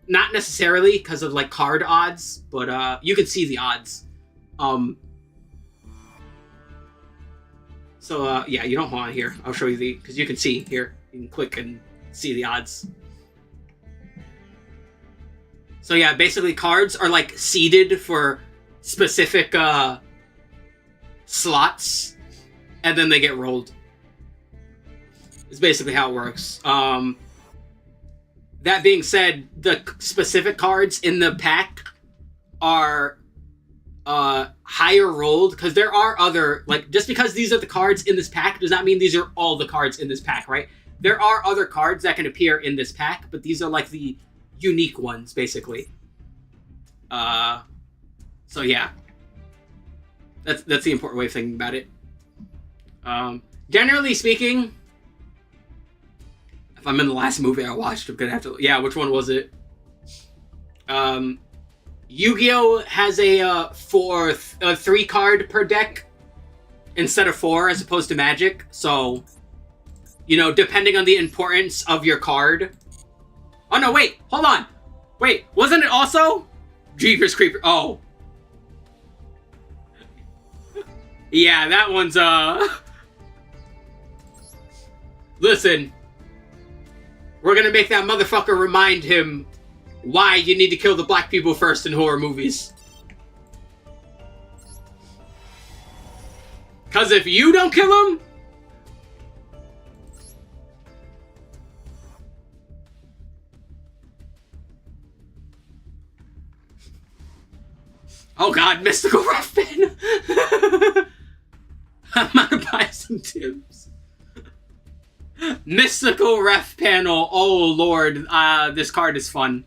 not necessarily because of like card odds, but you can see the odds. So yeah, you don't want here. I'll show you because you can see here. You can click and see the odds. So yeah, basically cards are like seeded for specific slots, and then they get rolled. It's basically how it works. That being said, the specific cards in the pack are higher rolled, because there are other, like, just because these are the cards in this pack does not mean these are all the cards in this pack, right? There are other cards that can appear in this pack, but these are like the unique ones, basically. So yeah. That's the important way of thinking about it. Generally speaking, if I'm in the last movie I watched, I'm gonna have to... Yeah, which one was it? Yu-Gi-Oh! Has a 3 card per deck instead of 4, as opposed to Magic. So, you know, depending on the importance of your card... Oh no, wait! Hold on! Wait, wasn't it also... Jeepers Creeper... Oh. Yeah, that one's, Listen... We're gonna make that motherfucker remind him why you need to kill the black people first in horror movies. Cause if you don't kill him... Oh god, Mystical Rough Pen! I'm gonna buy some Tims. Mystical Ref Panel. Oh lord, this card is fun.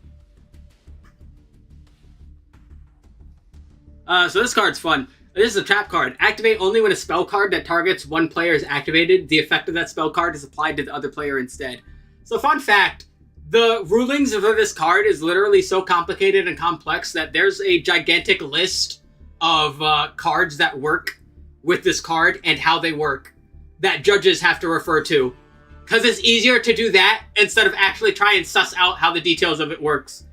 So this card's fun. This is a trap card. Activate only when a spell card that targets one player is activated. The effect of that spell card is applied to the other player instead. So fun fact, the rulings of this card is literally so complicated and complex that there's a gigantic list of cards that work with this card and how they work that judges have to refer to. Because it's easier to do that instead of actually try and suss out how the details of it works.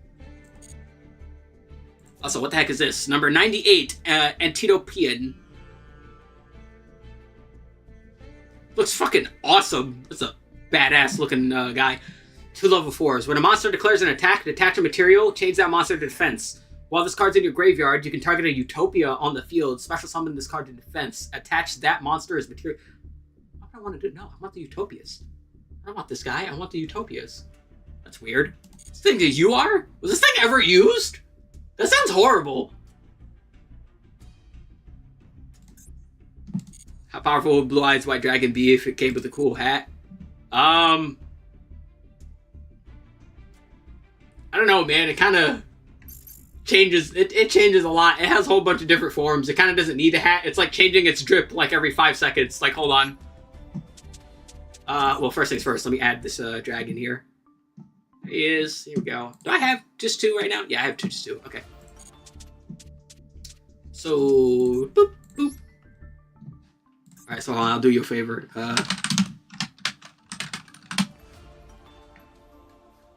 Also, what the heck is this? Number 98, Antitopian. Looks fucking awesome. That's a badass looking guy. 2 level 4s. When a monster declares an attack, detach a material, change that monster to defense. While this card's in your graveyard, you can target a Utopia on the field, special summon this card to defense. Attach that monster as material. What do I want to do? No, I want the Utopias. I don't want this guy, I want the Utopias. That's weird. This thing that you are? Was this thing ever used? That sounds horrible. How powerful would Blue Eyes White Dragon be if it came with a cool hat? I don't know, man. It kind of changes. It changes a lot. It has a whole bunch of different forms. It kind of doesn't need a hat. It's like changing its drip like every 5 seconds. Like, hold on. Well, first things first, let me add this dragon here. There he is. Here we go. Do I have just 2 right now? Yeah, I have just 2. Okay. So, boop, boop. Alright, Alright, so I'll do you a favor.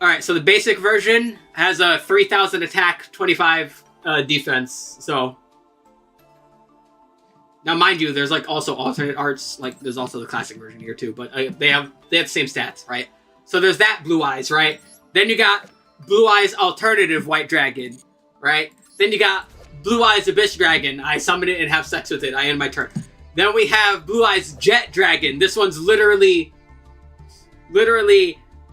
Alright, so the basic version has a 3,000 attack, 25 defense, so... Now, mind you, there's like also alternate arts, like there's also the classic version here too, but they have the same stats, right? So there's that Blue Eyes, right? Then you got Blue Eyes Alternative White Dragon, right? Then you got Blue Eyes Abyss Dragon. I summon it and have sex with it. I end my turn. Then we have Blue Eyes Jet Dragon. This one's literally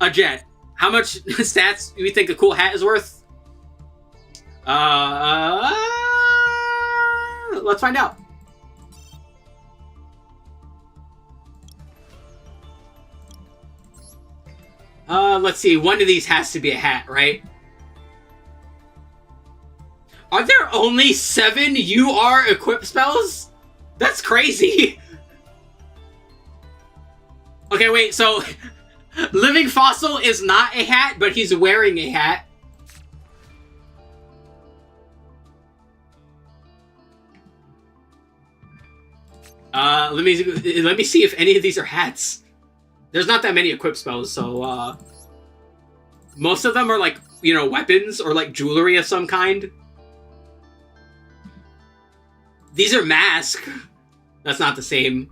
a jet. How much stats do you think a cool hat is worth? Let's find out. Let's see. One of these has to be a hat, right? Are there only 7 UR equip spells? That's crazy. Okay, wait, so... Living Fossil is not a hat, but he's wearing a hat. Let me see if any of these are hats. There's not that many equip spells, so, most of them are, like, you know, weapons or, like, jewelry of some kind. These are mask. That's not the same.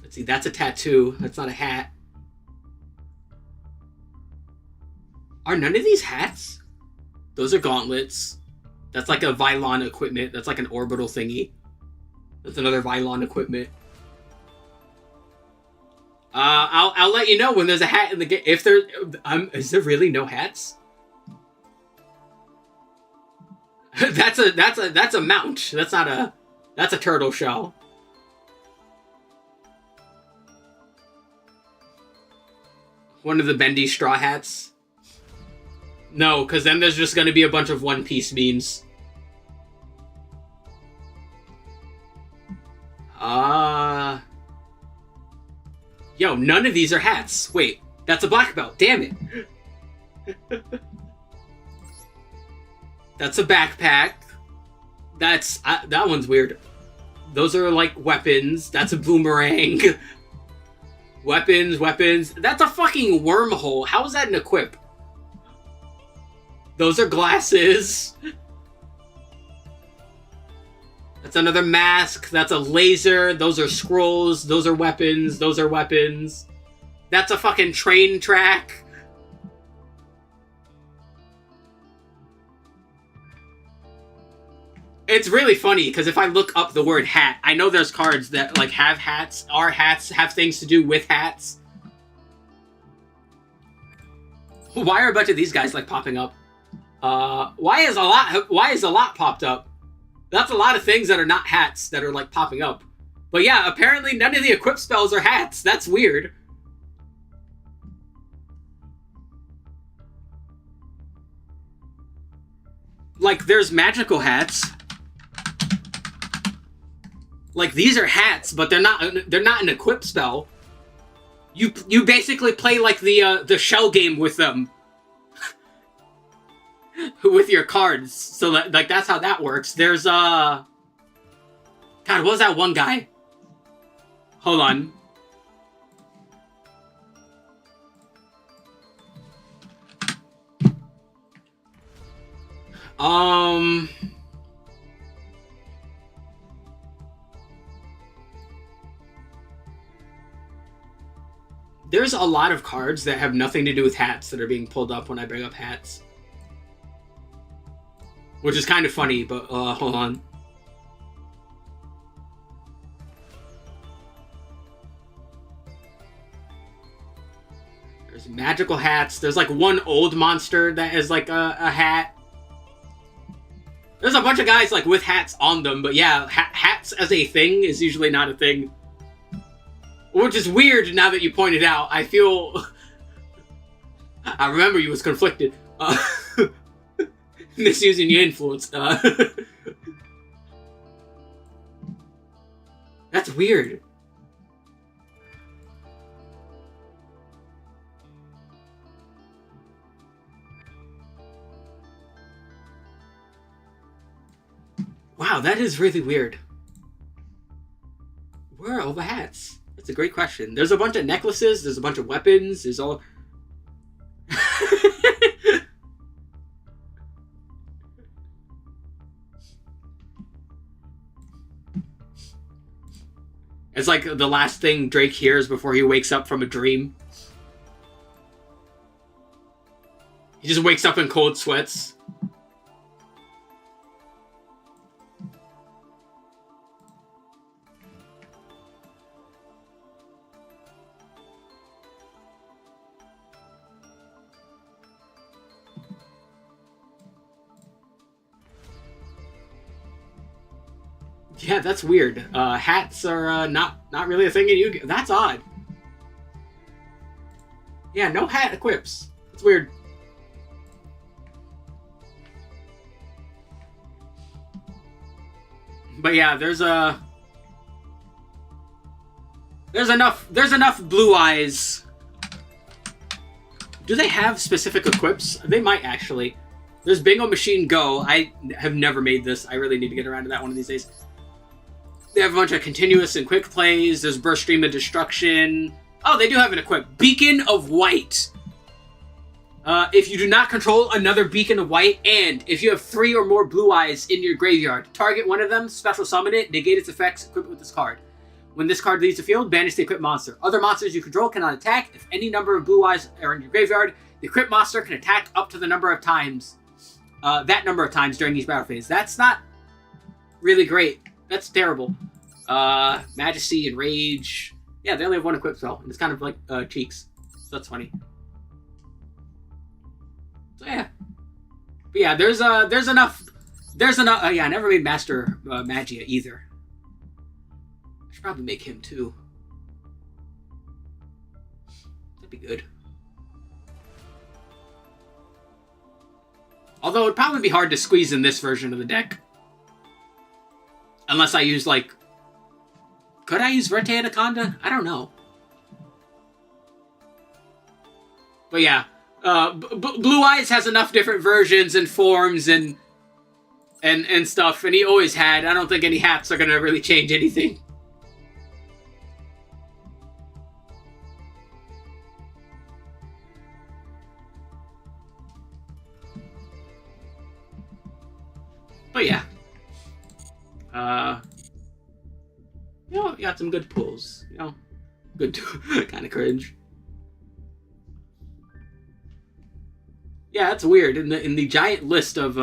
Let's see, that's a tattoo. That's not a hat. Are none of these hats? Those are gauntlets. That's like a Vylon equipment. That's like an orbital thingy. That's another Vylon equipment. I'll let you know when there's a hat in the game. If there, is there really no hats? that's a mount. That's not a. That's a turtle shell. One of the bendy straw hats. No, because then there's just going to be a bunch of One Piece memes. Yo, none of these are hats. Wait, that's a black belt. Damn it. That's a backpack. That's... that one's weird. Those are, like, weapons. That's a boomerang. Weapons. That's a fucking wormhole. How is that an equip? Those are glasses. That's another mask. That's a laser. Those are scrolls. Those are weapons. That's a fucking train track. It's really funny, because if I look up the word hat, I know there's cards that, like, have hats, have things to do with hats. Why are a bunch of these guys, like, popping up? Why is a lot popped up? That's a lot of things that are not hats that are, like, popping up. But yeah, apparently none of the equip spells are hats. That's weird. Like, there's magical hats. Like, these are hats, but they're not an equip spell. You basically play, like, the shell game with them. With your cards. So, like, that's how that works. There's, God, what was that one guy? Hold on. There's a lot of cards that have nothing to do with hats that are being pulled up when I bring up hats. Which is kind of funny, but, hold on. There's magical hats. There's, like, one old monster that is, like, a hat. There's a bunch of guys, like, with hats on them, but yeah, hats as a thing is usually not a thing. Which is weird now that you pointed out. I feel... I remember you was conflicted. Misusing your influence. That's weird. Wow, that is really weird. Where are all the hats? That's a great question. There's a bunch of necklaces. There's a bunch of weapons. There's all... It's like the last thing Drake hears before he wakes up from a dream. He just wakes up in cold sweats. Yeah, that's weird. Hats are not really a thing in Yu-Gi-Oh! That's odd. Yeah, no hat equips. It's weird. But yeah, there's enough blue eyes. Do they have specific equips? They might actually. There's Bingo Machine Go. I have never made this. I really need to get around to that one of these days. They have a bunch of continuous and quick plays. There's Burst Stream of Destruction. Oh, they do have an equip. Beacon of White. If you do not control another Beacon of White, and if you have 3 or more blue eyes in your graveyard, target one of them, special summon it, negate its effects, equip it with this card. When this card leaves the field, banish the equipped monster. Other monsters you control cannot attack. If any number of blue eyes are in your graveyard, the equipped monster can attack up to the number of times, that number of times during each battle phase. That's not really great. That's terrible. Majesty and Rage. Yeah, they only have one equipped spell, and it's kind of like Cheeks. So that's funny. So yeah. But yeah, there's enough. Yeah, I never made Master Magia either. I should probably make him too. That'd be good. Although it'd probably be hard to squeeze in this version of the deck. Unless I use, like... Could I use Verte Anaconda? I don't know. But yeah. Blue Eyes has enough different versions and forms and stuff. And he always had. I don't think any hats are going to really change anything. But yeah. You know, you got some good pulls. You know, good, kind of cringe. Yeah, that's weird. In the giant list of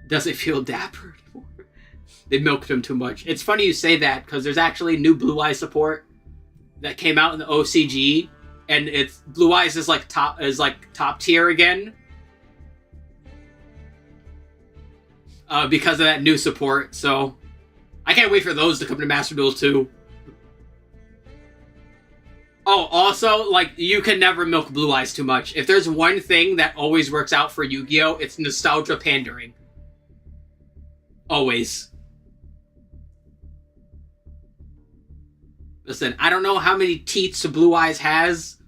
does it feel dapper anymore? They milked him too much. It's funny you say that because there's actually new Blue Eyes support that came out in the OCG, and it's Blue Eyes is like top tier again. Because of that new support, so I can't wait for those to come to Master Duel 2. Oh, also, like, you can never milk Blue Eyes too much. If there's one thing that always works out for Yu-Gi-Oh!, it's nostalgia pandering. Always. Listen, I don't know how many teats Blue Eyes has,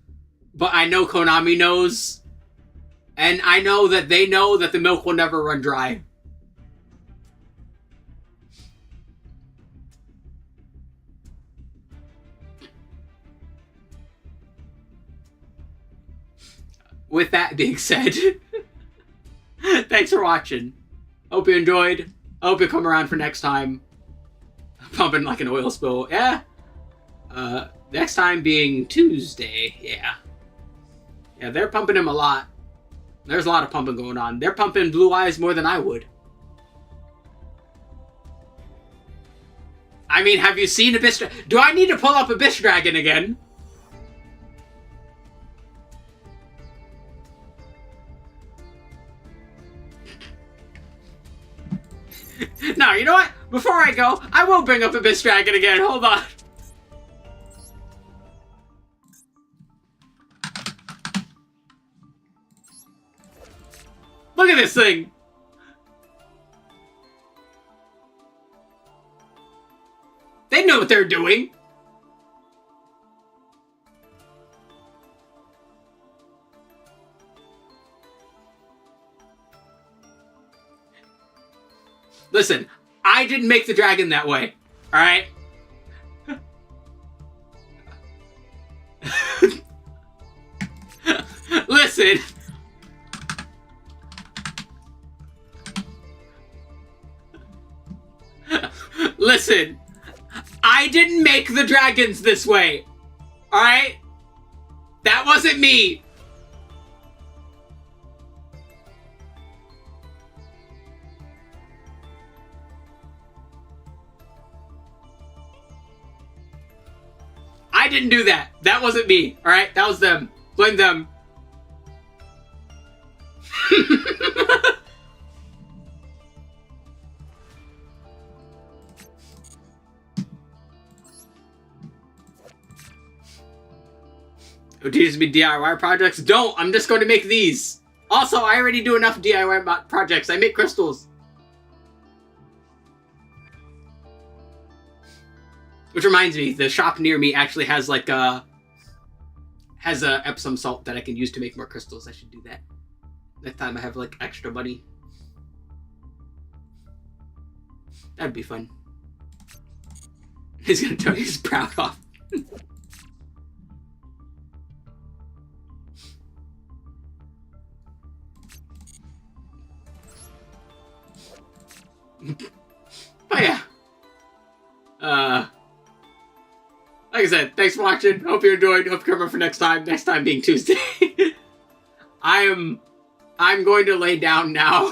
but I know Konami knows. And I know that they know that the milk will never run dry. With that being said, thanks for watching. Hope you enjoyed. I hope you come around for next time. Pumping like an oil spill. Yeah. Next time being Tuesday. Yeah. Yeah, they're pumping him a lot. There's a lot of pumping going on. They're pumping Blue Eyes more than I would. I mean, have you seen Abyss Dragon? Do I need to pull up Abyss Dragon again? No, you know what? Before I go, I will bring up Abyss Dragon again. Hold on. Look at this thing. They know what they're doing. Listen, I didn't make the dragon that way. Alright? Listen. Listen. I didn't make the dragons this way. Alright? That wasn't me. I didn't do that. That wasn't me. Alright? That was them. Blame them. It teaches me DIY projects. Don't! I'm just going to make these. Also, I already do enough DIY projects. I make crystals. Which reminds me, the shop near me actually has like a Epsom salt that I can use to make more crystals. I should do that. Next time I have like extra money. That'd be fun. He's gonna turn his proud off. Oh yeah. Like I said, thanks for watching. Hope you enjoyed. Hope you come for next time. Next time being Tuesday. I'm going to lay down now.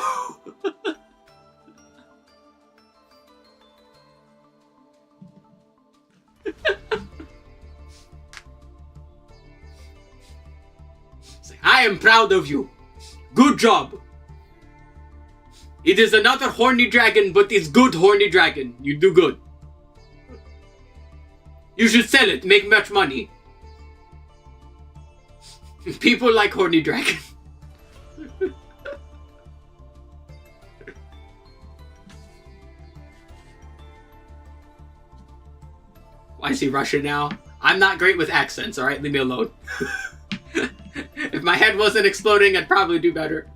I am proud of you. Good job. It is another horny dragon, but it's good horny dragon. You do good. You should sell it, make much money. People like horny dragon. Why is he Russian now? I'm not great with accents, alright? Leave me alone. If my head wasn't exploding, I'd probably do better.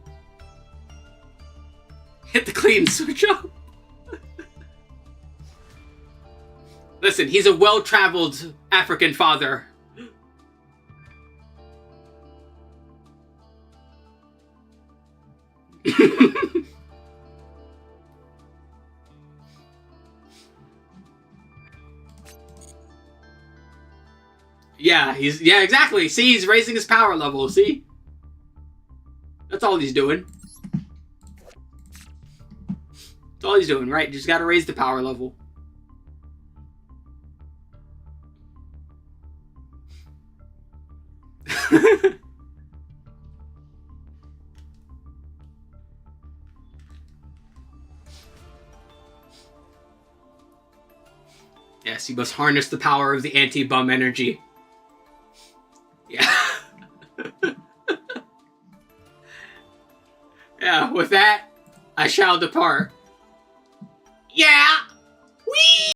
Hit the clean switch up. Listen, he's a well-traveled African father. Yeah, exactly. See, he's raising his power level, see? That's all he's doing. That's all he's doing, right? Just gotta raise the power level. Yes, you must harness the power of the anti-bum energy. Yeah. Yeah, with that, I shall depart. Yeah! Whee!